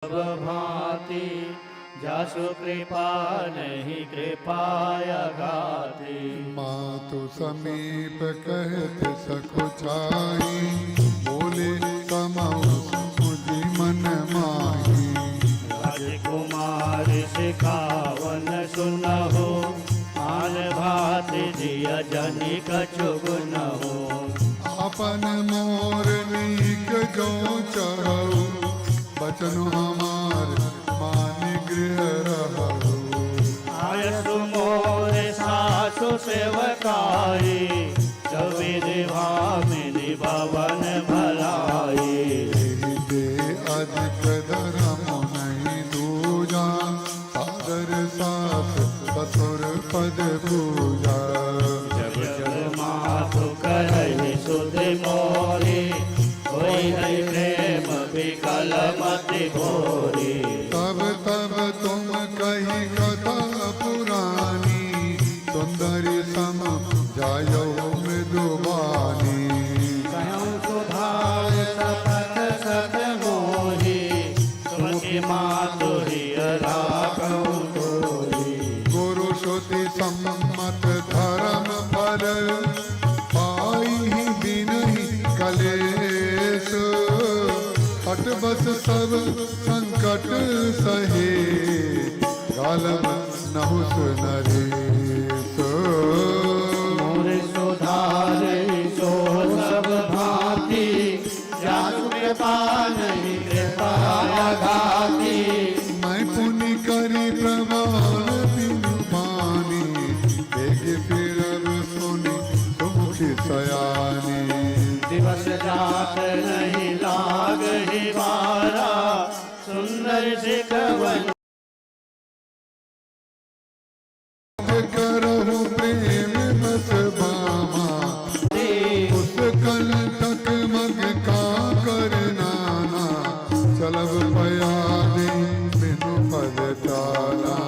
भांति जासु कृपा नहीं कृपाया गाती मातु समीप कहते सकुचाई बोले कमाऊ मुझी मन माही राजकुमार सिखावन सुनहो आन भांति जिया जनि कछु गुनहो अपन मोर नीक जो चाहू बचन हमार मान गृह रहू आयसु मोर सासु सेवकाई चविधि भामिनी भवन भलाई दे अधिक धर्म नहीं दूजा सादर सास ससुर पद पूजा जब जब मातु करहि सुध मोरी होई है प्रेम विकल मति भोरी तब तब तुम कही कथा पुरानी सुंदरी सम जायो मृदुबानी कहो सुधार सपथ सत मोही सुमति मातुरी राखौ तोरी गुरु श्रुति सम्मत धर्म पर पाई बिनहि कलेश हट बस सब संकट सहे गालम नहुस नरेश मोर सुधारे सो सब भांति जासु कृपा नहीं कृपाया घाती मैं पुण्य करी प्रमाण बिनुमानी देखे फिर सुनी सुमुखी सयानी दिवस जात नहीं लाग ही बारा सुंदर सिखवन करहु प्रेम बस बामा उस कल तक मग का करनाना चलब पया दे बिनु पद ताला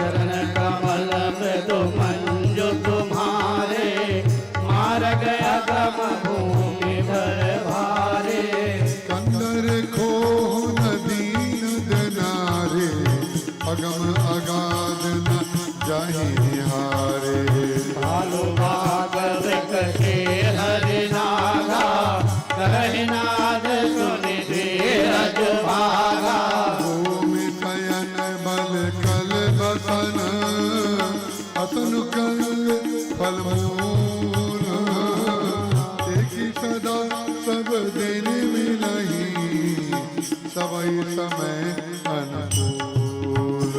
चरण कमल मृदु मंजु तुम्हारे मार गया गम भूमि भर भारे कंदर खो नदी नदनारे अगम अगाध न जाहि निहारे भालु भागव कटे हरि नागा करहि नाद सुनि धीरज भागा भूमि शयन बल कल बसन अतनु कल फल मूल देखी सदा सब दिन मिलही सबई समय अनुकूल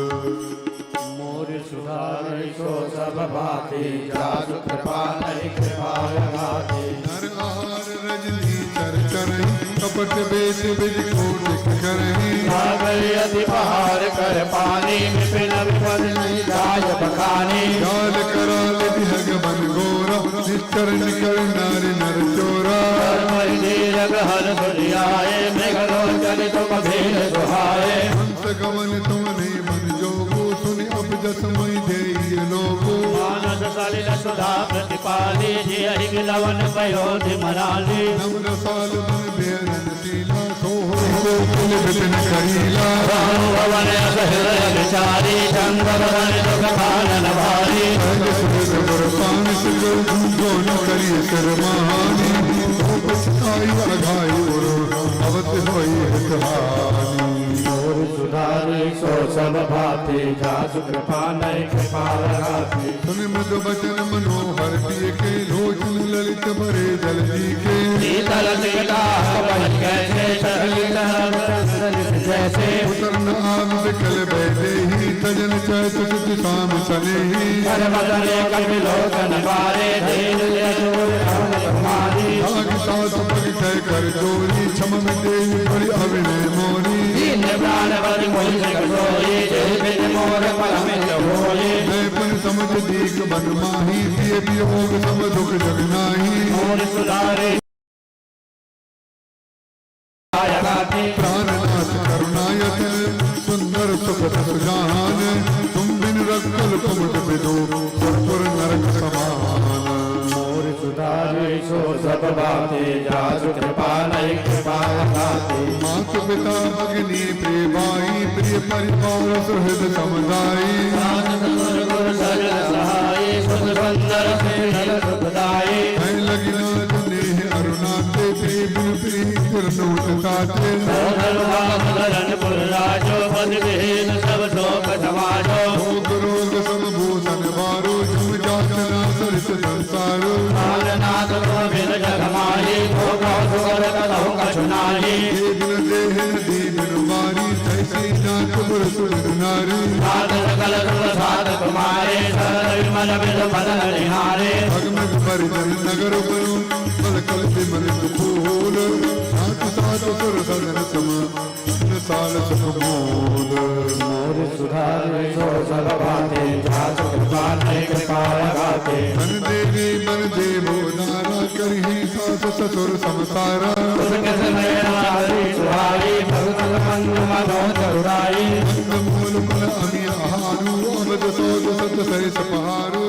मोर सुधार सो सब भांति जासु कृपा नहीं कृपा घाती नर आहार रजनी चर चर कप कपट बेच बिज कोटिक करही सागर यदि पहाड़ कर पानी विपिन विपद नहीं जाय बखानी काल कराल विहग बन गोरा निश्चर निकर नारी नर चोरा धीरग हर सुरियाए मेघलोचन तुम भेद सुहाए हंस गवन तुमने मन जोगो सुनि अब जसमय देय लोगो मानस सलिल सुधा प्रतिपाली जियहि विलवन पयोधि मनाली नम्र साल मन बेरन शीला सोहो कुल विपिन करीला भवन हृदय विचारी चंद्रवदन दुख कानन भारी पान सिर दोन करी कर महानी पछताई अघाई अवत होई हितहानी और सुधारी सो सब भाते जासु कृपा नय कृपा लगाते सुन मृद बचन मनोहर पिय के लोचन ललित भरे जल जी के शीतल शीला बन कैसे चलित जैसे उतरन आग विकल बैठे ही तजन चैत सुत शाम सने ही कर बदले कवि लोकन बारे दीन जोर हमारी आग सास पग कह कर जोरी क्षम में देवी बड़ी अविनय मोरी दीन प्राण बल मोहि सोई जय बिन मोर परम होई मैं पुन समझ दीक बन माही पिय वियोग सब दुख जग नाही मोर सुधारे प्राणनाथ करुणायत सुंदर सुखद सुजान तुम बिन रखल कुमट बिदो सुरपुर नरक समान मोर सुधारे सो सब बाते जासु कृपा नय कृपा लगाते मात पिता भगिनी प्रिय भाई प्रिय परिवार सुहृद समुदायी गुरु सरल सहाय सुख सुंदर से नर सुखदाई है लगिना जनेह अरुणाते प्रिय बिन प्रिय तिरनोट ताते धरण पुरराजो पद विहीन सब शोक समाजो भोग रोग सब भूषण बारो जुम जाचना सरित संसारो नाथ को बिन जग माही भोगा सुकर कलहु कछु नाही ये दिन देहन दीन बारी तैसी नाथ पुर सुर नारी नाथ सकल सुख साध तुम्हारे सरल मन बिन मदन निहारे भगमग परिजन नगर बनो बल कल मन दुखोल नाथ सात सुर सदन सम न साल सुख मोद मोर सुधारे सो सब भाते जासु कृपा नय कृपा लगाते मन देवी मन देवो नारा करही सास ससुर समसारा उसके समय नारी सुहाई भगत मंग मनो चरुराई मंद मूल मन अमी आहारू अमद सौद सत सरिस पहारू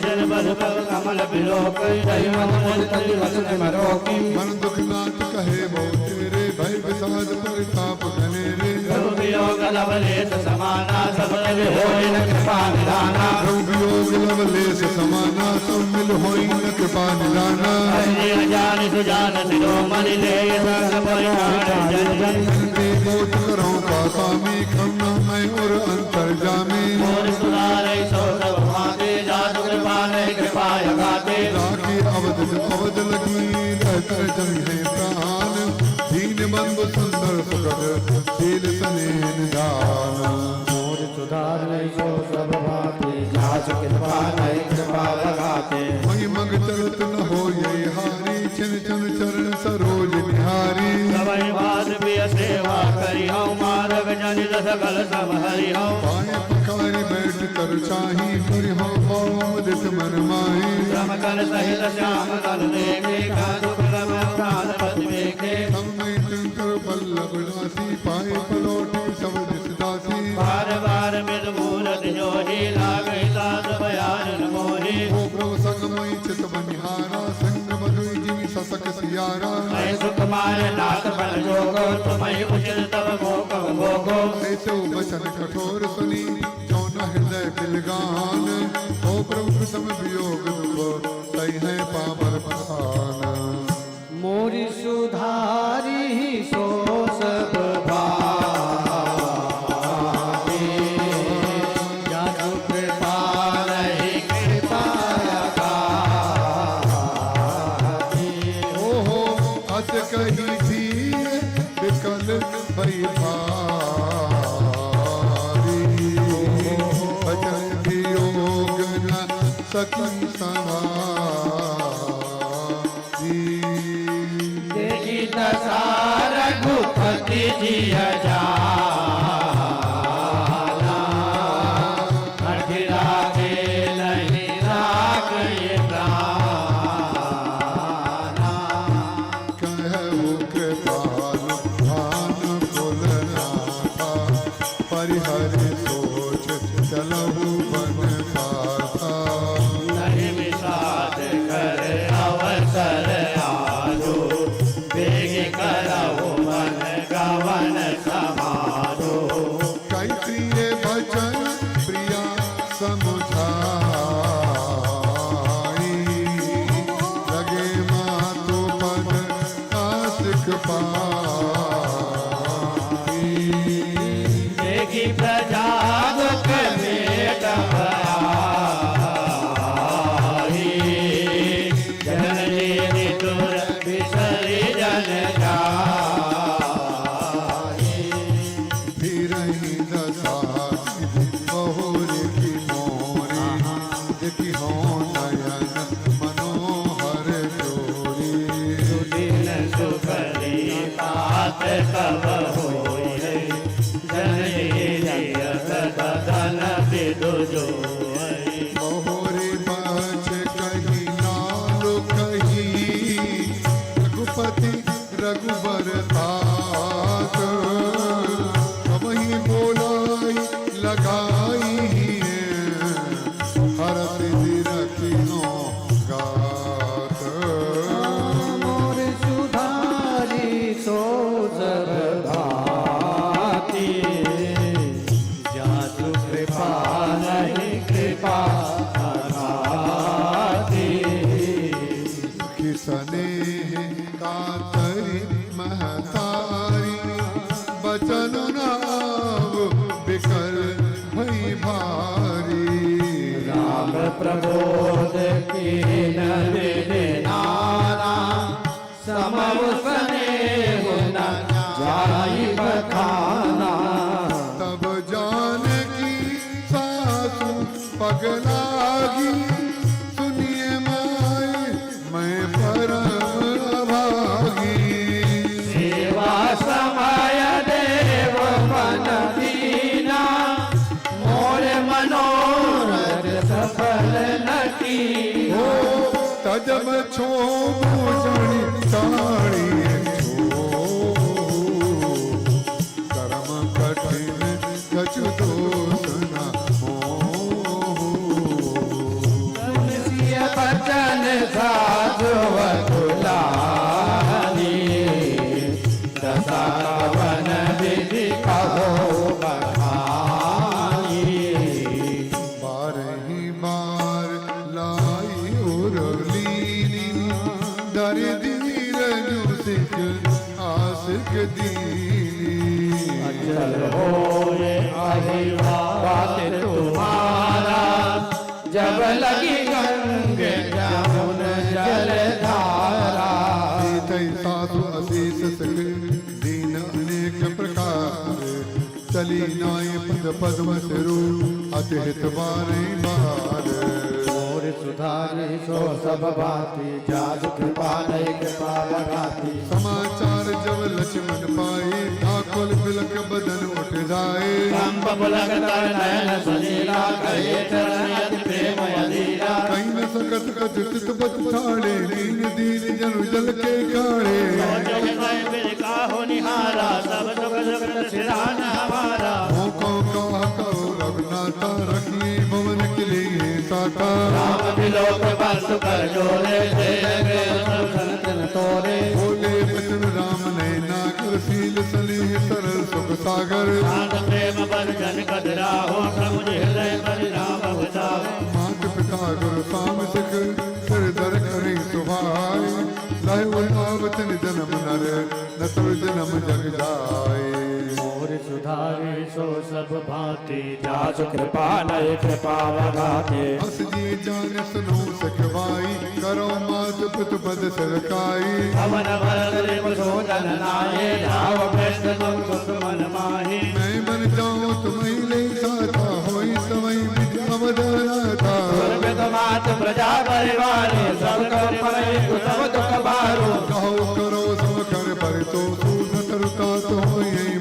जन बल बल कमल बिलोक जय मन मुझ तलि वचन मरोकी मन दुख नाथ कहे बहु तेरे भय विषाद परिताप घने रे प्रभु वियोग लवलेश समाना सब लगे होय न कृपा निधाना प्रभु योग लवलेश समाना सब मिल होई न कृपा निदाना हरि जान सुजान शिरोमणि ले संग परिणाम जन जन गोच करो का स्वामी करुणा मैं और अंतर जामी मोर सुधारे सो सब भाते जासु कृपा नय कृपा लगाते राखी अवध लगी रहकर जन है प्राण दीन बंधु सुंदर सुखद शील सनेन दान मोर सुधारे सो सब भाते जासु कृपा नय कृपा लगाते वही मग चलत न हो ये हारी छिन छिन चरण सरोज निहारी सवै बात प्रिय सेवा करी हूँ मार्ग जन सकल सब हरि हूँ पाए पखारी बैठ कर चाही करि हो दिस मन माही श्रम कर सहित श्याम कर देखे का दुख लम प्राण पद देखे समय शंकर बल्लभ दासी पाए पलोटी सब दिस दासी बार बार मिल मूरत जो ही लागे साध बयान मोही ओ प्रभु संगमय चित बनिहारा संग मधुई जीवी ससक सियारा मैं सुख मारे नाथ बल जोगो तुम्हें उचित तब भोग भोगो ऐसे वचन कठोर सुनी जौन हृदय बिलगान ओ प्रभु प्रथम वियोग दुख तई है पावर पसान मोरी सुधारी सो सब सती सवारी देखी दसारा जिया जाला अठिरा के नहीं राख ये प्राणा कहु कृपालु भान कुलनाथा परिहरि सोच चलहु बन पाथा नहीं विषाद कर अवसर आलो बेग करहु मन गवन समारो कई प्रिय भजन प्रिया समुझाई लगे मातो पद आसिक पाई बेगी प्रजा दुख मेट आई जननी निठुर बिसरि जन जाई धीरहि दशा बहुर की मोरी देखी हो नयन मनोहर जोरी सुदिन सुखरी तात कब होई जननी जिय सदन विदु जोई बहुरे बच कही नालो कही रघुपति रघुबर तात वही बोलाई लगाई हर सिद्धि रखिनो गात मोर सुधारी सो सब भाती जासु कृपा नहीं कृपा अगाती किसने कातरी महतारी बचन नाव बिकर भई भारी राम प्रबोध की नारा समव स्नेह न जाई बखाना तब जान की सासु पगलागी सुनिए माए मैं परम अभागी सेवा समय देव मन दीना मोर मनोरथ सफल नटी हो तजब छो भूषणी साड़ी छो कर्म कठिन कछु दोष न हो तुलसी बचन साधु दुलारी दशा वन विधि कहो बखाई बारही बार लाई उरलीनी दर दीर सिख आसिक दीनी अचल होए अहिवा बात तुम्हारा जब लगी गंग जमुन जल धारा साधु अशीष सख दीन अनेक प्रकार चली नाय पद पद्म सिरु अति हित बारे बार मोर सुधारी सो सब भांति जाज कृपा नहीं कृपा लगाती समाचार जब लक्ष्मण पाए आकुल बिलक बदन उठ जाए कंप पुलक तर नयन सलीला कहे चरण यदि प्रेम अधीरा कहीं न सकत कच चित बत छाड़े दीन दीन जनु जल के काढ़े हो निहारा सब सुख जगत सिरान हमारा हो कहो रघुनाथा रखिए भवन के लिए साका राम बिलोक बंधु कर जोरे दे लगे सब संतन तोरे बोले बचन राम ने नागर शील सलीह सरल सुख सागर शांत प्रेम बंधन कदरा हो समुझ हृदय परिणाम बचावे मात पिता गुरु साम सिख सिर दर करी सुभाए लाए आवत जन्म नर न तब जन्म जग जाए मोर सुधारी सो सब भांति जासु कृपा नय कृपा लगाते हस जी जान सुनो सखवाई करो मात पुत पद सरकाई पवन भरत मधुसूदन नाये राव कृष्ण तुम सुख मन माही मैं बन जाऊं तुम्हें ले साथा होई समय विद्यावदना था सर्वत मात प्रजा परिवार सब कर परे सब दुख बारो कहो करो सम कर पर तो सून तरता तो यही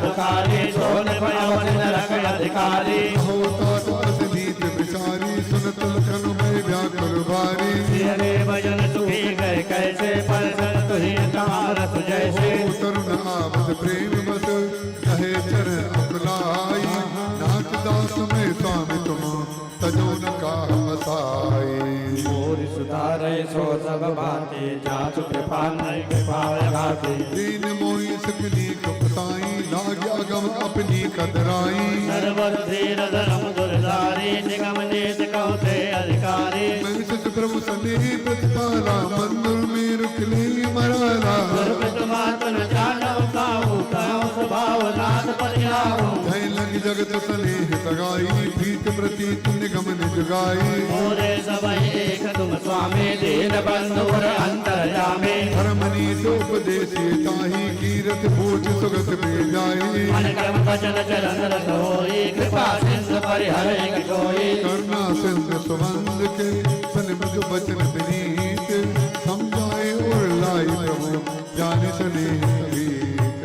दुखारी सोन पवन नरक अधिकारी होता तो नीत विचारी सुनत लखन में व्याकुल भारी तेरे भजन सुखी गए कैसे परसन तुही तार जैसे तरुण आवत प्रेम बस कहे चरण अपनाई नाथ दास में स्वामी तुम तजो न काह बसाई मोर सुधारे सो सब बातें जाचु कृपा नहीं कृपा लगाते दीन मोहि सकनी कपताई लाग्या गम अपनी कदराई सर्वर धीर धर्म दुर्धारी निगम नीत कौते अधिकारी मैं सत प्रभु सने प्रतिपाला मंदिर में रुक ले मराला दुर्गत मात न जानो काहू काहू स्वभाव नाथ परियाहू जय लग जगत स्नेह सगाई प्रीत प्रतीत निगम निज गाई मोरे सबई एक तुम स्वामी दीन बंधु और अंतर जामे धर्मनी उपदेशी ताही कीरत पूज सुगत पे जाई मन कर्म वचन चरण रत होई कृपा सिंधु परिहर कोई करना सिंध सुबंध के सन मधु बचन विनीत समझाए और लाई प्रभु जाने स्नेह सभीक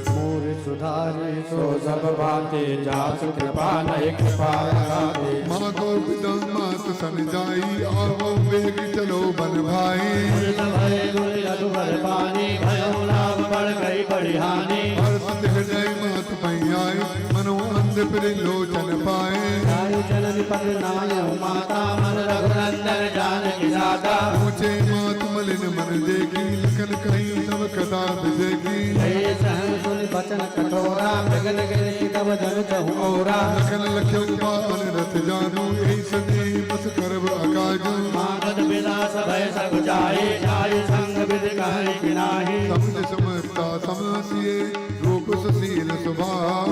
मोर सुधारे सो सब बातें जासु कृपा नहीं कृपा लगाते माँ को पिता मात सन जाई आवो वेग चलो बन भाई भय गुर अधुवर पानी भयो लाभ बढ़ गई बड़ी हानि हर संत हृदय मात पैयाए मनो अंध फिर लोचन पाए गाय चलन पद नाय माता मन रघुनंदन जानकी दाता ऊंचे मात मलिन मन देखी लखन कहीं सब कथा बिजेगी जय सहन सुन बचन कठोरा मृगन गिरी तब धन चहु ओरा लखन लख्यो पावन रथ जानू यही सने बस करब अकाजू मागध विलास भय सब जाए जाय संग विद कहि किनाहि समझ समझता समसिए रूप सुशील स्वभाव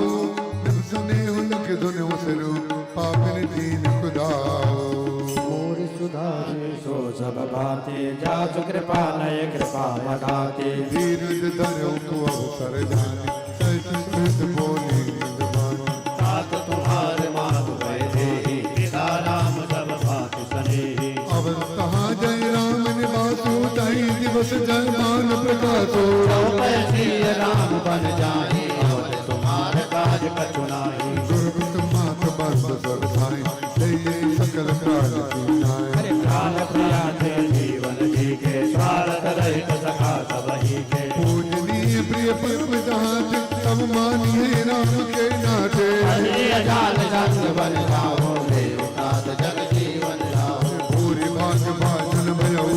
स्नेह लख धुन सिरु पापिन दीन खुदाओ मोर सुधारे सो सब बातें जासु कृपा नय कृपा लगाते धीरज धरो को अवसर जाने सच बोली जबानी तात तुम्हारे माधु भय देहि पिता राम सब बात सनेहि अब कहा जय राम निवासु ताई दिवस जय मान प्रकाशो चौपैसी राम बन जाहि और तुम्हार काज कछु नाही दुर्गत मात बंद सब भाई ले सकल काज की नाय प्राण प्रिया थे जीवन जी के स्वार्थ रहित सखा सब ही के पूजनीय प्रिय परम दात तब मानिए राम के नाते अजय जाल संग बन जाओ देवतात जग जीवन लाओ पूरी भाग भाजन भयो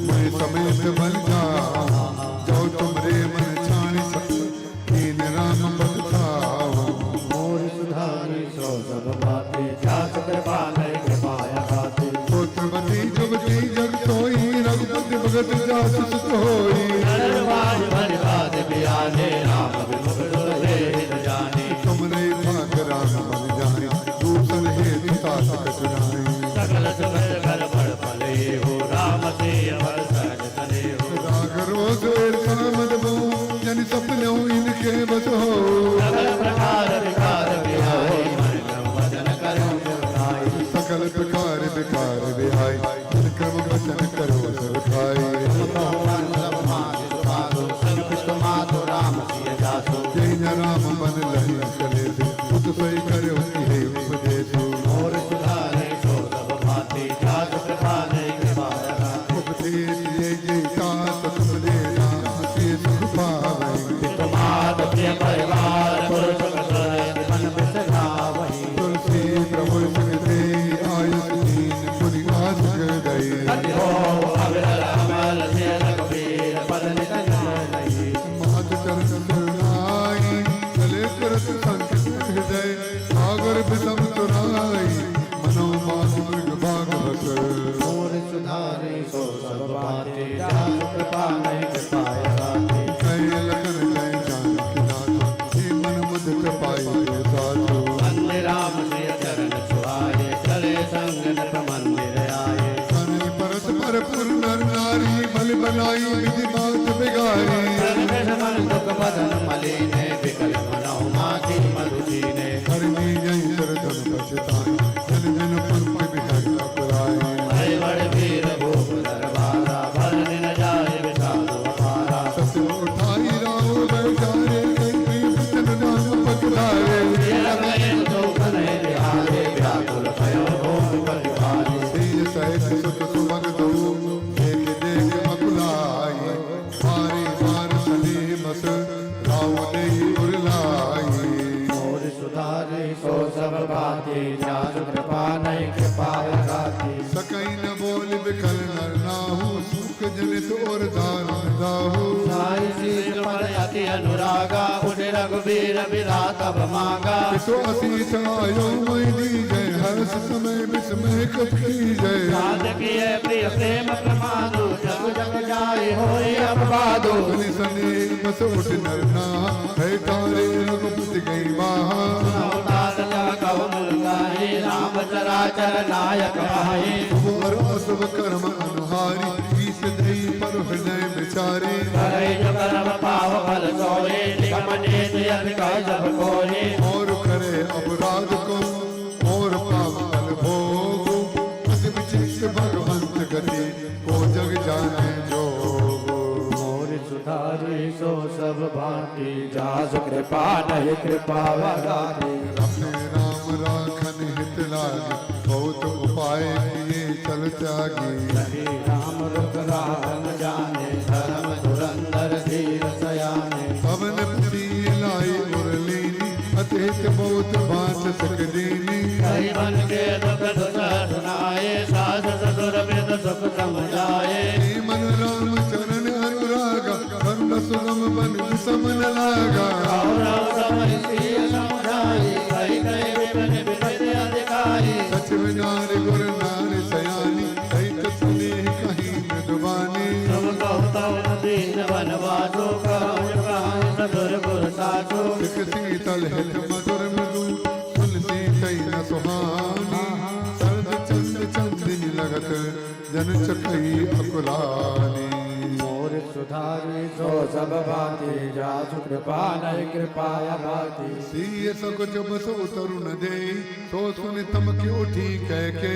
मैं समेत बन जा जो तुमरे मन छाणी कीन राम बखाओ मोर सुधारी सो सब बातें जासु कृपा नहीं कृपाया खाते पुत्रवती जुवती जग सोई रघुपति भगत जासु सुत होई नरवाज भरवाद बियाने राम विमुख दुर्भेद जाने तुमरे भाग राम बन जाए दूसर हेतु सास कचुराई सकल सुखद घर बड़ फले हो राम से अवर सहज तले हो राग रोग कामद बो जन सपनों इनके बस हो सकल प्रकार विकार बिहाई मन क्रम वचन करो सुनाई सकल प्रकार विकार विहाई मन क्रम वचन करो सब खाई जय न राम बन लही चले उत सोई करे उसकी है उपदेशो मोर सुधारे सो सब भांति जासु कृपा नहीं कृपा लगाते उपदेश जय जय तात तुमरे राम से सुख पावै तुम्हार प्रिय परिवार पुरुष कसरत मन बिसरावहि तुलसी प्रभु संग दे आयुष दीन पुनि आसक गई अति हो अविरल अमल सिर कबीर पद निकल नहीं मात चरण सुनाई चले करत संत हृदय सागर विषम तुराई मनो मान मृग भागवत मोर सुधारे सो सब बातें जासु कृपा नहीं कृपाया गाते कई लखन कई जानकी नाथ हे मन मद पाई साधु वंदे राम से चरण छुआए चले संग नट मंदिर आए कनई परस्पर पुर नर नारी बल बनाई विधि बात बिगारी संग मन दुख बदन मलिने विकल मनौ माखी मधुचीने हरनी जय सरधन पछताई जन जन पंख बिहर अपराई भय बड़ वीर भूप दरबारा भरन न जाए विषादु अपारा सत उठाई राव बैठारे कई वचन नाम सब भांति जासु कृपा नहीं कृपा लगाती सकई न बोल बिखल नर नाहु सुख जनित और दारुण दाहु साई शील पर अति अनुरागा उठ रघुबीर बिरा तब मांगा तो असीत आयो मोहिनी जय हर्ष समय विस्मय कथी जय साध किए प्रिय प्रेम प्रमादु जग जग जाय होय अपवादो सने सने बस उठ नर ना है तारे रघुपति गई महा राम चराचर नायक आहे और असुभ कर्म अनुहारी ईश दई पर हृदय विचारे करे जो कर्म पाव फल सोए निगम नेति अधिका जब कोई और करे अपराध को और पाप फल भोग अति विचित्र भगवंत गति को जग जाने जोग मोर सुधारी सो सब भांति जासु कृपा नहीं कृपा लगाती अपने राम राखन हित लागे बहुत उपाय किए चल त्यागी श्री राम रुक राम जाने धर्म धुरंधर धीर सयाने पवन पुरी लाई मुरलीनी अतिहित बहुत बात सकदीनी कई बन के दुख दुख सुनाए सास ससुर वेद सुख समझाए मन राम चरण अनुरागा धर्म सुगम बन समन लागा और समय सिय समझाई कई कई विपिन विपिन अधिकारी सच विनार गुर नार सयानी कई कसने कहीं मृदुबानी तुम कहता दीन बनवासो कहो कहानी ससुर गुर सासो सिख शीतल हित मधुर मृदु तुलसी कई न सुहानी सर्द चंद चंदिनी लगत जन चकई अकुलानी मोर सुधारी सो सब भांति जासु कृपा नहीं कृपा भांति सीय सकुच बस उतरु न दे सो सुन तम की उठी कह के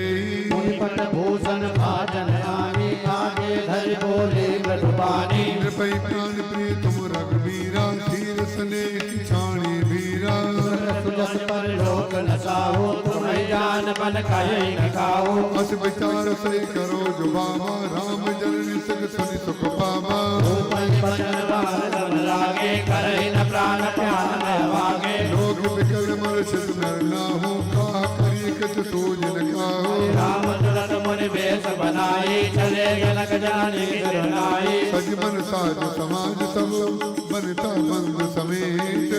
मुनिपट भूषण भाजन आनी आगे धरि बोले मृदुबानी कृपई प्राण प्रिय तुम रघुबीरा धीर सने छाणी बीरा सुजस पर लोक न साहो तुम्हें जान बन कहे खाओ अस विचार से करो जो बाबा राम जननी सग सुनि सुख पावा बचन बार लागे करे न प्राण प्यान न वागे लोग विकल मर्षित नर नाहु का करी कछ सूझ न काहू राम तुरत मुनि वेश बनाई चले जनक जानी करनाई सज मन साज समाज सब बनता बंद समेत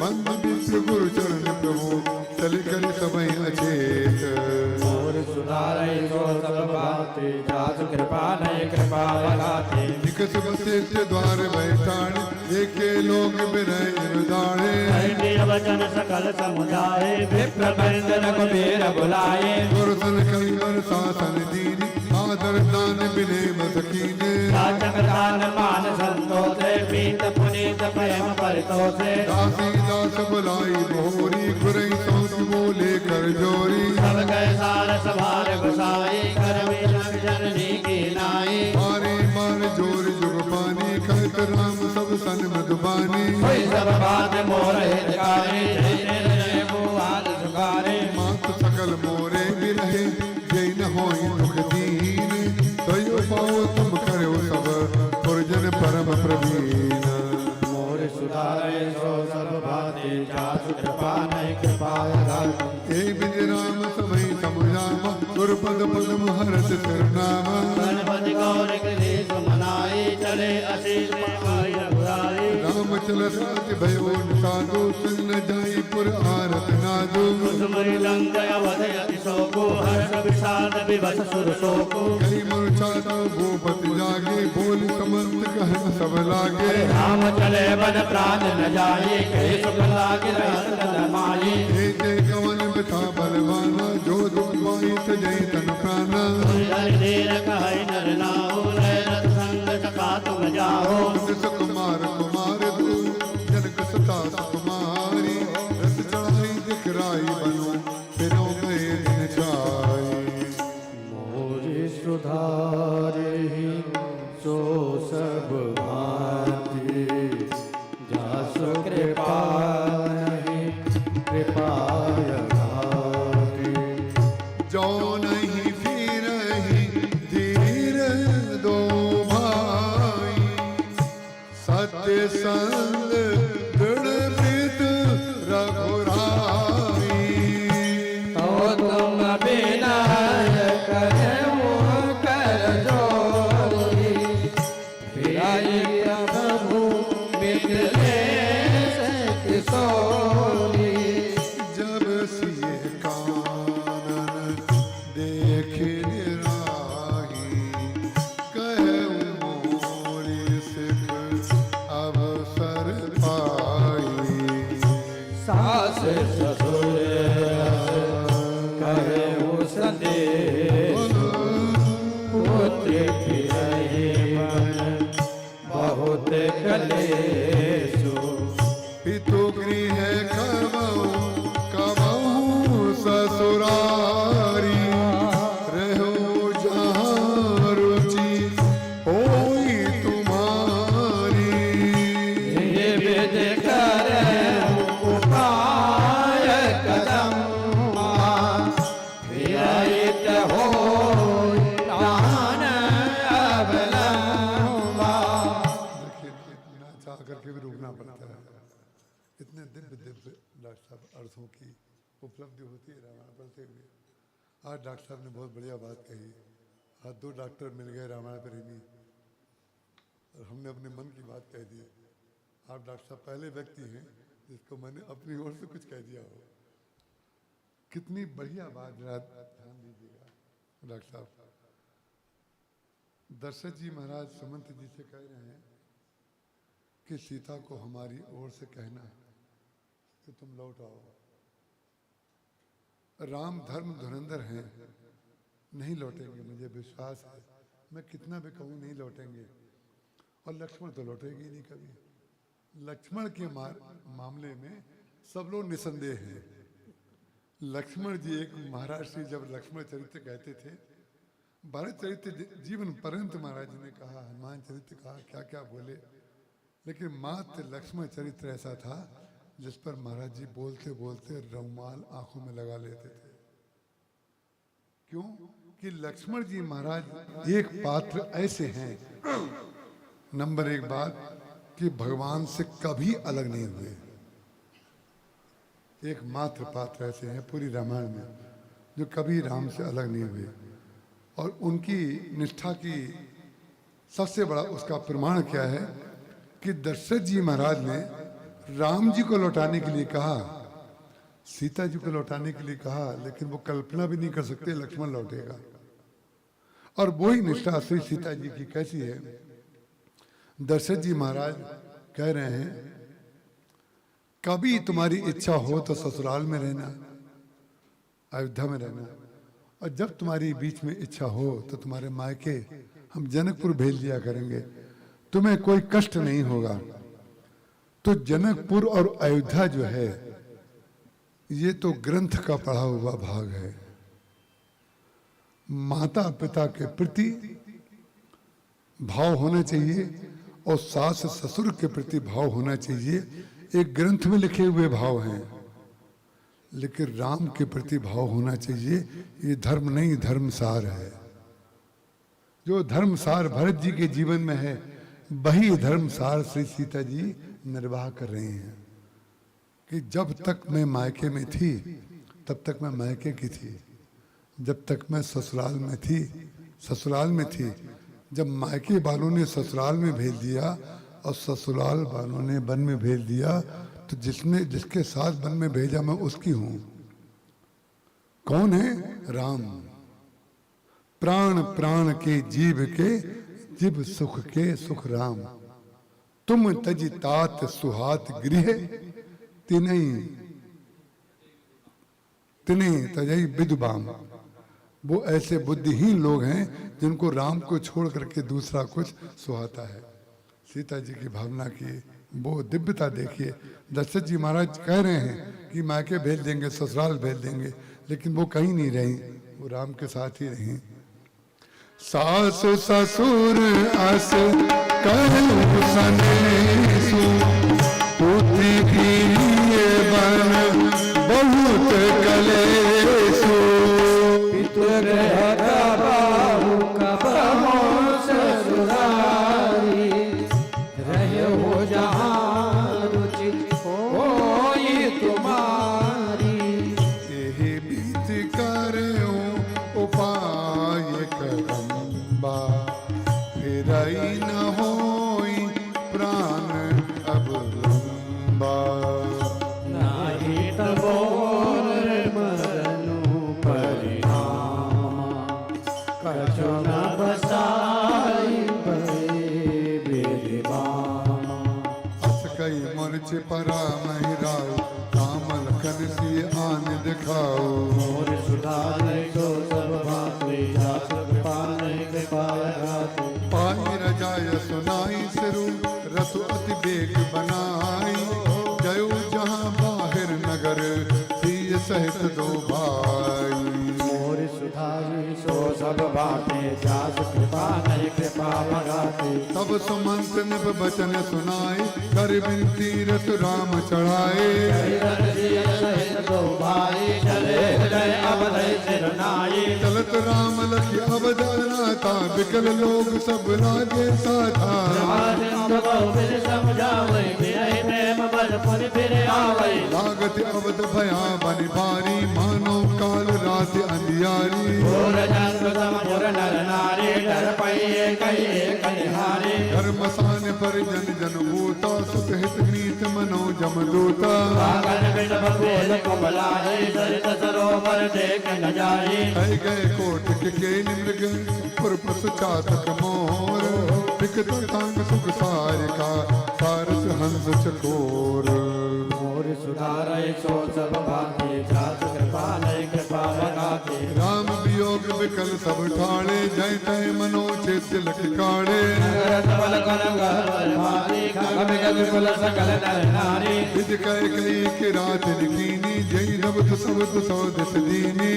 बंद विप्र गुरु चरण प्रभु चल कर सबई अचेत और सुधारे सो सब भांति जासु कृपा नहीं कृपा लगाते निकस वशिष्ठ द्वार बैठाण एके लोग बिरह दाणे ऐतिह्य वचन सकल समुदाय विप्र बंद रघुबीर बुलाए गुरुसन कलिवर शासन दीनी आदर दान बिने मसकीने राजक दान मान संतोषे पीत पुनीत प्रेम परितोषे दासी दास बुलाई मोरी गुरई सौस बोले कर जोरी सब गए सार सभार गुसाई कर मिलन जननी की नाई मारे मार जोर जुग पानी कहत राम सब सन मधुबानी कोई सब बात मोर हितकारी जय जय भुआल सुखारे मात सकल मोरे भी रहे जय न होई दुख दीन तयो पाओ तुम करो सब पुरजन परम प्रवीण मोर सुधारे सो सब भांति जासु कृपा नहीं कृपा लगाती हे बिज राम समय समुझामा गुरुपद पद्म हरस सिरनामा गणपति गौर के सुमनाई चले असीस में आई रघुराई राम चलत अति भयो साधु संग न जाई पुर आरत नादु कुसुमरी लंक अवध अति शोको हर्ष विषाद विवश सुर शोको कई मूर्छा तो भूपति जागे बोल समंत कह सब लागे राम चले बन प्राण न जाए कहे सुख लागे रहत न माई हे जय कवन बिथा बलवाना जो दुख पाई जय तन प्राणा हरि देर कहे नर नाओ रत संग सका तुम जाओ कुमार कुमार दू जनक सता सुकुमारी रस चढ़ाई दिखराई बनो फिरो गए दिन छाई मोरि सुधारे सो सब भांति जासु कृपा नहीं कृपा लगाती जो नहीं फिर धीर दो भाई सत्य संग दृढ़ प्रीत रघुराई ससुरारी रहो जहाँ रुचि होई तुम्हारी। ये विद करे उपाय कदम विरहित हो चाह करके भी रुकना पड़ता है। इतने दिव्य दिव्य डॉक्टर साहब अर्थों की उपलब्धि होती है रामायण पढ़ते हुए। आज डॉक्टर साहब ने बहुत बढ़िया बात कही। आज 2 डॉक्टर मिल गए रामायण प्रेमी और हमने अपने मन की बात कह दी। आप डॉक्टर साहब पहले व्यक्ति हैं जिसको मैंने अपनी ओर से कुछ कह दिया हो। कितनी बढ़िया बात, ध्यान दीजिएगा डॉक्टर साहब। दशरथ जी महाराज सुमंत जी से कह रहे हैं कि सीता को हमारी ओर से कहना है कि तुम लौट आओ। राम धर्म धुरंधर हैं, नहीं लौटेंगे, मुझे विश्वास है। मैं कितना भी कहूँ नहीं लौटेंगे। और लक्ष्मण तो लौटेंगे ही नहीं कभी। लक्ष्मण के मामले में सब लोग निसंदेह हैं। लक्ष्मण जी एक महाराज श्री जब लक्ष्मण चरित्र कहते थे, भरत चरित्र जीवन पर्यंत महाराज जी ने कहा, हनुमान चरित्र कहा, क्या क्या बोले, लेकिन मात्र लक्ष्मण चरित्र ऐसा था जिस पर महाराज जी बोलते बोलते रुमाल आंखों में लगा लेते थे। क्यों? कि लक्ष्मण जी महाराज एक पात्र ऐसे हैं, नंबर 1 बात कि भगवान से कभी अलग नहीं हुए। एकमात्र पात्र ऐसे हैं पूरी रामायण में जो कभी राम से अलग नहीं हुए। और उनकी निष्ठा की सबसे बड़ा उसका प्रमाण क्या है कि दशरथ जी महाराज ने राम जी को लौटाने के लिए कहा, सीता जी को लौटाने के लिए कहा, लेकिन वो कल्पना भी नहीं कर सकते लक्ष्मण लौटेगा। और वही निष्ठा श्री सीता जी की कैसी है। दशरथ जी महाराज कह रहे हैं, कभी तुम्हारी इच्छा हो तो ससुराल में रहना, अयोध्या में रहना, और जब तुम्हारी बीच में इच्छा हो तो तुम्हारे मायके हम जनकपुर भेज दिया करेंगे, तुम्हें कोई कष्ट नहीं होगा। तो जनकपुर और अयोध्या जो है ये तो ग्रंथ का पढ़ा हुआ भाग है। माता पिता के प्रति भाव होना चाहिए और सास ससुर के प्रति भाव होना चाहिए, एक ग्रंथ में लिखे हुए भाव हैं। लेकिन राम के प्रति भाव होना चाहिए, ये धर्म नहीं धर्मसार है। जो धर्मसार भरत जी के जीवन में है वही धर्मसार श्री सीता जी निर्वाह कर रही हैं कि जब तक मैं मायके में थी तब तक मैं मायके की थी, जब तक मैं ससुराल में थी ससुराल में थी, जब मायके वालों ने ससुराल में भेज दिया और ससुराल वालों ने वन में भेज दिया, तो जिसके साथ वन में भेजा मैं उसकी हूं। कौन है? राम। प्राण प्राण के जीव के जीव सुख के सुख राम, तुम तज तात सुहात गृह तिनई तिनई तजई विदुबाम। वो ऐसे बुद्धिहीन लोग हैं जिनको राम को छोड़ करके दूसरा कुछ सुहाता है। सीता जी की भावना की वो दिव्यता देखिए। दशरथ जी महाराज कह रहे हैं कि मायके भेज देंगे, ससुराल भेज देंगे, लेकिन वो कहीं नहीं रही, वो राम के साथ ही रही। सास ससुर अस कहु सनेसु, पुत्री की बन बहुत कलेसु। पितुर बाहु कबहु ससुरारी, रहो जहाँ रुचि होई तुम्हारी। यही बीत करो उपाय करम्बा, फिर न होई प्राण अब लंबा। नाही तबोर मरनु परिणाम, कछु न बसाई भय बेदबाम। अस कई मूर्छ परा महिराओ, कामल कन सी आन दिखाओ। मोर सुधार तो सब भांति, जास कृपा नहीं कृपाया घात। पाई रजाय सुनाई सिरु, रसु अति बेग बनाई। जयो जहाँ बाहिर नगर, सिय सहित दो भाई। मोर सुधारी सो सब बातें जास कृपा नहीं कृपा भगाते। तब सुमंत निभ बचन सुनाए कर बिनती रस राम चढ़ाए। दो भाई चले हृदय अवधि सिरनाई। चलत राम लखी अवध अनाथा विकल लोग सब लागे साथा। समझावे प्रेम बल पुर फिर आवे। लागत अवध भया बन भारी मानो काल रात अंधियारी। घोर जंग समुर नर नारी डर पाइए कहिए कनिहारी। धर्मसान पर जन जन भूता सुख हित नीत मनो जमदूता। पागल बिन बबूल कुमलाए सरित सरोवर देख न जाए। कह गए कोट के मृग पुर पशु चातक मोर। विकट तांग सुख सार का सारस हंस चकोर। मोर सुधारे सो सब भाते जात कृपा नहीं कृपा भगाते। राम वियोग विकल सब ठाणे जय तय मनो चेत लख काढ़े। सबल कन गहर भारी खग बिगल कुल सकल नर नारी। विज कह गई कि रात लिखीनी जय नबत सबत सौ दिस दीनी।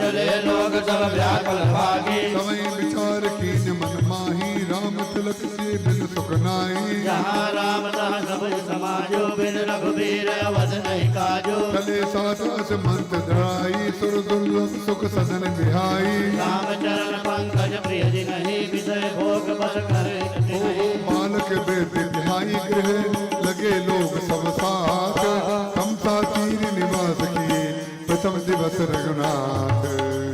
चले लोग सब व्याकुल भागी। सवई विचार कीन मन माही राम तिलक से बिन सुख नाई। जहाँ राम तहाँ सब समाजो बिन रघुबीर अवध नहीं काजो। चले साथ अस मंत धराई सुर दुर्लभ सुख सदन बिहाई। राम चरण पंकज प्रिय जी नहीं विषय भोग बस करे बालक बेटे बिहाई गृह लगे लोग सब साथ। कमता तीर निवास किए प्रथम दिवस रघुनाथ।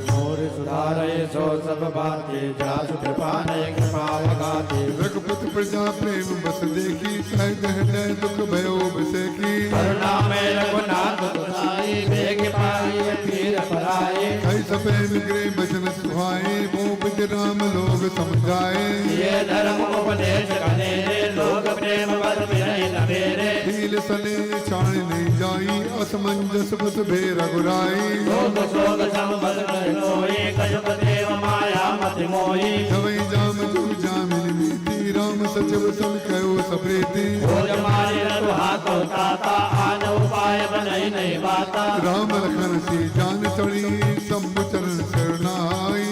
मोर सुधारे सो सब बाते जासु कृपा नहीं कृपा भगाते। रघुपति प्रजा प्रेम बस देखी सहज हृदय दुख भयो बिसेकी। करुणा में रघुनाथ गोसाई बेग पाई पीर पराए। कई सफेद गृह बचन सुहाए वो बिज राम लोग समझाए। ये धर्म उपदेश कने लोग प्रेम बल विरहि न बेरे। ढील सने छाण नहीं जाई असमंजस बस भे रघुराई। लोग सोग सम बल लोई कजप देव माया मति मोही। सवई जाम जू जामिन मीति राम सचिव सन कहो सप्रीति। भोज मारी रघु हाथो ताता आन उपाय बनई नहीं बाता। राम लखन सी जान चढ़ी शंभु चरण शरणाई।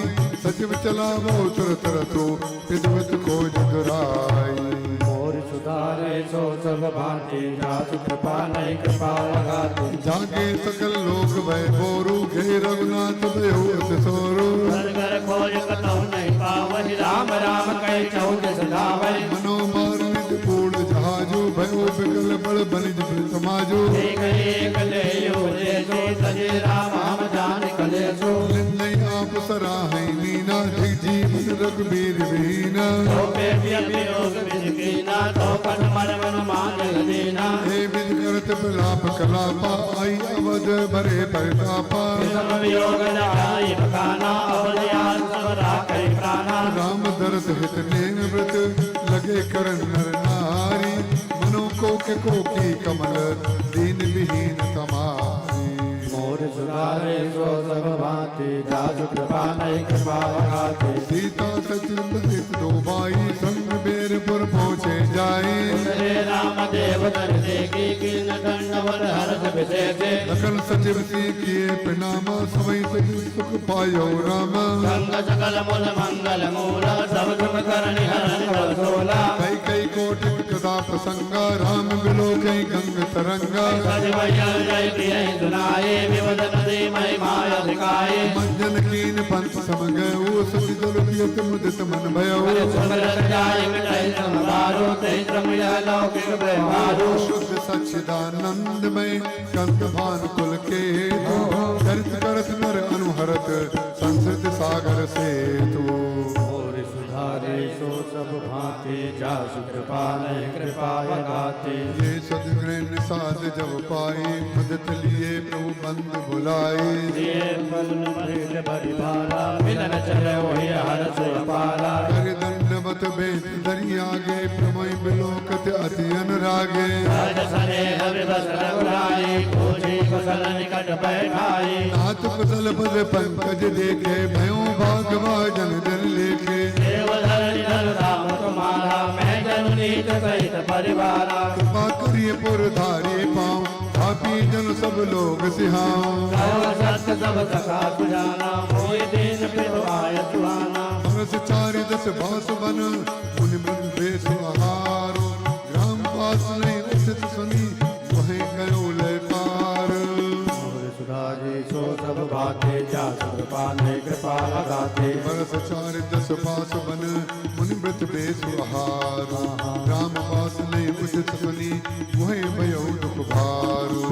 सचिव चला वो तुर तुर तो विद्वत को जगराई। मोर सुधारे सो सब भांति जासु कृपा नहीं कृपा लगाते। जागे सकल लोक भय बोरू घे रघुनाथ भयो अति सोरू। घर घर खोज कतहु नहीं पावहि राम राम कह चौक सदावहि। मनो मार्मिक पूर्ण जहाजो भयो विकल बल बनिज समाजो। एक एक लेयो देशो तजे राम हम जान कलेशो। नहीं आप सराहै मीना जग जीवन रघुबीर वीना। तो पे वियोग विधिकीना तो पन मन मन मान देना। हे विज करत प्रलाप कलापा आई अवध भरे परितापा। विषम वियोग जाई बखाना अवलयान सब राखै प्राणा। राम दरस हित नेम व्रत लगे करन नर नारी। मनो को की कमल दीन विहीन तमारी। मोर सुधारे सो सब भांति जासु कृपा नहीं कृपा भगाते। सीता सचिव हित दो भाई संग बेरपुर पहुँचे जाई। श्री राम देव दर देखी किन दंडवन हर्ष विशेषे। लखन सचिव सी किए प्रणामा सवई सचिव सुख पायो रामा। संग सकल मूल मंगल मूला सब सुख करनि हरन बल सोला। कई कई कोटि कदा प्रसंगा राम बिलो कई गंग तरंगा। जय प्रिय सुनाए विवद नदी मई माया दिखाए। मंजन कीन पंथ सम गयो सचि दल पियत मुदित मन भयो। सुमरत जाय मिटाई समबारो तैत्र मिला लौकिक व्यवहारो। शुद्ध सच्चिदानंद में कंद भान कुल के चरित करत नर अनुहरत संस्कृत सागर से तू। मोर सुधारे सो सब भांति जासु कृपा नहीं कृपा लगाते। ये सदगुण निषाद जब पाई मदद लिए प्रभु बंद बुलाई। ये पवन महेश परिवारा मिलन चले वही हर्ष अपारा। कर दंडवत बेत धरि आगे प्रमय बिलोकत अति अनुरागे। राज स्नेह विवश रघुराई खोजी कुशल निकट बैठाई। नाथ कुशल पद पंकज देखे भयो भागवा जन जन लेखे। देव धरणि धर राम तुम्हारा मैं जनुनीत सहित परिवारा। कृपा करिए पुर धारे पाँव पापी जन सब लोग सिहाओ कहो सत्य सब सखा सुजाना मोहि दीन पितु आय सुहाना बरस 4 10 बास बन मुनि मन बेस आहारो ग्राम पास नहीं उचित सुनी वहीं गयो ले पार सुधारी सो सब बातें जा कृपा ने कृपा लगाते बरस 4 10 बास बन मुनि मृत बेस आहारो ग्राम पास नहीं उचित सुनी वहीं गयो दुख भारो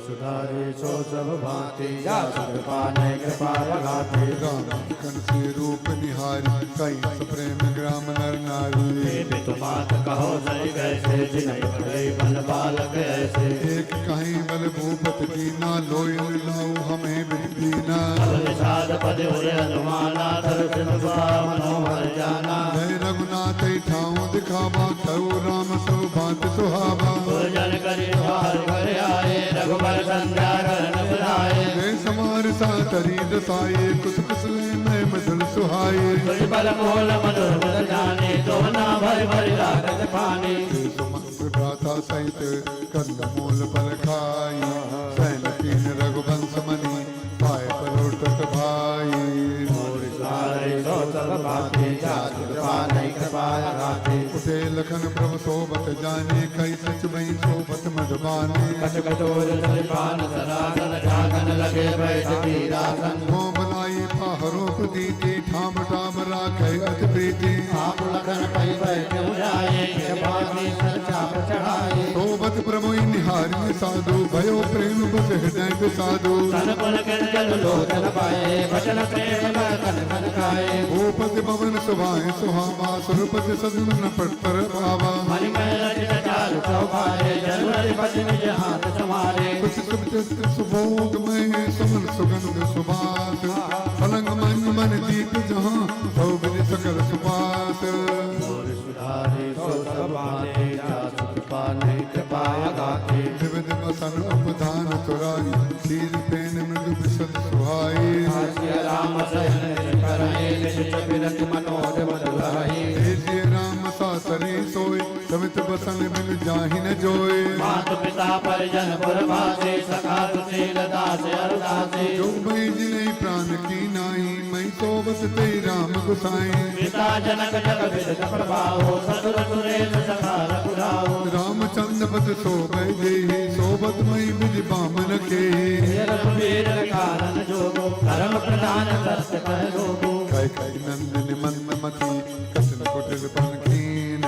सुधारी सो सब बातें जा कृपा ने कृपा लगाते राम कन से रूप निहारी कई प्रेम ग्राम नर नारी तो बात कहो सही कैसे जिन्हें पड़े बल बालक ऐसे एक कहीं बल भूपत की ना लोयन लाऊ हमें बिना निषाद पद उरे हनुमाना धर सिंह मनोहर जाना जय रघुनाथ ठाऊ दिखावा कहू राम सब बात सुहावा जन करी द्वार घर आए रघुबर संध्या करन बुलाए जय समार सातरी दसाए कुछ कुसले में मधुर सुहाए तुझ बल मोल मधुर मद जाने तो ना भय भय लागत पानी सुमंत्र भ्राता सहित कंद मूल पर खाई सैन तीन रघुवंश मणि पाए पलोटक भाई सब बातें जात कृपा नहीं कृपा लगाते उठे लखन प्रभु सोबत जाने कई सच वही सोबत मधुबाने कट कटोर पान सरासन जागन लगे बैठ वीरासन हो बनाई पहरो प्रतीति ठाम ठाम राखे अति प्रीति आप लखन पै बैठ उजाए बागी सर चाप चढ़ाए सोबत प्रभु निहारी साधु भयो प्रेम बस हृदय साधु तन पन कर जल लोचन पाए वचन प्रेम कन कन खाए भूपति भवन सुभाए सुहावा सुरपति सदन पट्टर भावा मणि में रचित चारु चौपाए जनुरति पति निज हाथ समारे कुछ सुख सुभोग में सुमन सुगंध सुबास पलंग मन मन दीप जहाँ भोगनि सकल सुपास सुधारे सो सब बातें जात कृपा नहीं कृपा लगाते विविध मसन उपधान तुराई शीर पेन मृदु विशद सुहाई हास्य राम सयन करहे निज बिरत मनोज मधुरहि जय राम सासरी सोई समित बसन बिन जाहि न जोए मातु पिता परिजन पुरवासे सखा सुशील दास अरदासे जो मई जिले प्राण की नाई मई सोबत ते राम गुसाई पिता जनक जग विदित प्रभाहो ससुर सुरेश सखा रघुराहो रामचंद्र पद सोबै देहि सोबत मई बिज बामन के रघुवीर कारण जोगो धर्म प्रधान सत्य कह लोगो कई कई नंदन मंद मती कसन कुटिल पन कीन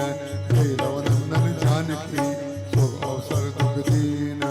केलव नंदन जानकी सो अवसर दुख दीन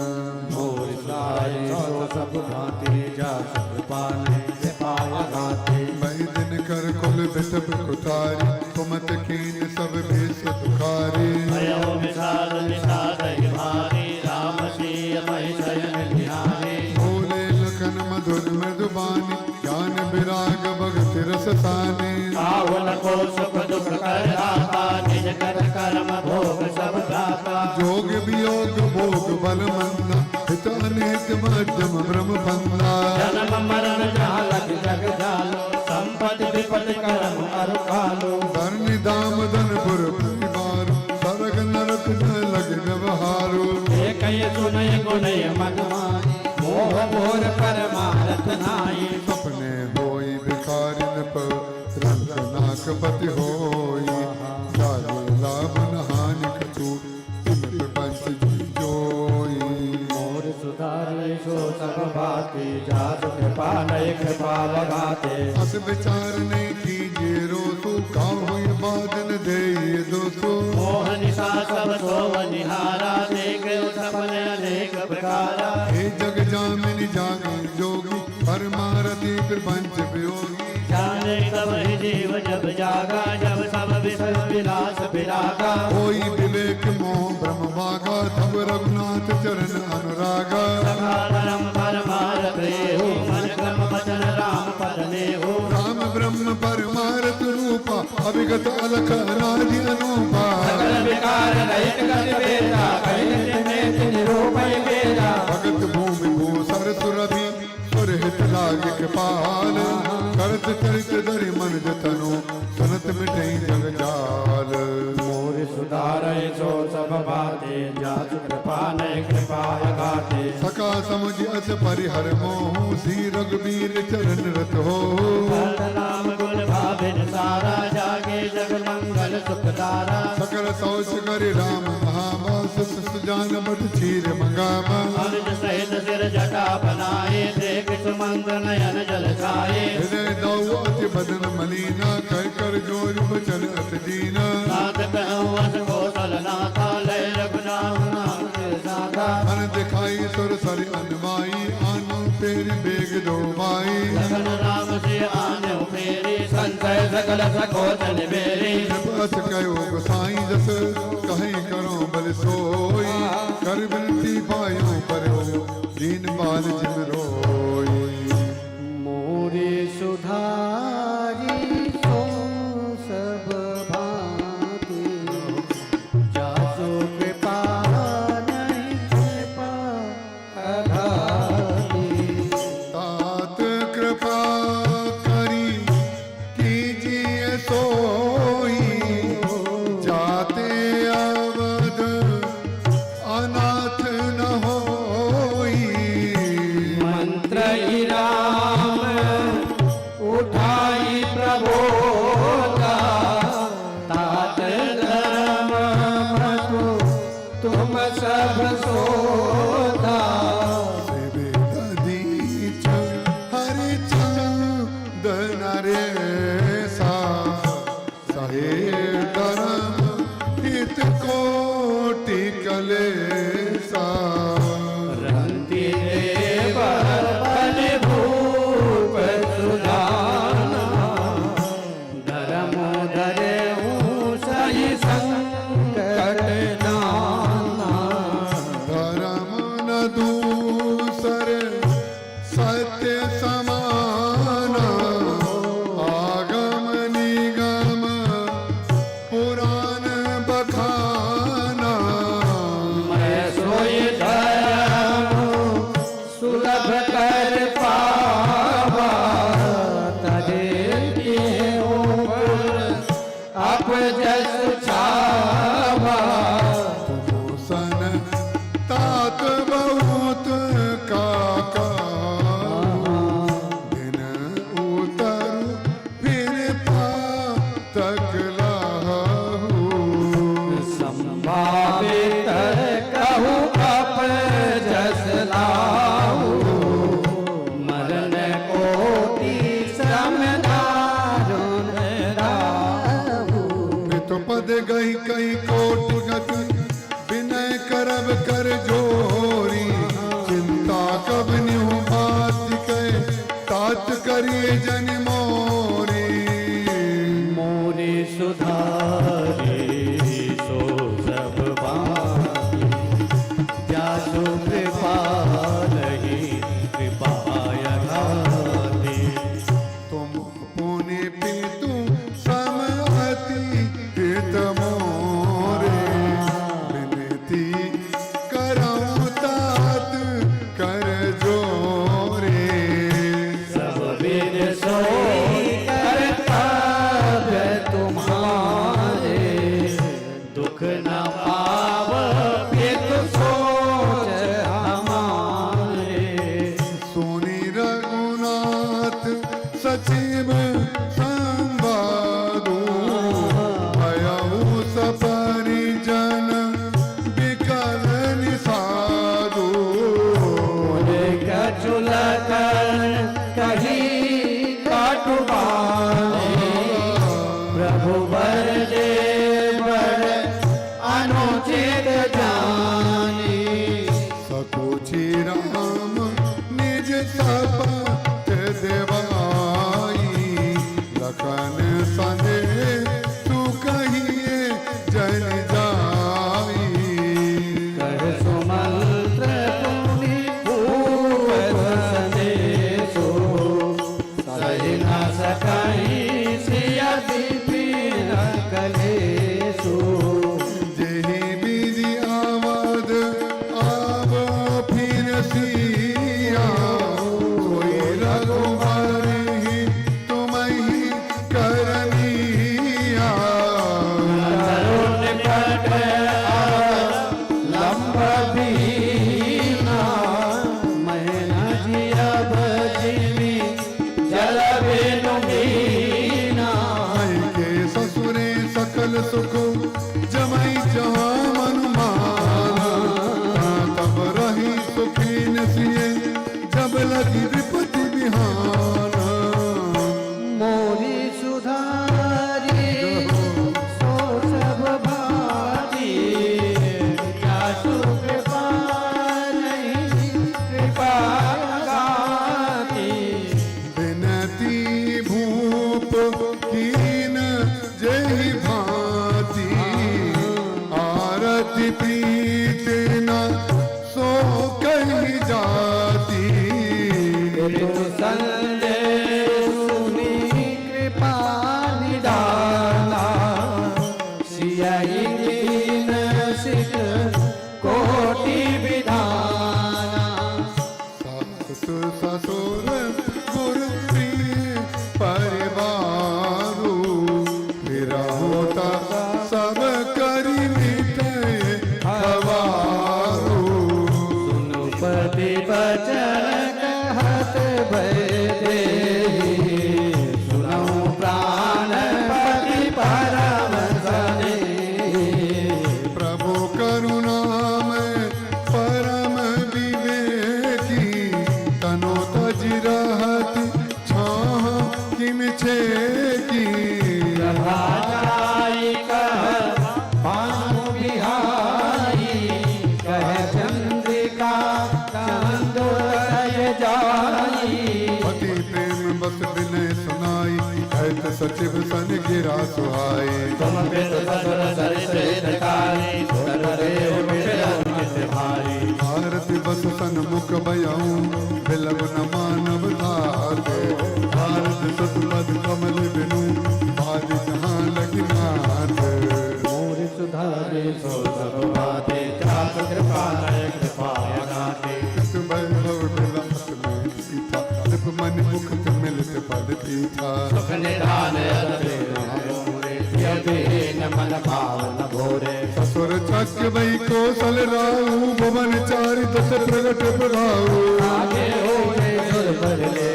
मोर साई सो सब भांति जा कृपा नहीं कृपा लगाते मई दिन कर कुल बिटप कुटारी कुमत कीन सब भेष दुखारी भयो विषाद विषाद भारी राम सिय महि शयन निहारी बोले लखन मधुर मृदुबानी ज्ञान विराग भगत रस सानी आवन को सुख दुख कर दाता निज कर कर्म भोग सब दाता जोग वियोग भोग बल मंदा हित अनित मध्यम ब्रह्म बंदा जन्म मरण जालक जग जालो संपत्ति विपत्ति कर्म अरु कालो धरनी दाम धनपुर परिवार सरग नरक न लग व्यवहारो एक सुनय गुणय मगवानी मोह मोर परमारथ नाई सपने होई भिखारिन पर रंग नाक पति होई जाले लाभ न हानि कछु सिमट पंच जोई मोर सुधारे सो सब बाती जात कृपा नहीं कृपा लगाते अस विचार नहीं कीजिए रोसु गाँव हुई बादन दे दोसो मोह निशा सब सोव निहारा देख सपन अनेक प्रकारा हे जग जामिनी जागे जोगी परमारथी प्रपंच वियोगी जाने कब ही जीव जब जागा जब सब विषय विलास विरागा कोई विवेक मोह ब्रह्म भागा तब रघुनाथ चरण अनुरागा सखा धर्म परमारथ हो मन क्रम वचन राम पदने हो राम ब्रह्म परमारथ रूपा अभिगत अलख अनादि अनूपा सकल विकार रहित गति वेदा कहित नेत निरूपय वेदा भगत भूमि भूसर सुरभि सुर हित लाग कृपाल करत चरित धरि मन जतनु सुनत मिटई जग जाल मोर सुधारे सो सब बातें जात कृपा नहीं कृपा गाते। सका समझ अस परिहर मोह सी रघुबीर चरण रत हो। नाम गुण भाविन सारा जागे जग मंगल सुखदारा। सकल सौच कर राम महामास सुजान बट चीर मंगामा। अनुज सहित सिर जटा बनाए देख सुमंत नयन जल छाए। हृदय दौ अति बदन मलिना कर कर जोर बचन अत दीना। नाथ कहूँ अस कौशल नाथा लय रघुनाथ नाम के साथा। मन दिखाई सुर सर अनमाई आनु तेरी बेग दो माई। लगन राम से आने फेरी संशय सकल सकोचन बेरी। बस कयो गोसाई जस कहीं करो बल सोई। कर बिनती पायो परो दीन बाल जिम रोई। मोरे सुधारी सो सब भांति जासु कृपा नहीं कृपा अघाती। तात कृपा करी कीजिए सोई। जाते अवध अनाथ न होई। मंत्र ही राम उठाई प्रभोता। तात धर्म प्रभु तुम सब सोता। दीच हरि चंदन रे सा। सहे धर्म हित कोटि कलेसा। रंति देव बल भूप सुजाना। धर्म धरे सही संकट नाना। धर्म न दूसर सत्य समाना। आगम निगम पुराण बखाना। मैं सोई धर्म सुलभ कर पावा। तरे के ऊपर अप जस छावा। सन तात बहुत काका। दिन उतर फिर पातक लाहू। संभावित कहूँ अप जस लाहू। मरण कोटि श्रम दारुण राहू। तो पद गई कई कोट गति विनय करब कर जोरी। चिंता कब न्यू बात कहे तात करिए जन मोरी। मोरे सुधारे सो सब भांति जासु कृपा नहीं कृपा अघाती। तुम पुनि पितु समअति हित मोरे। विनती करऊं तात कर जोरे। सब वेद सोई कर्तव्य तुम्हारे। दुख न पाव पितु सोच हमारे। सोनी रघुनाथ सचिव संवादु। भयउ सपरिजन विकल निसादु। कचुलकन कही काटुबाने। प्रभु बर दे बड़ अनुचित जानी। सकोची राम निज सपत देवाई। लखन संदे तू कहिए जन जाई। कर सुमंत्र पुनि भूप संदेशो। सहि न सकहि सिया विपिन कलेशो। जेहि विधि आवद आव फिर सिया। सोई रघुबर ही तुम ही कर लगी विपत्ति बिहाना। मोरी सुधारी सो सब भाती, जासु कृपा नहीं कृपा गाती। बिनती भूप कीन जय भांति, आरती प्रीत न सो कही जाती। संदेश सुनी कृपा निदाना, सियाई दीन सिख कोटि विधाना। सास ससुर गुरु प्रिय परिवारो, फिर होता सब करी मिटे हवारो। सुनु पति वचन कहत भय देहि, सुनऊ प्राण पति परम स्नेही। प्रभु करुणा में परम विवेकी, तनो तज रहत छाह किम छेकी। प्रभाताई कह भानु बिहारी, कह चंद्रिका चंदोदय जाई। पति प्रेम बस विनय सुनाई, ऐत सचिव सन गिरा सुहाई। तुम पित ससुर सरित कारी, सुर देव विषय अंकित भारी। भारत बस सन मुख बयाऊं, बिलब न मानव धाते। भारत सतपद कमल बिनु, बाज जहाँ लगी नाथ। मोरि सुधारे सो सब बाते, जात कृपा नय कृपा गाते। कृत वैभव बिलास में सीता, लिप मन मुकुट मिलत पद पीठा। सुख निधान अदबे मोरे, यदि मन भावन भोरे। ससुर चक्र वही कौशल राहु, भुवन चारि दस प्रगट प्रभाऊ। आगे होए सुर बदले,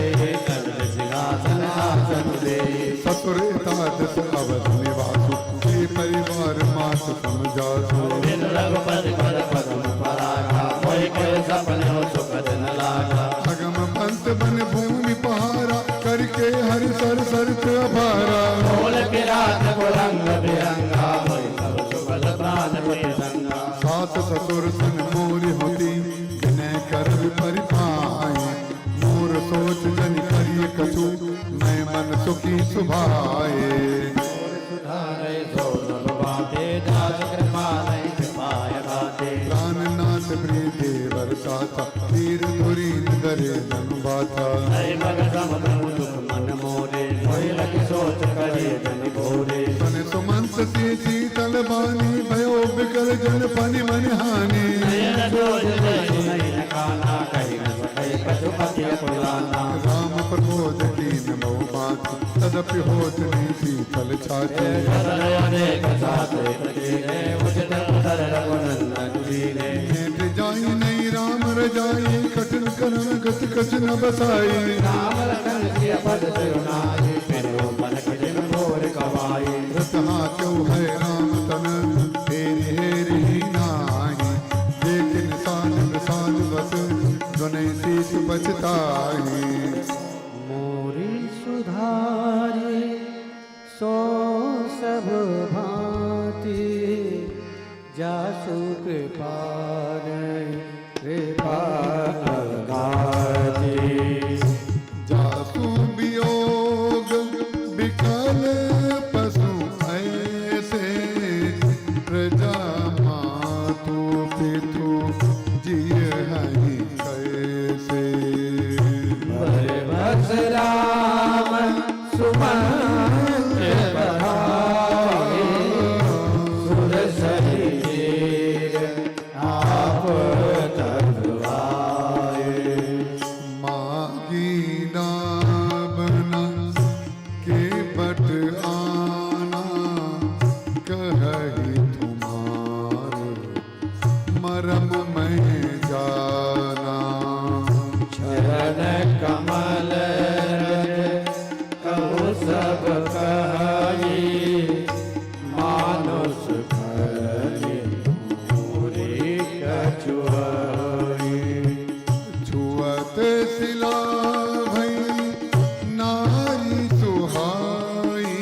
कल सिंहासन आसन दे। ससुर एकादश अवध निवासु, ये परिवार मात समझासु। बिन रघुपति पद पदम परागा, मोहि कोय सपने हो सुख दिन लागा। अगम पंत बन भूमि पहारा, करके हरि सर सरत अभारा। बोल के रात बुरंग बिरंगा, मोहि सब सुखद प्राण पति संगा। सास ससुर सन मोरि होती, विनय कर परिपाई। मोर सोच जन करिय कछु, मैं मन सुखी सुभाए। सुधारे सो सब बाते, जात कृपा नहीं कृपाय गाते। प्राणनाथ प्रीति बरसाता, तीर धुरी नगरे धन बाता। हरि भगत सम दुख मन मोरे, मोहि लखि सोच करे जन घोरे। तन सुमंत सी शीतल बानी, भयो बिकल जन पनि मन हानि। नयन जोज जय नहीं काना, कहि न सकै कछु पति पुराना। राम प्रबोध कीन बहु बात, तदपि होत नहीं शीतल छाती। अनेक साथे तकीने, उचित उदर रघुनंदन दीने। भेंट जाई नहीं राम रजाई, कठिन करन गत कछ न बसाई। राम लखन सिय पद तिरुनाई, फिरो मन कठिन घोर कवाई। रतहा क्यों है राम तन, हेरि हेरि ही नाही। लेकिन साज साज बस, दुनै शीश बचताई। मोरी सुधारी सो सब भांति, जासु कृपा नहीं कृपा गाती। जासु वियोग विकल पशु ऐसे, प्रजा मातु पितु जिय हहि कैसे। भले बस राम सुमंत बढ़ाए, सुर शरीर आप सिला भई नारी सुहाई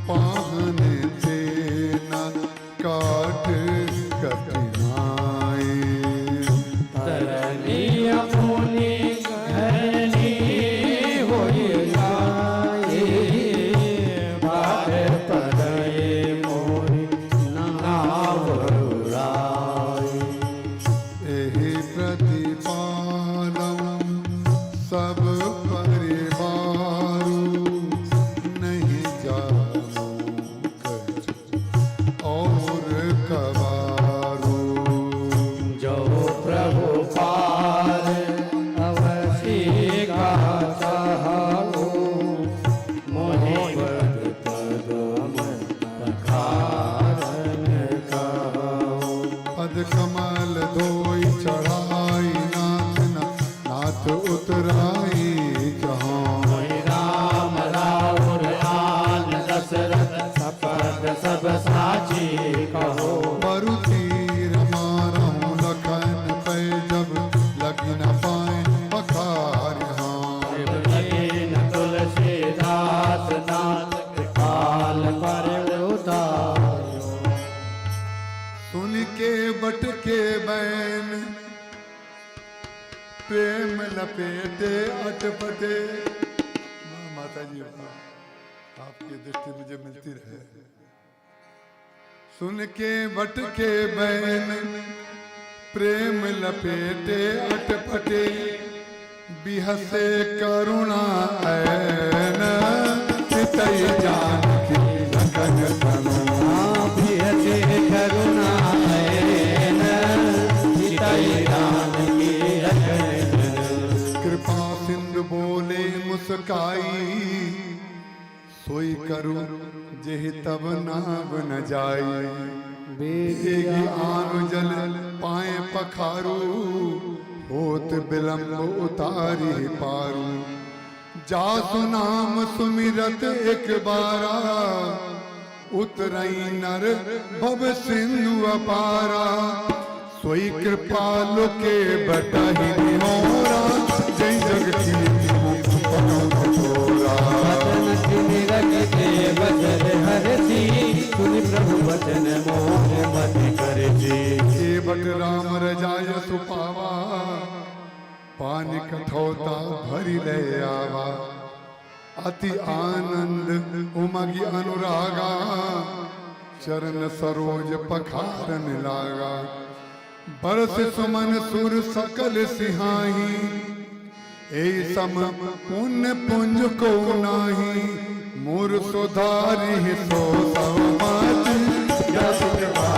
पाहन ते न काट कठिनाई तरनी अपनी घरनी होई लाई बाट पड़े मोरी नावराई एहि प्रतिपालम सब परिवारु नहीं जानो कछ और कबारू जो प्रभु पार अवश्य का चाहो मोहि पद पखारन कहो पद कमल धोई चढ़ाई नाथ नाथ उतराई जहाँ मोहि राम राउर आन दशरथ सपद सब साची कहो बरु तीर मारहूं लखन पे जब लगी न पाए पखार हाँ न तुलसीदास नाथ कृपाल पर उतारो सुन के बट के बैन प्रेम लपेटे अटपटे माता जी आपकी दृष्टि मुझे मिलती रहे सुन के बट के बैन प्रेम लपेटे अटपटे बिहसे करुणा ऐन चितई जानकी लगन तनु बिहसे करुणा ऐन चितई जानकी लगन कृपा सिंधु बोले मुस्काई सोई करू जेहि तब नाव न जाई बेगी आनु जल पाए पखारू होत विलंब उतारी पारू जासु नाम सुमिरत एक बारा उतरई नर भव सिंधु अपारा सोई कृपालु के बटहि मोरा जय जग की मुख पनोरा वचन हरसी सुनि प्रभु वचन मोह मत करती हे बट राम रजाय सुपावा पानी कठौता भरी ले आवा अति आनंद उमगी अनुरागा चरण सरोज पखारन लागा बरस सुमन सुर सकल सिहाही ए सम पुण्य पुंज को नाही मोर सुधारी सो समाज जस कृपा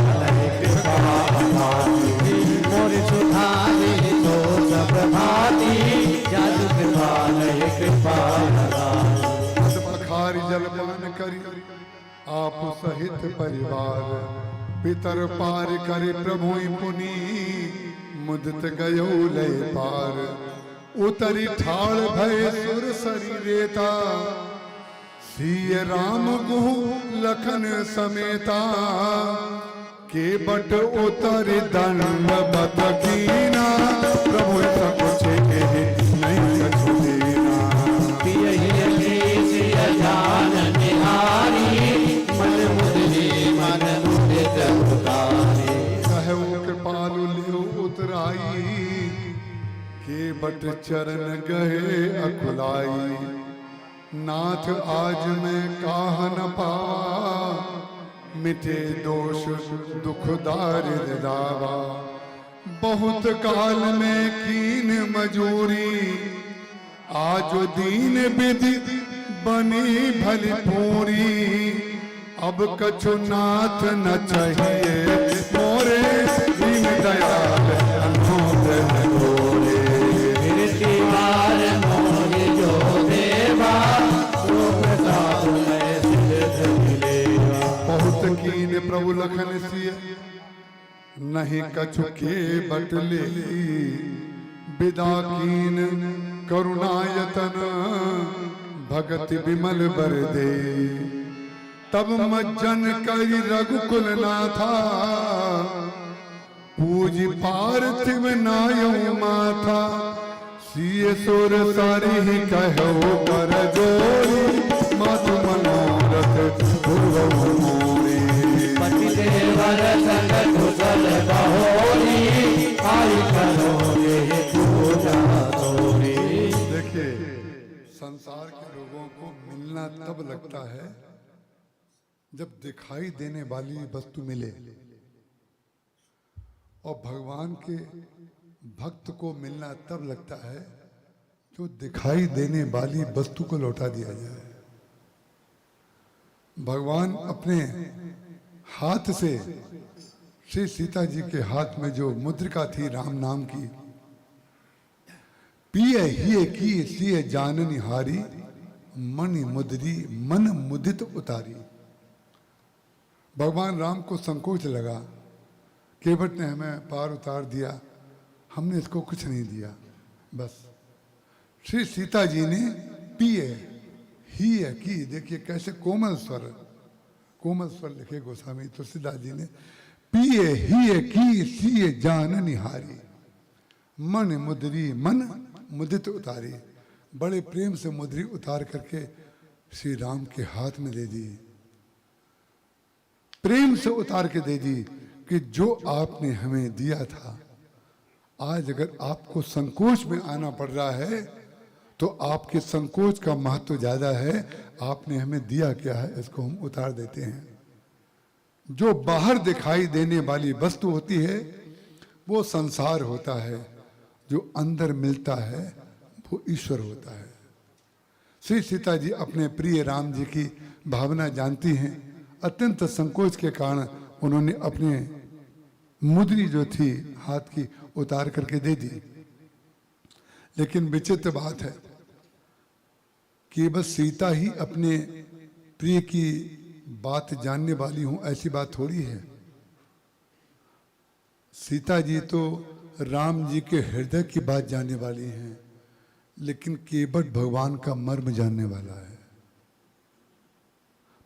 मोर सुधारी तो सब भाती जस कृपा कृपा पखारी जलपान करी आप सहित परिवार पितर पार करे प्रभु पुनी मुदित गयो लय पार उतरी ठाड़ भय सुर सरी रेता सिय राम गुहु लखन समेता के बट उतर दंड बत कीना प्रभु सकुच के नहीं कछु देना जान निहारी मन मुदरी मन मुदित उतारी कहु कृपालु लियो उतराई के बट चरण गए अकुलाई नाथ आज मैं काह न पावा मिटे दोष दुख दारिद दावा बहुत काल में कीन मजूरी आज दीन विधि बनी भली पूरी अब कछु नाथ न चाहिए मोरे दीन दयाल अनोदय गोरे बार मोहि जो देवा तो प्रसाद में सिद्ध मिलेगा बहुत कीन प्रभु लखन सिय नहीं कछु के बटले विदा कीन करुणायतन भगति विमल बर दे तब मज्जन कई रघुकुल नाथा पूज पार्थिव नायो माथा सिए सुर सारी ही कहो कर जोरी मातु मनोरथ पूर्व मोरी पति देवर संग कुशल बहोरी आई करो ये पूजा तोरी। देखिए संसार के लोगों को मिलना तब लगता है जब दिखाई देने वाली वस्तु मिले, और भगवान के भक्त को मिलना तब लगता है जो दिखाई देने वाली वस्तु को लौटा दिया जाए। भगवान अपने हाथ से श्री सीता जी के हाथ में जो मुद्रिका थी राम नाम की, पिए हिए की सिए जाननी हारी मणि मुद्री मन मुदित उतारी। भगवान राम को संकोच लगा, केवट ने हमें पार उतार दिया, हमने इसको कुछ नहीं दिया। बस श्री सीता जी ने पिए ही की, देखिए कैसे कोमल स्वर लिखे गोस्वामी तुलसीदास जी ने, पिए ही की सिए जान निहारी मन मुद्री मन मुदित उतारी। बड़े प्रेम से मुद्री उतार करके श्री राम के हाथ में दे दी, प्रेम से उतार के दे दी कि जो आपने हमें दिया था, आज अगर आपको संकोच में आना पड़ रहा है तो आपके संकोच का महत्व ज्यादा है, आपने हमें दिया क्या है इसको हम उतार देते हैं। जो बाहर दिखाई देने वाली वस्तु होती है वो संसार होता है, जो अंदर मिलता है वो ईश्वर होता है। श्री सीता जी अपने प्रिय राम जी की भावना जानती हैं, अत्यंत संकोच के कारण उन्होंने अपने मुद्री जो थी हाथ की उतार करके दे दी। लेकिन विचित्र बात है कि बस सीता ही अपने प्रिय की बात जानने वाली हूं, ऐसी बात थोड़ी है। सीता जी तो राम जी के हृदय की बात जानने वाली हैं, लेकिन केवट भगवान का मर्म जानने वाला है।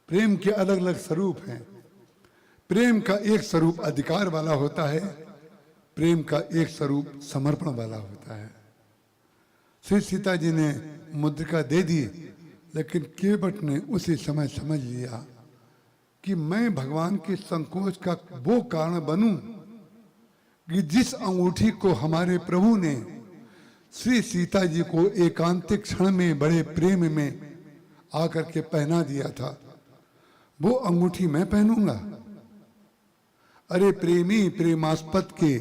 प्रेम के अलग अलग स्वरूप हैं। प्रेम का एक स्वरूप अधिकार वाला होता है, प्रेम का एक स्वरूप समर्पण वाला होता है। श्री सीता जी ने मुद्रिका दे दी, लेकिन केवट ने उसी समय समझ लिया कि मैं भगवान के संकोच का वो कारण बनूं कि जिस अंगूठी को हमारे प्रभु ने श्री सीता जी को एकांतिक क्षण में बड़े प्रेम में आकर के पहना दिया था, वो अंगूठी मैं पहनूंगा। अरे प्रेमी प्रेमास्पद के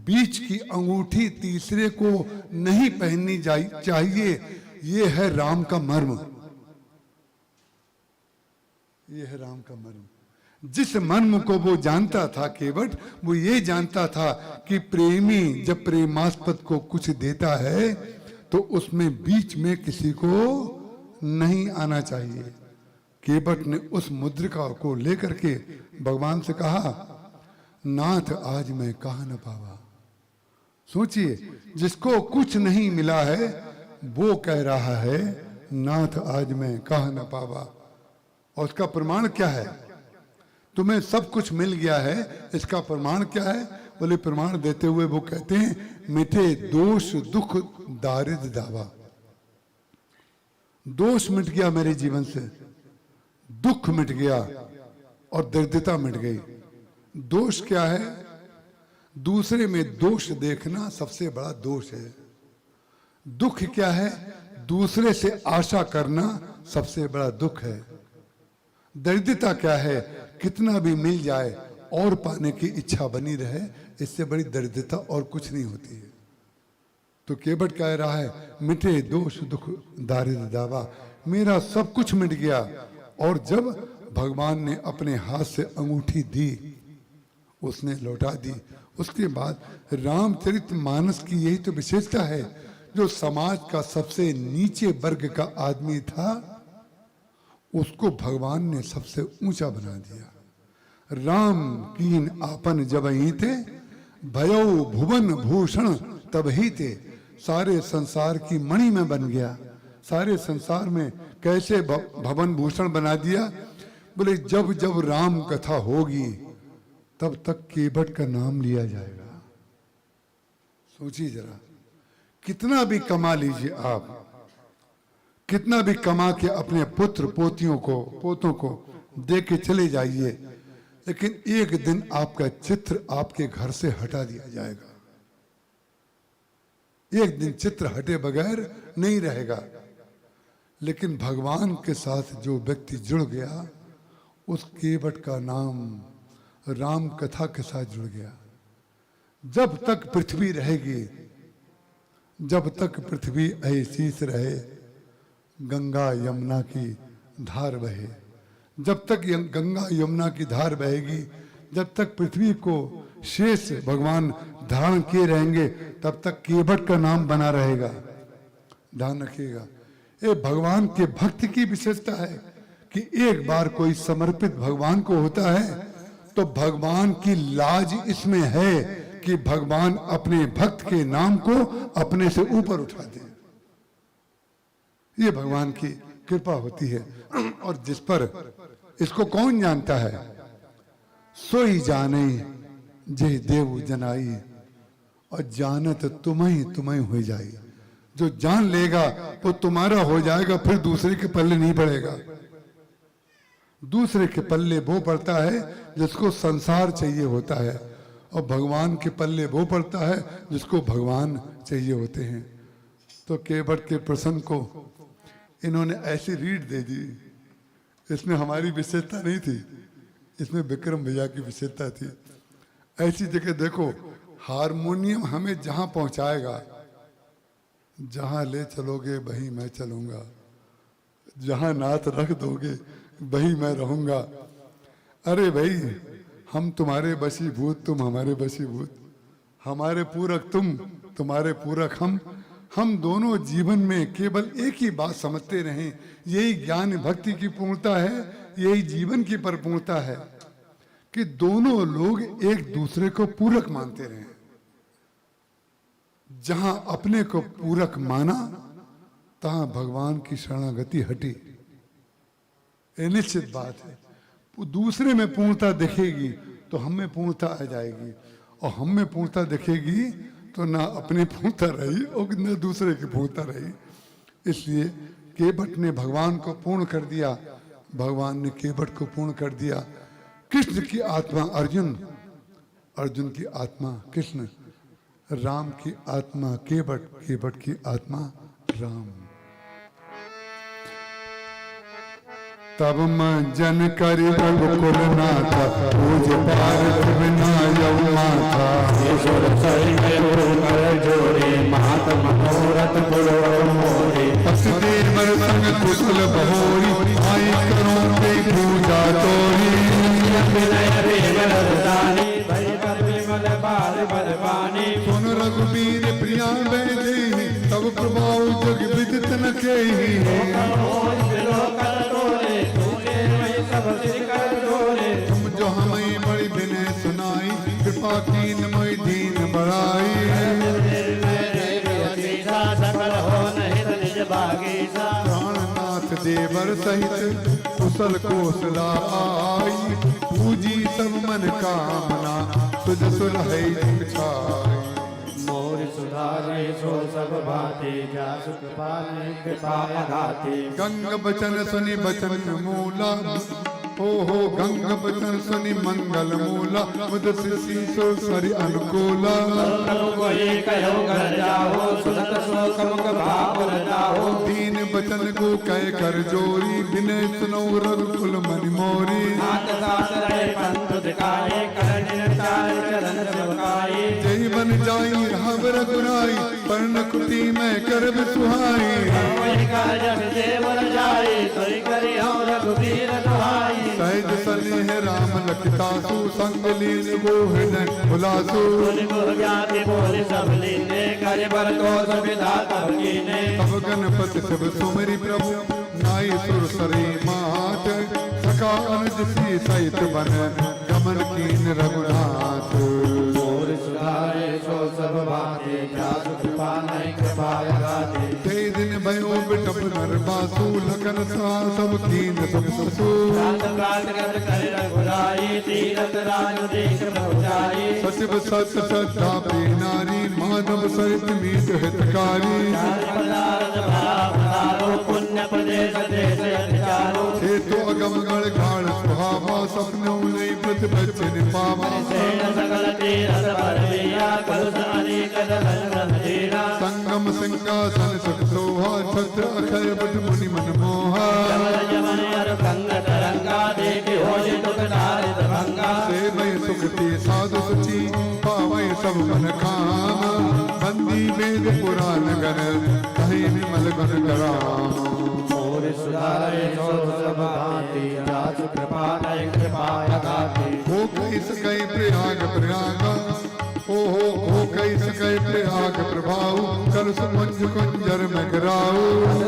बीच की अंगूठी तीसरे को नहीं पहननी चाहिए, ये है राम का मर्म। ये है राम का मर्म। जिस मर्म को वो जानता था केवट, वो ये जानता था कि प्रेमी जब प्रेमास्पद को कुछ देता है तो उसमें बीच में किसी को नहीं आना चाहिए। केवट ने उस मुद्रिका को लेकर के भगवान से कहा, नाथ आज मैं कहा न पावा। सोचिए, जिसको कुछ नहीं मिला है वो कह रहा है नाथ आज मैं कहा न पावा। और उसका प्रमाण क्या है? तुम्हें सब कुछ मिल गया है, इसका प्रमाण क्या है? बोले प्रमाण देते हुए वो कहते हैं, मिटे दोष दुख दारिद्र दावा। दोष मिट गया मेरे जीवन से, दुख मिट गया और दरिद्रता मिट गई। दोष क्या है? दूसरे में दोष देखना सबसे बड़ा दोष है। दुख क्या है? दूसरे से आशा करना सबसे बड़ा दुख है। दरिद्रता क्या है? कितना भी मिल जाए और पाने की इच्छा बनी रहे, इससे बड़ी दरिद्रता और कुछ नहीं होती है। तो केवट कह रहा है, मिटे दोष दुख दारिद्र दावा, मेरा सब कुछ मिट गया। और जब भगवान ने अपने हाथ से अंगूठी दी, उसने लौटा दी। उसके बाद रामचरितमानस की यही तो विशेषता है, जो समाज का सबसे नीचे वर्ग का आदमी था उसको भगवान ने सबसे ऊंचा बना दिया। राम कीन आपन जब ही थे, भयो भुवन भूषण तब ही थे। सारे संसार की मणि में बन गया। सारे संसार में कैसे भवन भूषण बना दिया? बोले जब जब राम कथा होगी तब तक केवट का नाम लिया जाएगा। सोचिए जरा, कितना भी कमा लीजिए आप, कितना भी कमा के अपने पुत्र पोतियों को पोतों को दे के चले जाइए, लेकिन एक दिन आपका चित्र आपके घर से हटा दिया जाएगा। एक दिन चित्र हटे बगैर नहीं रहेगा। लेकिन भगवान के साथ जो व्यक्ति जुड़ गया, उस केवट का नाम राम कथा के साथ जुड़ गया। जब तक पृथ्वी रहेगी, जब तक पृथ्वी ऐसी रहे, गंगा यमुना की धार बहे। जब तक गंगा यमुना की धार बहेगी, जब तक पृथ्वी को शेष भगवान धारण किए रहेंगे, तब तक केवट का नाम बना रहेगा। ध्यान रखिएगा, ये भगवान के भक्त की विशेषता है कि एक बार कोई समर्पित भगवान को होता है तो भगवान की लाज इसमें है कि भगवान अपने भक्त के नाम को अपने से ऊपर उठाते हैं। ये भगवान की कृपा होती है। और जिस पर इसको कौन जानता है? सोई जाने जे देव जनाई, और जानत तुम्हें हो जाए। जो जान लेगा वो तुम्हारा हो जाएगा, फिर दूसरे के पल्ले नहीं पड़ेगा। दूसरे के पल्ले वो पड़ता है जिसको संसार चाहिए होता है, और भगवान के पल्ले वो पड़ता है जिसको भगवान चाहिए होते हैं। तो केवट के प्रसंग को इन्होंने ऐसी रीड दे दी। इसमें हमारी विशेषता नहीं थी, इसमें विक्रम भैया की विशेषता थी। ऐसी जगह देखो, हारमोनियम हमें जहां पहुंचाएगा, जहां ले चलोगे वहीं मैं चलूंगा, जहां नाथ रख दोगे वहीं मैं रहूंगा। अरे भाई, हम तुम्हारे वशीभूत, तुम हमारे वशीभूत, हमारे पूरक तुम, तुम्हारे पूरक हम दोनों जीवन में केवल एक ही बात समझते रहें। यही ज्ञान भक्ति की पूर्णता है, यही जीवन की परिपूर्णता है कि दोनों लोग एक दूसरे को पूरक मानते रहें। जहां अपने को पूरक माना, तहां भगवान की शरणागति हटी। ये निश्चित बात है। दूसरे में पूर्णता दिखेगी तो हम में पूर्णता आ जाएगी, और हम में पूर्णता दिखेगी तो ना अपनी पूर्णता रही और न दूसरे की पूर्णता रही। इसलिए केवट ने भगवान को पूर्ण कर दिया, भगवान ने केवट को पूर्ण कर दिया। कृष्ण की आत्मा अर्जुन, अर्जुन की आत्मा कृष्ण, राम की आत्मा केवट, केवट की आत्मा राम। तब जन कर रघुकुल नाथ, पूज पार्थ बिना यौमा था। ईश्वर जोड़े महात्मा मनोरथ पुरो मोरे। देवर संग कुशल बहोरी, आई करो ते पूजा तोरी। विनय देवर दानी, भय कर विमल बाल बलवानी। सुन रघुबीर प्रिया बैदेहि, तब प्रभाव जग विदित न केहि। तुम जो हमें बड़ी विनय सुनाई, कृपा कीन मोहि दीन बड़ाई। सकल हो नहीं निज बागीसा। प्राणनाथ देवर सहित कुशल कोसलाई। पूजी सब मन कामना, तुझ सुलहै छाई। मोर सुधारे सो सब भाते, जा सुख पाने कृपा अगाते। गंग बचन सुनि बचन मूला, हो गंग बचन सुनि मंगल मूला। मुद शीशो सरि अनुकूला। कहो घर जाओ, सुनत सो कमुक भाव जाओ। दीन बचन को कह कर जोरी, विनय सुनो रघुकुल मनि मोरी। नाथ दास रहे पंथ दिखाए, कर निरताय चरण सेवकाए। जय बन जाई राम रघुराई, पर्ण कुटी में कर सुहाई। सहज सनेह राम लखितासु, संग लीन गोहिन भुलासु। तब गणपति शिव सुमरि प्रभु, नाई सुर सरी मात। सखा अनुज सी सहित बन, गमन कीन रघुनाथ। सुधारे सो सब बाते, जा सुख पाने कृपा लगाते। ते दिन भयो बिटप नर बासु लखन सा सब कीन सुसु रात प्रात कर कर रघुराई तीरथ राज देख बहुजाई सचिव सत सदा पे नारी मानव सहित मीत हितकारी पुण्य प्रदेश देश चारो हे तो अगम गण गाण सुहावा सपनों नहीं प्रति बचन पावा सकल तीरथ पर कलश अनेक दलन धीरा संगम सिंहासन सुख सोहा छत्र अखय बट मुनि मन मोहा जमन अर भंग तरंगा देख होय दुख नारित भंगा से भय सुखती साधु सुचि पावै सब मन काम बंदी वेद पुराण गण कहीं विमल गुण कराम मोर सुधारे सो सब भांति जासु कृपा नय कृपा गाति हो कई सकई प्रयाग प्रयागा हो कई सकई प्रयाग प्रभाव कर सुमंज कुंजर में गिराओ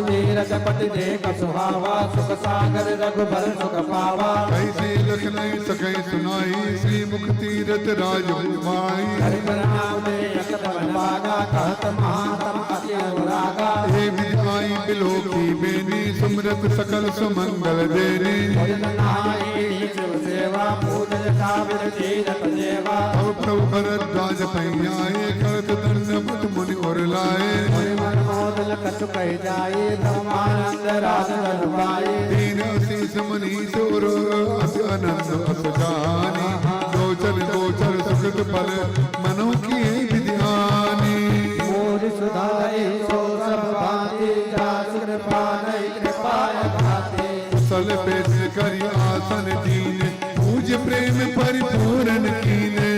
तीरथ पट देख सुहावा सुख सागर रघुबर सुख पावा कैसे लख नहीं सके सुनाई श्री मुख तीरथ राज भाई हरि नाम में यकपन पागा कहत महातम अति अनुरागा हे विधाई बिलो की बेनी सुमरत सकल सुमंगल देनी नाई शिव सेवा पूजन काविर तीरथ देवा अब प्रभु भरद्वाज पैयाए करत दंडवत मुनि और लाए मन मोदल कछु कह जाए ब्रह्मानंद राज रघुपाए दीन असीस मनीष और अति अनंत अस जानी गोचर गोचर सुखद फल मनो की विद्यानी मोर सुधारे सो सब भांति जास कृपा नय कृपा गाते सल पेश करी आसन दीन पूज प्रेम परिपूर्ण कीने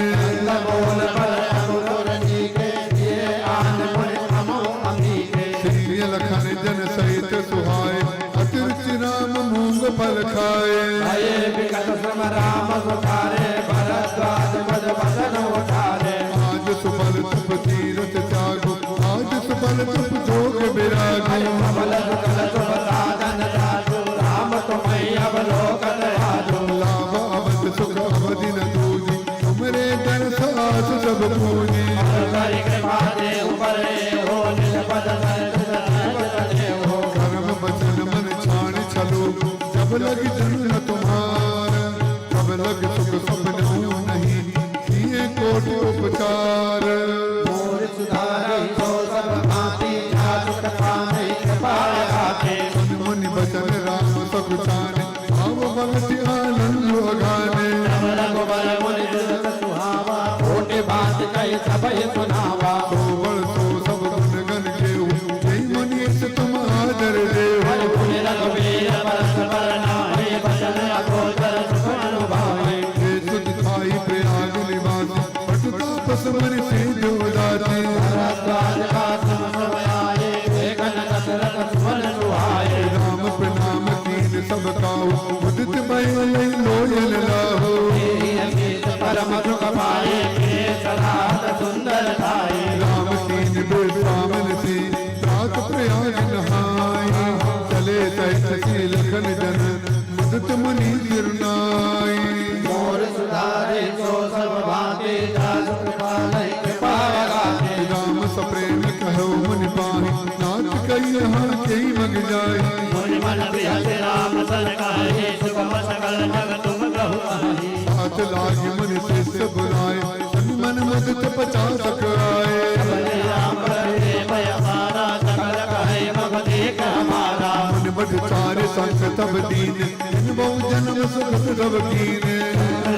बोल पर अमर जी के ये आन पर अमो अमी के श्री लखन जन सहित सुहाए अतिरुच राम मूंग फल खाए आए विकट श्रम राम सुधारे भरद्वाज पद वदन उठारे आज सुफल तुप तीरथ त्यागो आज सुफल तुप जोग विरागो अबल सुकल सुभ साधन दासु राम तुम्हें अवलोकन आजो लाभ अवध सुख अवधि न दूजी तुमरे दर सास सब पूजी हरि कृपा दे ऊपर हो निज पद हो कर्म वचन मन छाण छलो जब लग जन तुम्हार तब लग सुख सपनों नहीं किए कोटि उपचार मोर सुधारे सो सब भांति जासु कृपा नय कृपा गाते मुनि बचन राम सब जाने भाव भगति आनंद अगाने रघुबर मुनि दुख सुहावा कोटि बात कहि सबय सुनावा सो बड़ सो सब गुण गण केहू जय मनीष तुम आदर देव हरि पुनि रघुवीर परस पर नाहि बचन अगोचर सुख अनुभावे हे सुध खाई प्रयाग निवास पटुता पस मन से जो दाते भरद्वाज का सम समय आए देखन दशरथ सुमन सुहाए राम प्रणाम कीन सब काहू उदित भय लोयल लाहो परम सुख पाए के सरात सुंदर थाए राम कीन बेसामन सी प्रात प्रयाग नहाई चले तैत की लखन जन मुदित मुनि गिरनाई मोर सुधारे सो सब भांति जासु कृपा नय कृपा गाते राम सप्रेम कहो मुनि पाहि नाथ कई यहाँ कई मग जाई मुनि मन बिहत राम सन काहे सुगम सकल जग तुम प्रभु आहि साथ लाग मुनि शिष्य बुलाए तन मन मुदित 50 आए बलि राम रहे भय हारा सकल कहे मग देख हमारा मन बड़ चारे संत तब दीन इन बहु जन्म सुख सब कीने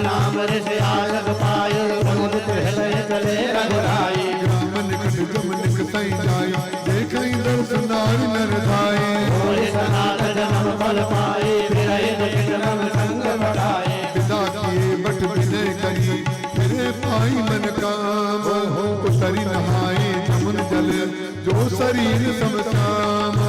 राम ऋषि आलक पाय मुदित हृदय चले रघुराई ग्राम निकट गम निक सई जाय देखई दर्शन नारी नर धाई होय सनात जन्म फल पाए फिरहि दुख जन्म संग बढ़ाए पिता किए बट विनय करी फिरे पाई मन काम उतरी नहाए जमुन जल जो शरीर सब श्याम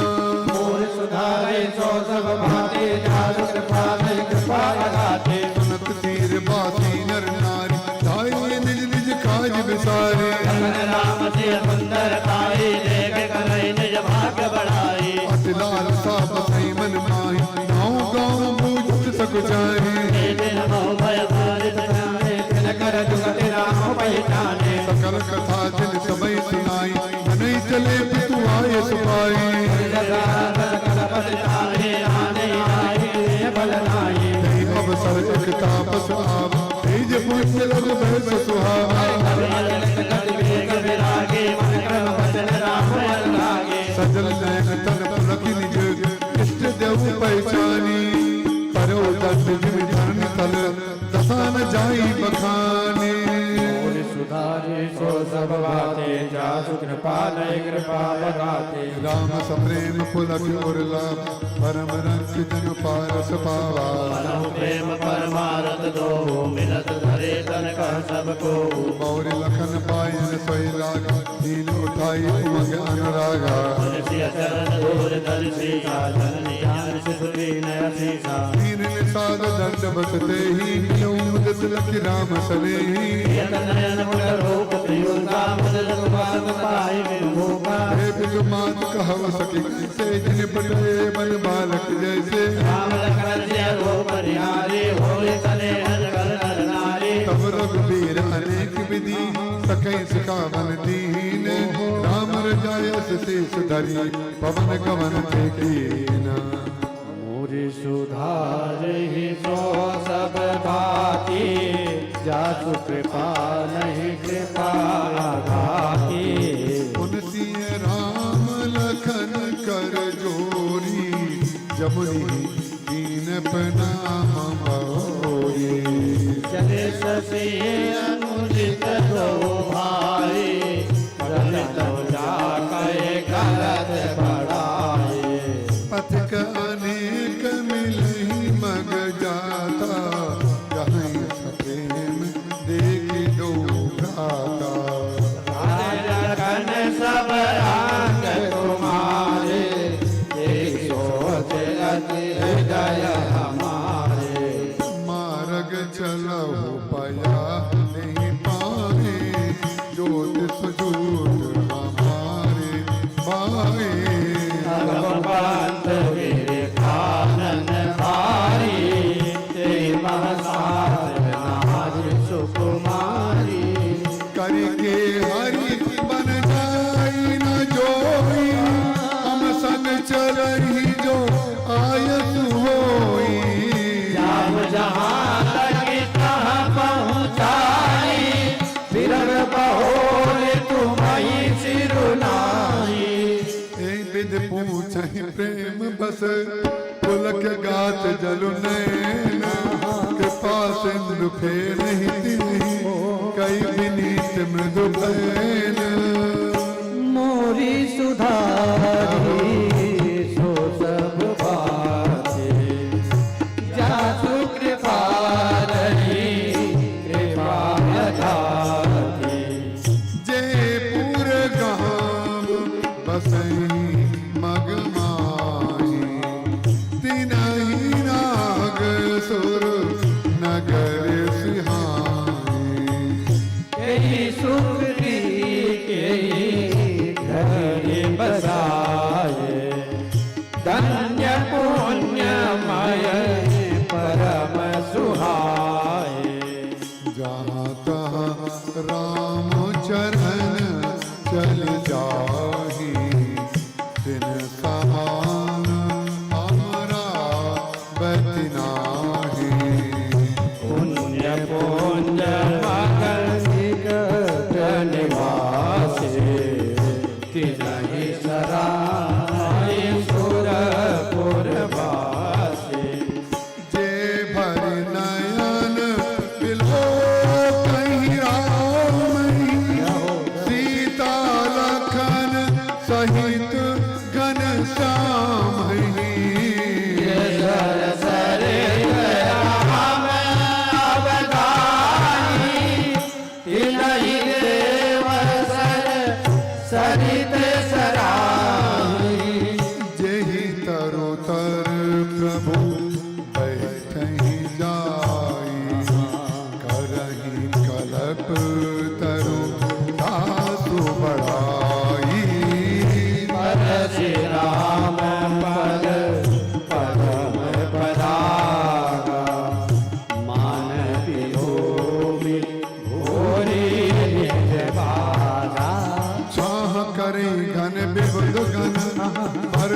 मोर सुधारे सो सब भांति जासु कृपा नय कृपा गाते सुनत तीर बासी नर नारी धाये निज निज काज विसारे जगन राम से सुंदर ताई देख करई निज भाग्य बढ़ाई अति लाल सा बसई मन माही नाव गाँव बूझ सक जाए दिन मोह भय बारित जाने तिन कर जुगति राम पहचाने सकल कथा जिन सबई सुनाई नहीं चले पितु आए सुपाई अवसर एक तापस आव तेज पुण्य लग बहस सुहावा सजल नयन तन पुलक निज इष्ट देव पहचानी करो दस जिम धन तल दसान जाई बखाने सुधारे सो सब बाते जासु कृपा नय कृपा बगाते राम सप्रेम पुलक उर्ला परम रंग जन पारस पावा प्रेम परमारथ दो मिलत धरे तन कह सबको मौर्य लखन पायन सोई लागा दीन उठाई उमंग अनुरागा तुलसी चरण धूर दर्शी का जननी ज्ञान सिद्ध दीन असीसा दीन निषाद दंड बसते ही मिलो मुदित लखि राम सने ही नयन मुख रूप प्रियुता मुदित कुमार पाई विभूका हे बिजु मात कहव सके से जिन बड़े मन बालक जैसे राम लखन जय रूप परिहारी होए तने हर कर नर नारी तब रघुबीर अनेक विधि सकै सिखावन दीन राम रजाय शेष धरी पवन गमन फेकीना मोरि सुधारि सो सब भाती जासु कृपा नहीं कृपा घाती उनसी राम लखन कर जोरी जमुनी दीन प्रणाम बहोरी चले ससी अनुदित दो भाई रलित जाके करत बढ़ाए पथिक अनेक मिलहि मग जाता कहीं प्रेम देखी दो भ्राता लखन सब अंग तुम्हारे एक सोच अति हृदय हमारे मार्ग चलहु पया नहीं पाए ज्योतिष झूठ हमारे पाए भगवंत मेरे कानन भारी तेरी महसार नारी सुकुमारी करके हरि बन जाई न जोई हम संग चलहि जो आयत होई जाम जहाँ तक तहाँ पहुँचाई विरह बहोरे तुम्हारी सिरुनाई विद पूछहि प्रेम बस पुलक गात जलु नैन कृपा सिंधु फेरहि तिन्हि कई विनीत मृदु बैन मोरी सुधारी सो सब बाते जासु कृपा रही कृपा धाती जयपुर गाम बसई मग माही तिनहि नाग सुर नगर सिहाई यही सुख के घर बसाए धन्य पुण्यमय परम सुहाए जहाँ तहाँ राम चरण चल जाही तिन समान हमरा बति नाही पुण्य पुण्य मगनिक निवास तिनहि सराय सुरपुर वासी जे भर नयन बिलो कहीं राम सीता लखन सहित घन श्याम सरे राम अवधानी तिनहि देव सरित सराही जेहि तरोतर प्रभु बैठहि जाई करहि कलप तरु दासु बढ़ाई परशि राम पद पदम पदागा मान विभूमि भूरि निज बाधा छाह करे घन बिबुद घन भर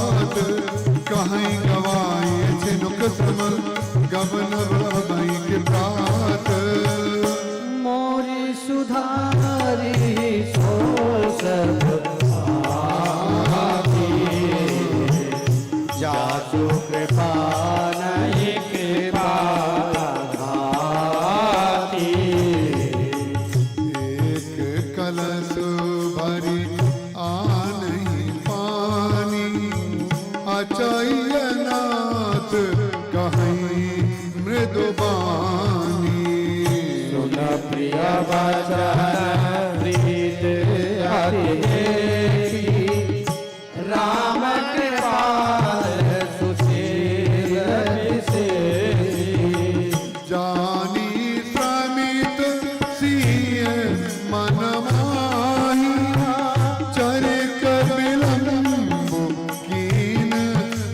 बात कहीं गवाई छिनुक सम गबनब अबई के प्रात मोरी सुधारी सो सब आती जासु कृपा नहीं कृपा घाती एक कलश भरी आ नहीं पानी अचयनाथ कहीं मृदुबानी सुन प्रिय वचन प्रीत हरि देखी राम कृपाल सुशील विशेषी जानी श्रमित सिंह मन माही चरिक विलंब कीन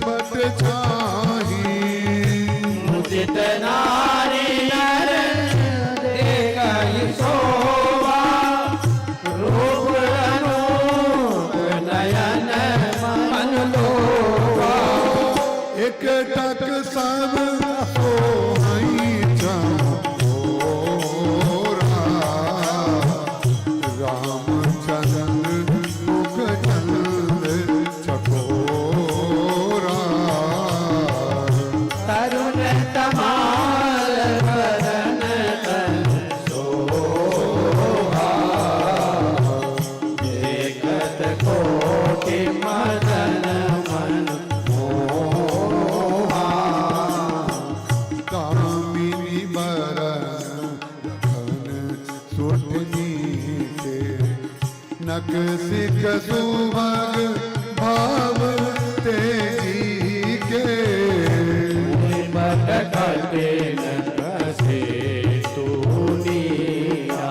बट छाही मुदित नारी नर देखहि शोभा रूप अनूप नयन मन लोभा एक टक सब सोहई चमोरा रामचंद्र मुख चंद चकोरा तरुण तमाल वदन तन शोभा देखत कोटि मदन मन मोहा कामिनी बरन लखन सुठनी के नक सिख सुभग भाव तेजी के बटकते नकसे तूनिया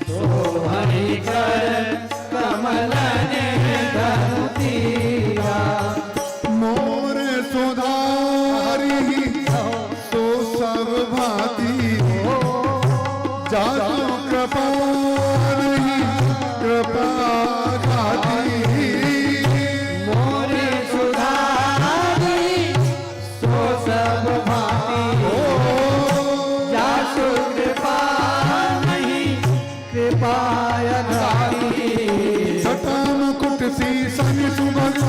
सोहरी कर कमल ने धरतिया मोर सुधारी सो सब भांति जासु कृपा नहीं कृपा घाती मोरी सुधारी सो सब भांति जासु कृपा नहीं कृपाय घाती छटा मुकुट शीसन सुभग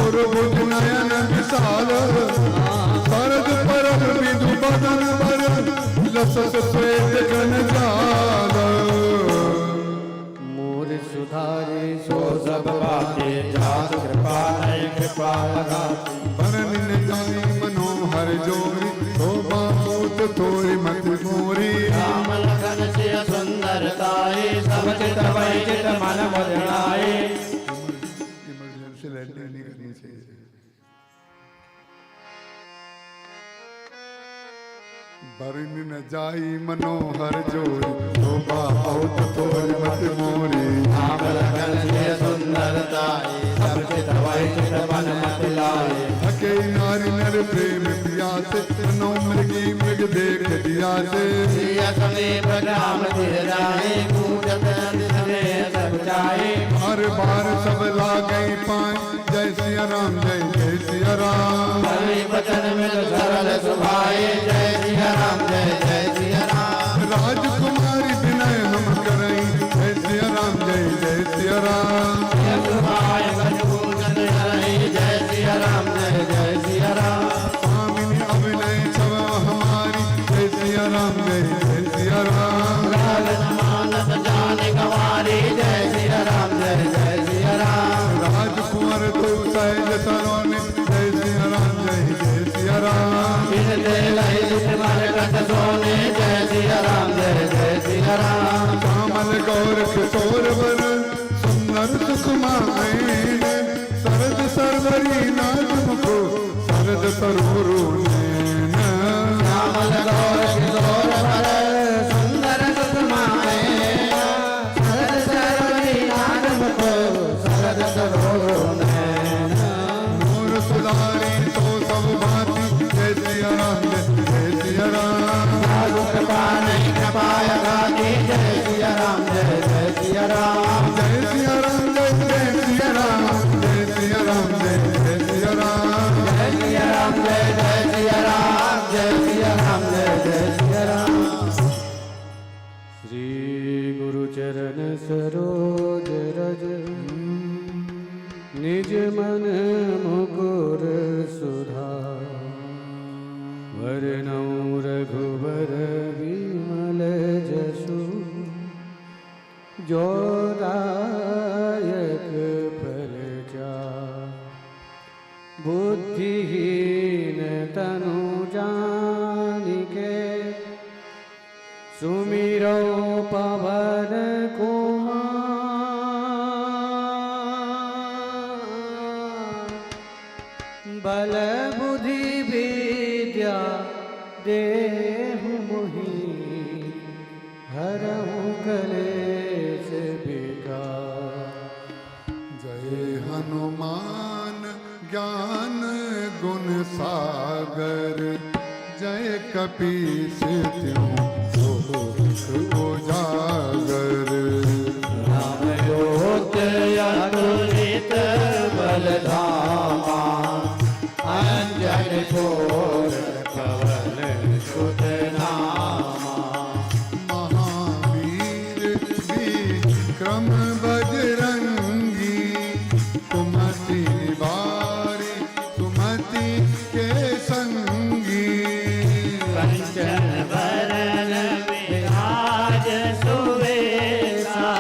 और बुध नयन विशाल शरद परब विदु बदन पर लसत श्वेत घन जाल मोर सुधारे सो सब बाते जात कृपा है कृपा लगाती भरन निजानी मनोहर जोरी शोभा मूत थोरी मत मोरी राम लखन से सुंदरताए सब चित वै चित मन मदनाए इमरजेंसी लैंडिंग नहीं करनी चाहिए भरन न जाई मनोहर जोरी शोभा बहुत थोरी मत मोरी राम लखन से सुंदरताए सब चित वै चित मन मदनाए थके नारी नर प्रेम प्यासे नो मृगी मृग देख दियासे सिया समीप राम धीराए पूजत दिसने सब जाए बार बार सब लागे पाए जय सिया राम जय जय सिया राम हरि वचन में सरल सुभाए जय सिया राम जय जय सिया राम राजकुमारी विनय हम करई जय सिया राम जय जय सिया राम सुभाए भजपूजन हरि जय सिया राम जय जय सिया राम स्वामिनी अभिनय छव हमारी जय सिया राम जय जय सिया राम राजन मानस जाने गवारी जय सिया राम जय जय सिया राम राजकुमार तो सहज सरोने जय सिया राम जय जय सिया राम बिन लय मन कट सोने जय सिया राम जय जय सिया राम श्यामल गौर किशोर वर सुंदर सुकुमार शरद सरवरी नाथ मुखो शरद सरोरु नैन श्यामल गौर किशोर वर सुंदर सुकुमार शरद सरवरी नाथ मुखो शरद सरोरु नैन मोर सुधारी तो सब भांति जय सिया राम जय सिया राम साधु कृपा नहीं कृपाय घाती जय सिया राम जय जय सिया राम जय सिया राम जय जय सिया चरण सरोज रज निज मन मुकुर सुधा वरनौ रघुबर विमल जसु जो दायक फलचा बुद्धिहीन तनु जानिके सुमिरो पवन कुमार बल बुद्धि विद्या देहु मोहि हरहु कलेश विकार। जय हनुमान ज्ञान गुण सागर जय कपीस तिहुँ उजागर। रामदूत अतुलित बलधामा अंजन घोर पवन सुत नामा। महावीर विक्रम बजरंगी सुमति निवारी सुमति के संगी। कंचन वरण विराज सुवेशा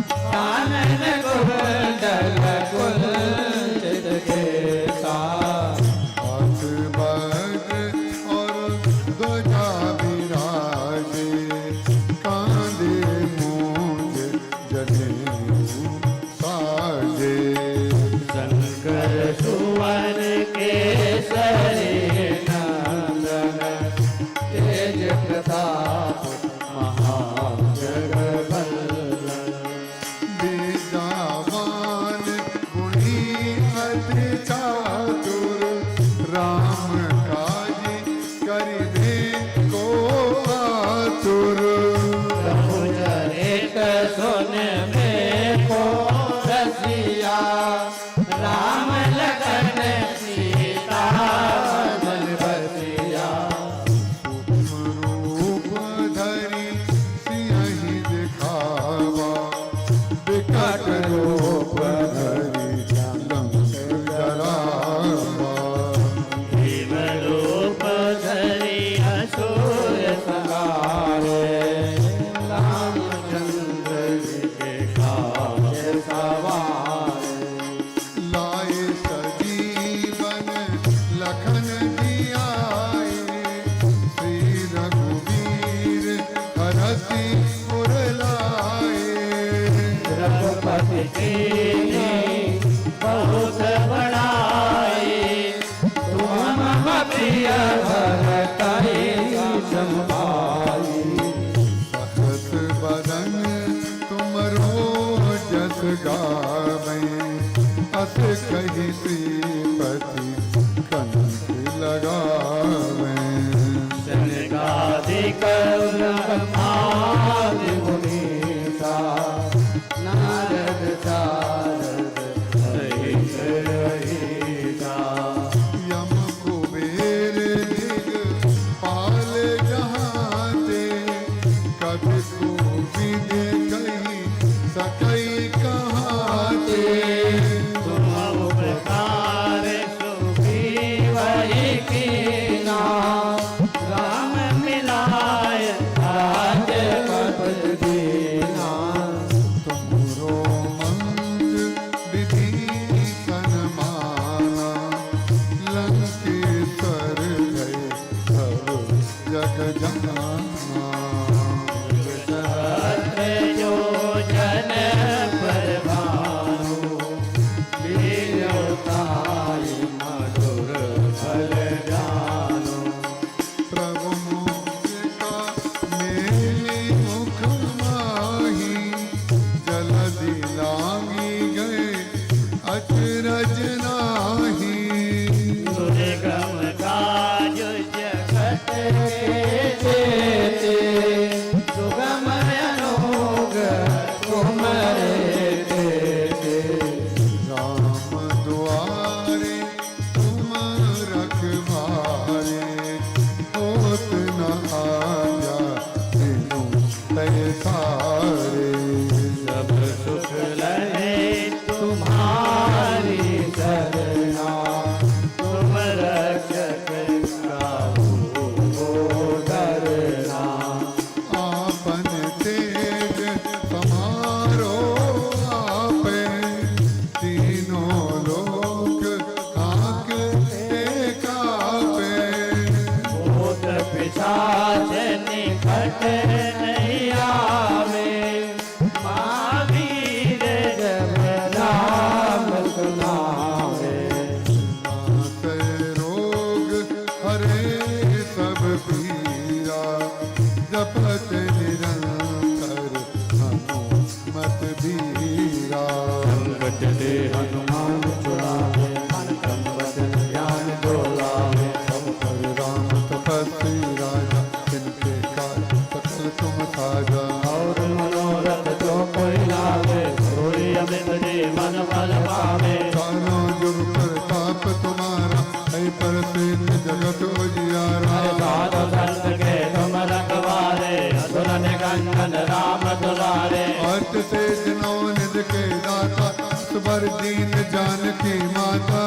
कानन कुंडल कुंचित केसा। हाथ वज्र और ध्वजा विराजे कांधे मूंज जनेऊ साजे। शंकर सुवन केसरी नंदन तेज प्रताप महाजगवंदन। विद्यावान गुणी अति चातुर राम काज करिबे को आतुर। प्रभु चरित सुन में को रसिया राम लखन सीता मन बसिया। रूप धरि सिंहि दिखावा विकट रूप धरि लंक जरावा। भीम रूप धरि असुर संहारे रामचंद्र जी के काज सवारे। लाए सजीवन लखन जियाए श्री रघुवीर हरषि पुर लाए। रघुपति कीन्ही बहुत बड़ाई तुम मम प्रिय भरतहि संभाई। सहस बदन तुमरो जस गावें अस कहि श्रीपति कंठ लगावें। सनकादिक ब्रह्मादि मुनीसा नारद सारद सहित रहिता। यम कुबेर दिग पाल जहाते कभी कोविद कही सकई कहाते। तुम उपकार सुग्रीवहि कीना राम मिलाय राजपद दीना। तुमरो मंत्र विभीषण माना लंकेश्वर भय सब जग जाना। सहस्र योजन पर भानु लील्योताय मधुर फल जानु। प्रभु मुद्रिका मेली मुख माही जलधि लांगी गए अचरज नाही। दुर्गम काज जगत के जेते प्रेम जगत उजियारा। साधु संत के तुम रखवारे असुर निकंदन राम दुलारे। अर्थ से जिनो निज के दाता सुबर दीन जानकी माता।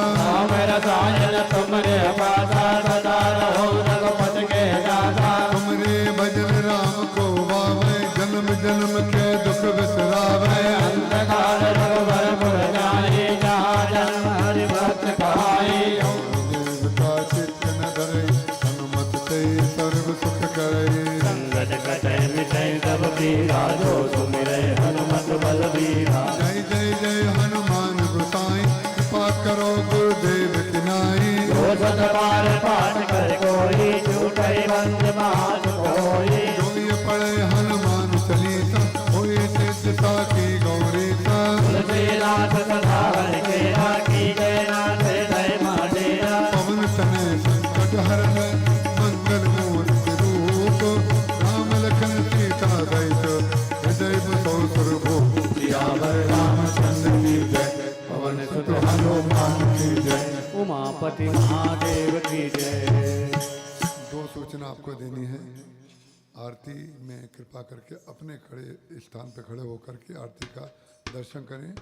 मेरा साजन तुमरे पासा सदा रहो रघुपति के दाता। तुमरे भजन राम को वावे जन्म जन्म के दुख बिसरावे। अंधकार रघुबर पुर जाई जहाँ जन्म हरि भक्त कहाई। देवता चित्त न धरे हनुमत से सर्व सुख करे। संगत कटे मिटै सब पीरा जो सुमिरै हनुमत बलबीरा। जय जय जय हनुमान गोसाई कृपा करो गुरुदेव की नाई। जो सत बार पाठ कर कोई छूटै बंद मान कोई। जो ये पढ़े हनुमान चालीसा होए सिद्ध साखी गौरीसा। तुलसीदास सदा हरि केरा कीजय नाथ हृदय महाडेरा। पवन तनय संकट हरण मंगल मूर्ति रूप। राम लखन सीता सहित हृदय बसो सुरभूप। सियावर रामचंद्र की जय पवन सुत हनुमान की जय। उमापति महादेव की जय। दो सूचना आपको देनी है। आरती में कृपा करके अपने खड़े स्थान पर खड़े होकर के आरती का दर्शन करें।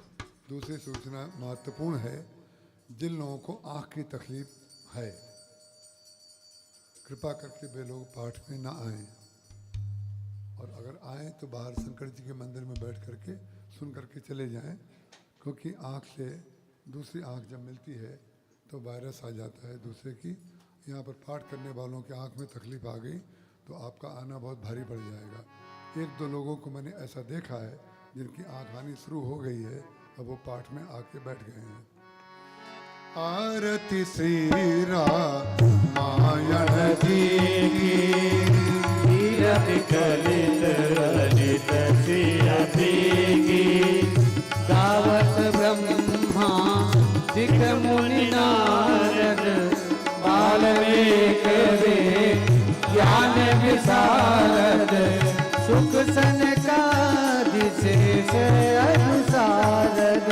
दूसरी सूचना महत्वपूर्ण है, जिन लोगों को आँख की तकलीफ है कृपा करके वे लोग पाठ में ना आएं, और अगर आएँ तो बाहर शंकर जी के मंदिर में बैठ करके सुन करके चले जाएं, क्योंकि आँख से दूसरी आँख जब मिलती है तो वायरस आ जाता है दूसरे की। यहाँ पर पाठ करने वालों की आँख में तकलीफ आ गई तो आपका आना बहुत भारी पड़ जाएगा। एक दो लोगों को मैंने ऐसा देखा है जिनकी आँख आनी शुरू हो गई है, अब वो पाठ में आके बैठ गए हैं। आरती श्री रामायण जी की। कीरति कलित ललित श्रीयति की। गावत ब्रह्मा दिक मुनि नारद वाल्मीकि वेद ज्ञान विशारद। सुख सनकादि शेष अनुसारद।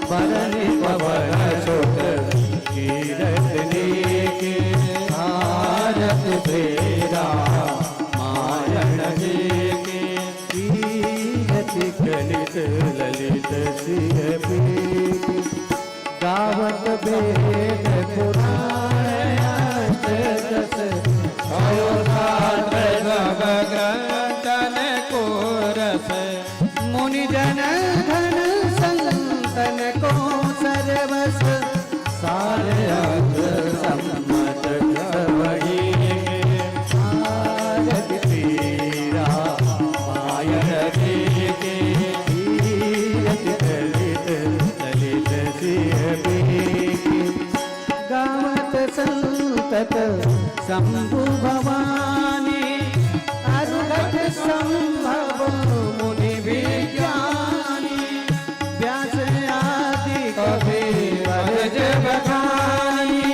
बरनि पवन सुत कीरतनी के। भारत तेरा मायण जी के। कीरति कलित ललित श्रीयति की। गावत वेद पुराण दस ग्रंथन को रस। मुनि जन धन संतन को सर्वस। सारे सम्मत वही। भारत तेरा मायण जी के। कीरति कलित ललित श्रीयति की। गावत संतत शंभु भवानी। अरुणक संभव मुनि विज्ञानी। व्यास आदि कवि वर्ज बखानी।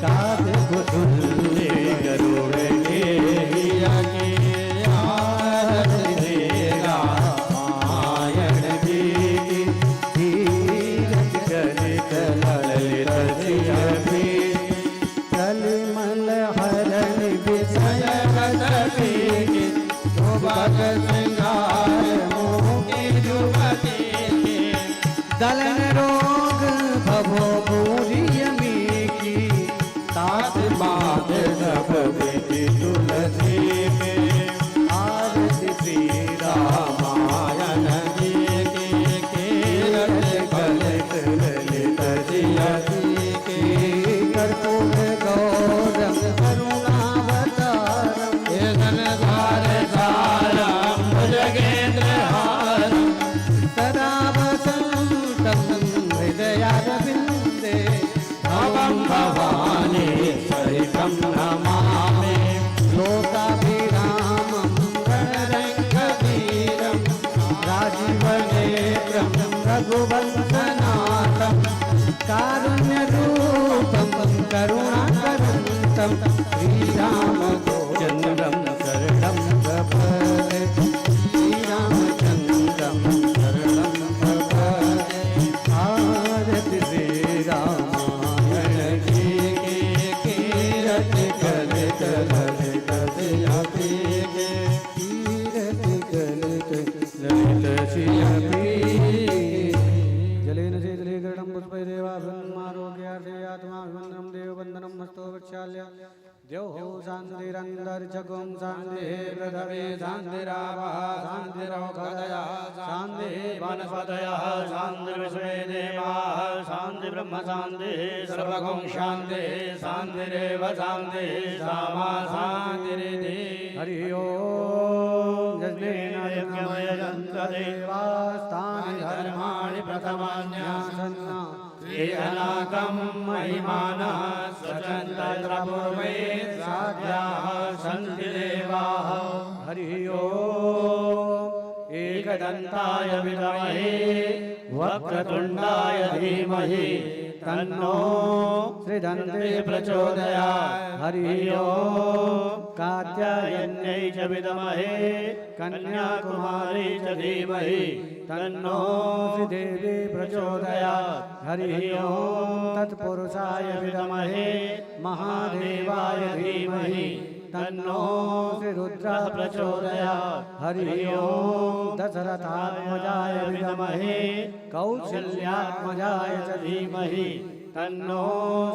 काव्य कुतुल्य गरुड़ गेहिया के। आरती तेरा मायण जी की। कीरति कलित ललित श्रीयति। कलिमल हरण विषय गति। भग श्रृंगार मोहि जुगति। दलन रोग भवो भूरियमी की। तात बात सब विधि तुलसी के। आरती श्री रामायण जी के। कीरति कलित ललित श्रीयति की। कर्पूर गौरम करुणावतारम। धनधार सारम भुजगेन्द्र हारम। सदा वसंतं हृदयारविन्दे। भवं भवानी सहितं नमामि। लोकाभिरामं रणरङ्गवीरं। राजीवनेत्रं रघुवंशनाथं। कारुण्यरूपं करुणाकरन्तं। श्रीरामचन्द्रं शरणं प्रपद्ये। श्रीरामचन्द्रं शरणं प्रपद्ये। आरति श्री रामायण जी के। चाल्य द्योः शान्तिरन्तरिक्षगुं शान्तिः पृथिवी शान्तिरापः शान्तिरौषधयः शान्तिः वनस्पतयः शान्तिर्विश्वे देवाः शान्तिर्ब्रह्म शान्तिः सर्वगुं शान्तिः शान्तिरेव शान्तिः सामा शान्तिरिति हरि ओम् यज्ञेन यज्ञमयजन्तदेवास्तानि धर्माणि प्रथमान्यासन्ना येनाकं महिमानः स्वचन्तत्र पूर्वे साध्याः सन्ति देवाः हरि ओम् एकदन्ताय विद्महे वक्रतुण्डाय धीमहि तन्नो श्रीदन्ते प्रचोदयात् हरि ओम् कात्यायन्यै च विद्महे कन्याकुमारी च धीमहि तन्नो श्रीदेवी प्रचोदयात् हरि ओम् तत्पुरुषाय विद्महे महादेवाय धीमहि तन्नो श्रीरुद्रः प्रचोदयात् हरि ओम् दशरथात्मजाय विद्महे कौसल्यात्मजाय च धीमहि तन्नो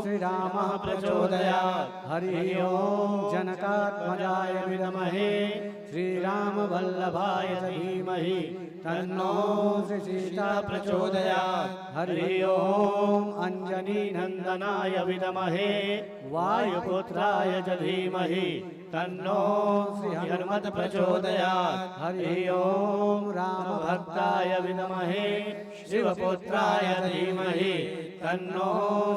श्रीरामः प्रचोदयात् हरि ओम् जनकात्मजाय विद्महे श्रीरामवल्लभाय च धीमहि तन्नो श्रीसीता प्रचोदयात् हरि ओम् अञ्जनीनन्दनाय विद्महे वायुपुत्राय च धीमहि तन्नो श्रीहनुमत् प्रचोदयात् हरि ओम् रामभक्ताय विद्महे शिवपुत्राय धीमहि तन्नो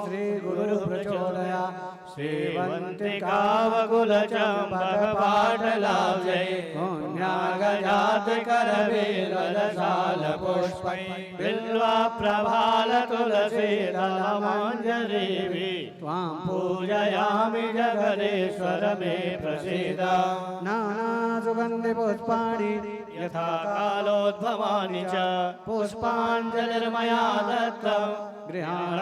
श्रीगुरुः प्रचोदयात् श्रीवन्तिकावकुलचम्पकपाटलाब्जै पुण्यागजातकरवेलरसालपुष्पै बिल्वप्रभालतुलसीदलमञ्जरीभिः त्वां पूजयामि जगदीश्वर मे प्रसीद नानासुगन्धिपुष्पाणि यथा कालोद्भवानि च पुष्पाञ्जलिर्मया दत्तं गृहाण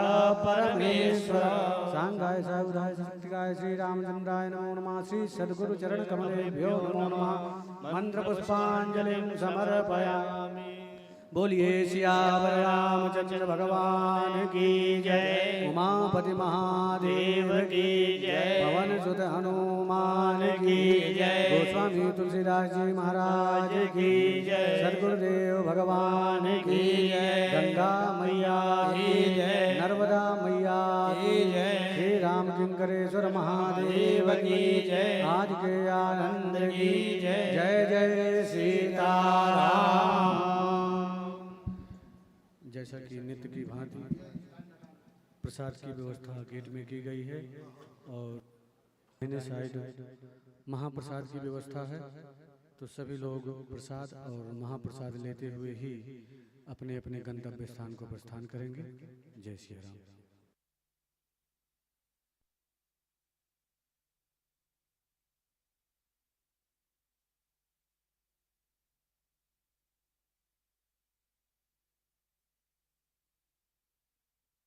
परमेश्वर सांगाय सायुधाय शक्तिकाय श्री रामचंद्राय नमो नमः श्री सद्गुरु चरण कमलेभ्यो नमो नमः मंत्र पुष्पांजलिं समर्पयामि। बोलिए सियावर रामचंद्र भगवान की जय, उमापति महादेव की जय, पवन सुत हनुमान की जय, गोस्वामी तुलसीदास जी महाराज की जय, सद्गुरुदेव भगवान की जय, गंगा मैया की जय, नर्मदा मैया की जय, श्री राम किंकरेश्वर महादेव की जय, आज के आनंद की जय, जय जय सीताराम। जैसा कि नित्य की भांति प्रसाद की व्यवस्था गेट में की गई है और दाहिने साइड महाप्रसाद की व्यवस्था है, तो सभी लोग प्रसाद और महाप्रसाद लेते हुए ही अपने अपने गंतव्य स्थान को प्रस्थान करेंगे। जय श्री राम।